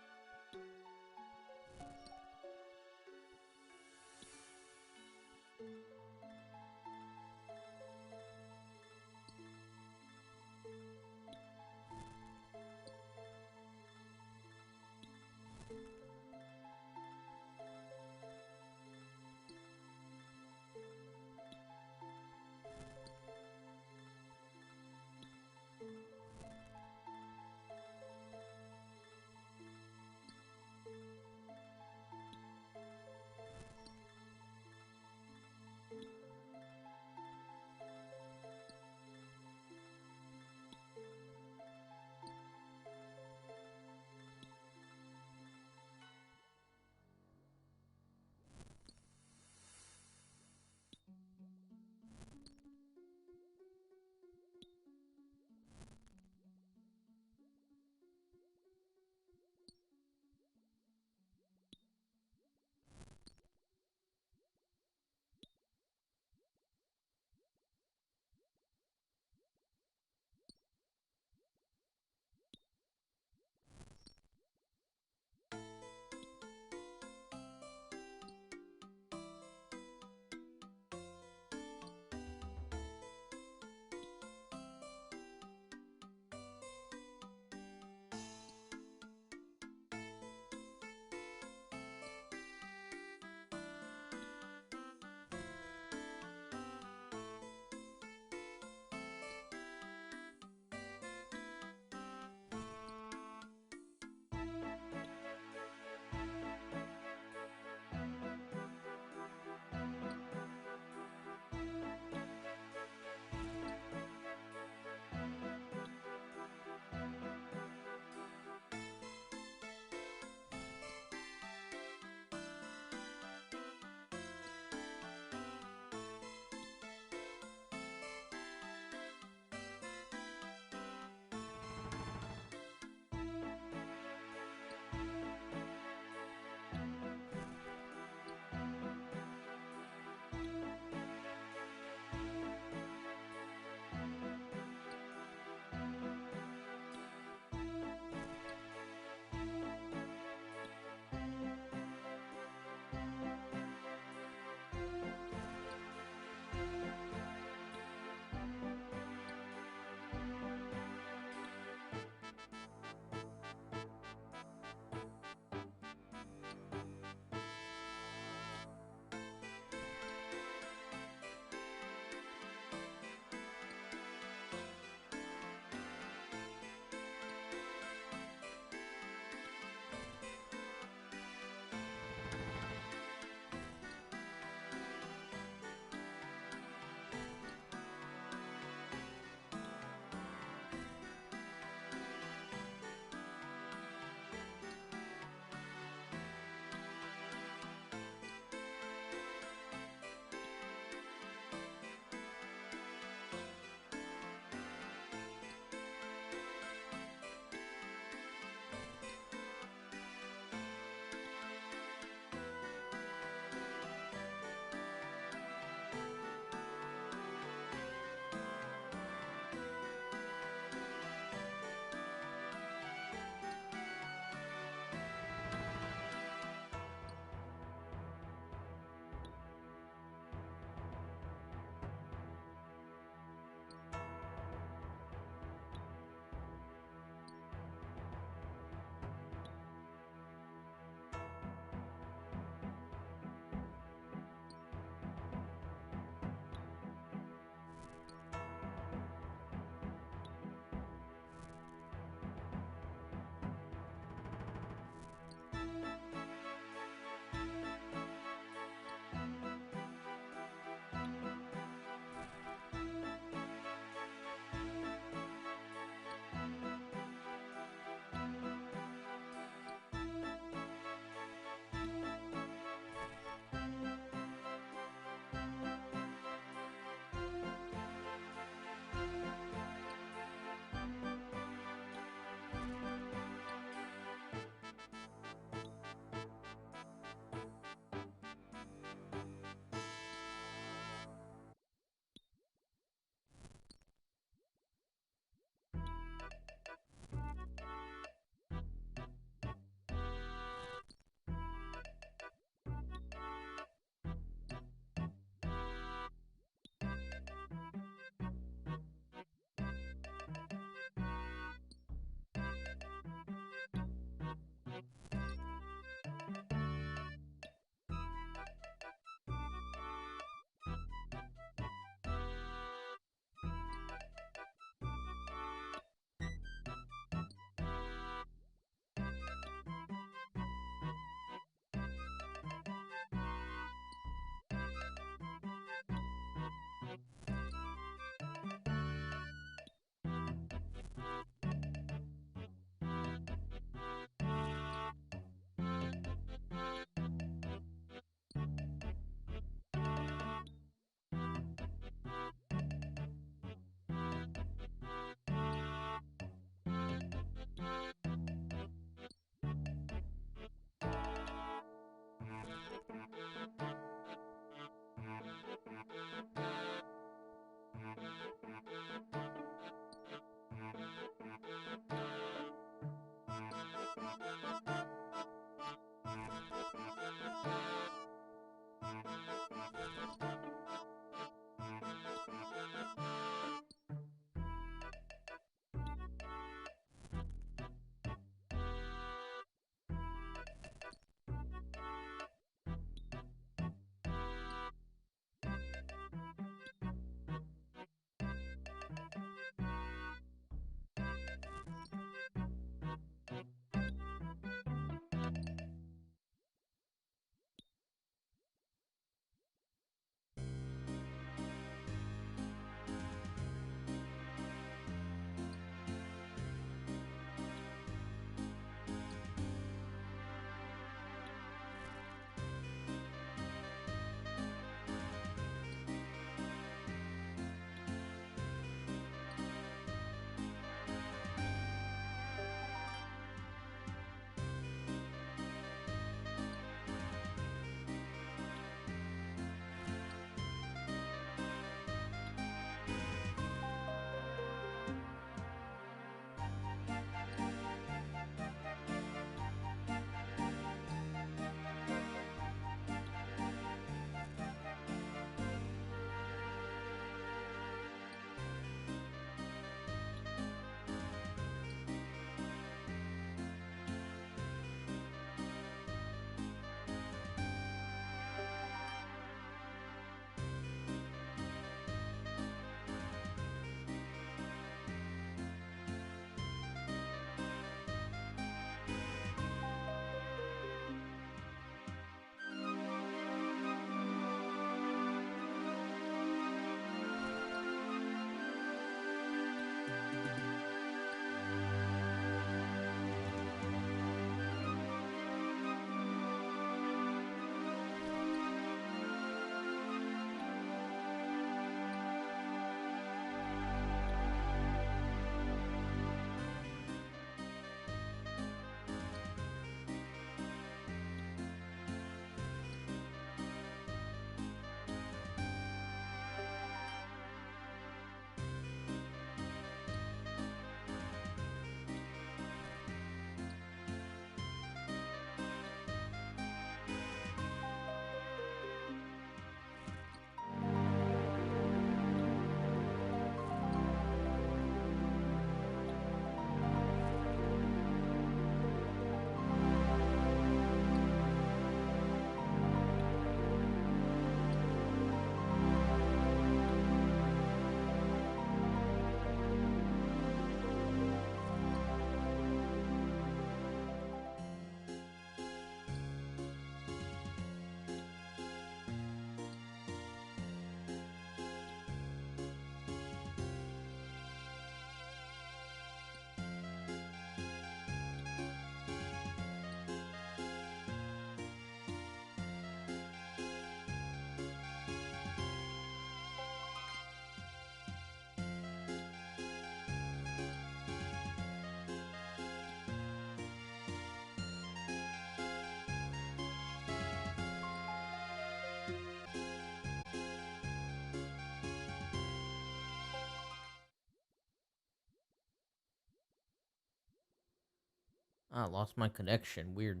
I lost my connection. Weird.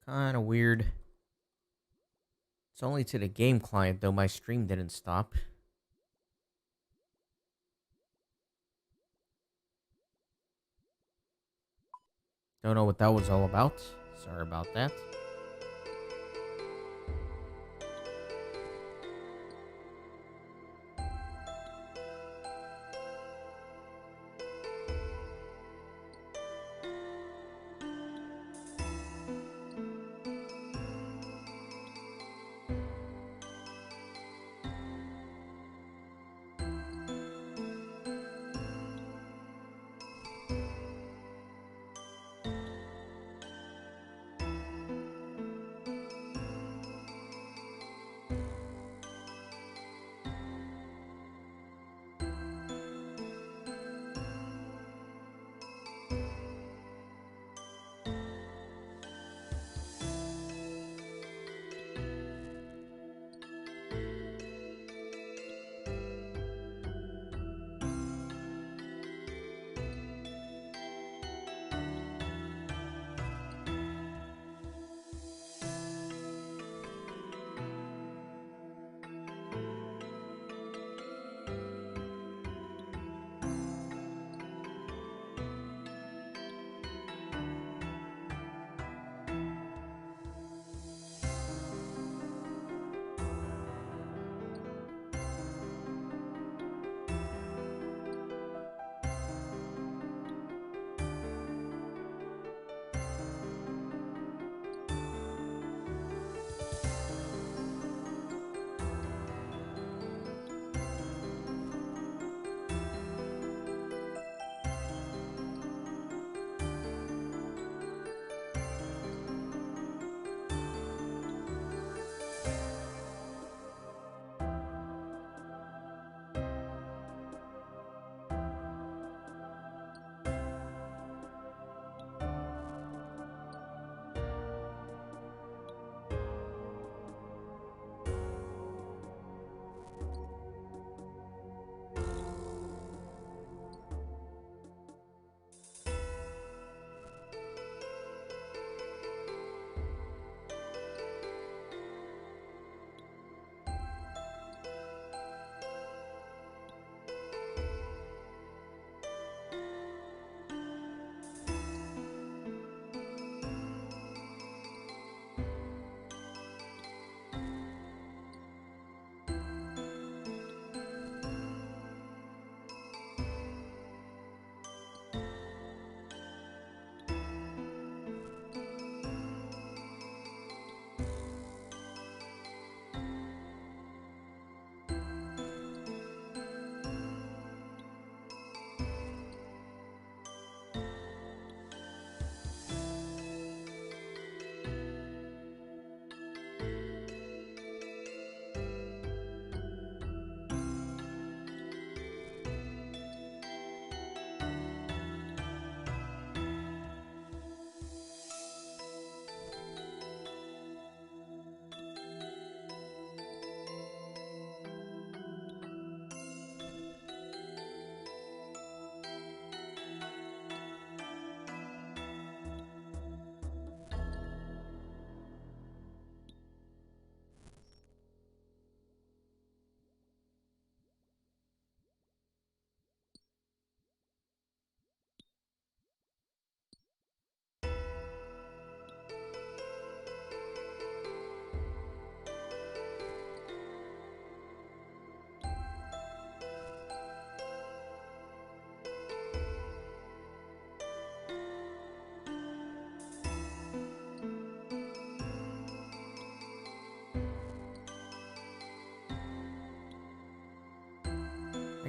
Kind of weird. It's only to the game client, though. My stream didn't stop. Don't know what that was all about. Sorry about that.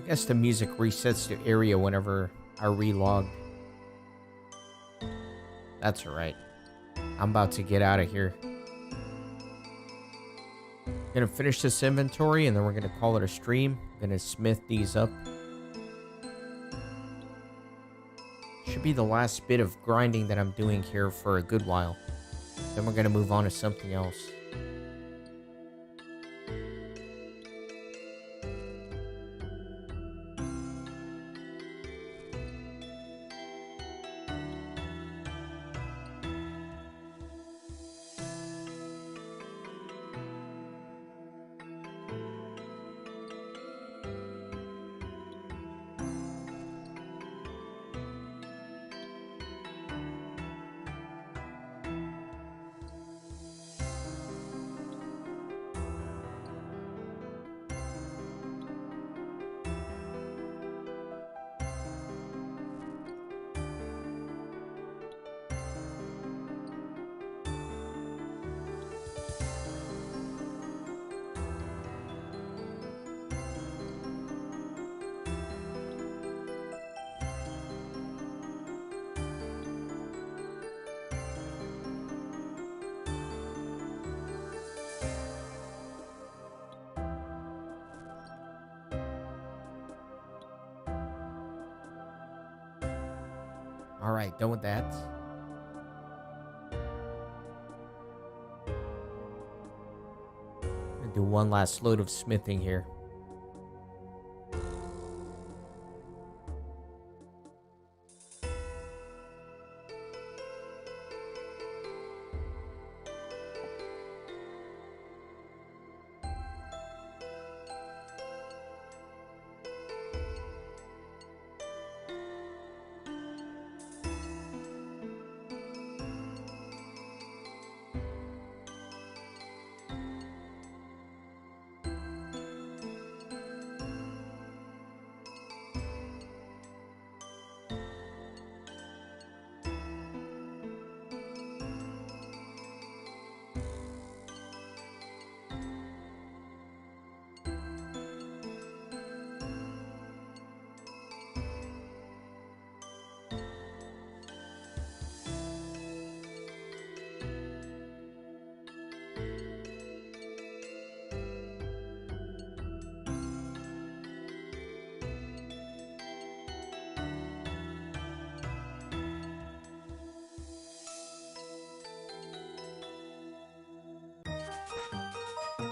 I guess the music resets the area whenever I relog. That's alright. I'm about to get out of here. Gonna finish this inventory and then we're gonna call it a stream. Gonna smith these up. Should be the last bit of grinding that I'm doing here for a good while. Then we're gonna move on to something else. All right, done with that. Gonna do one last load of smithing here.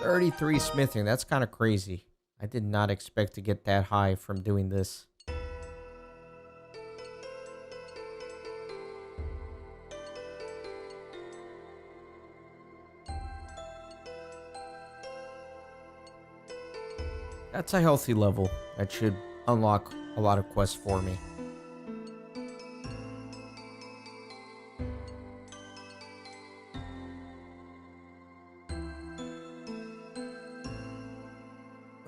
$33 smithing, that's kind of crazy. I did not expect to get that high from doing this. That's a healthy level. That should unlock a lot of quests for me.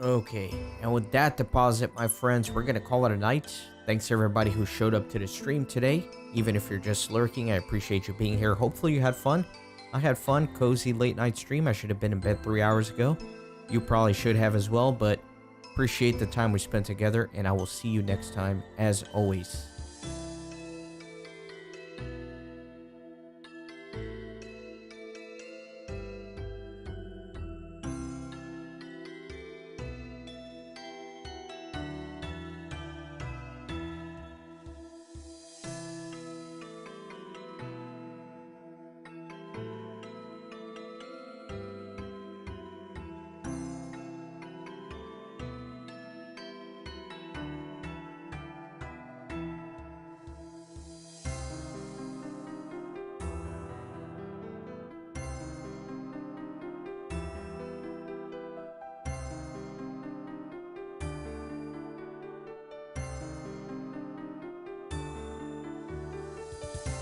Okay, and with that deposit, my friends, we're gonna call it a night. Thanks everybody who showed up to the stream today. Even if you're just lurking, I appreciate you being here. Hopefully you had fun. I had fun. Cozy late night stream. I should have been in bed 3 hours ago. You probably should have as well, but appreciate the time we spent together, and I will see you next time as always.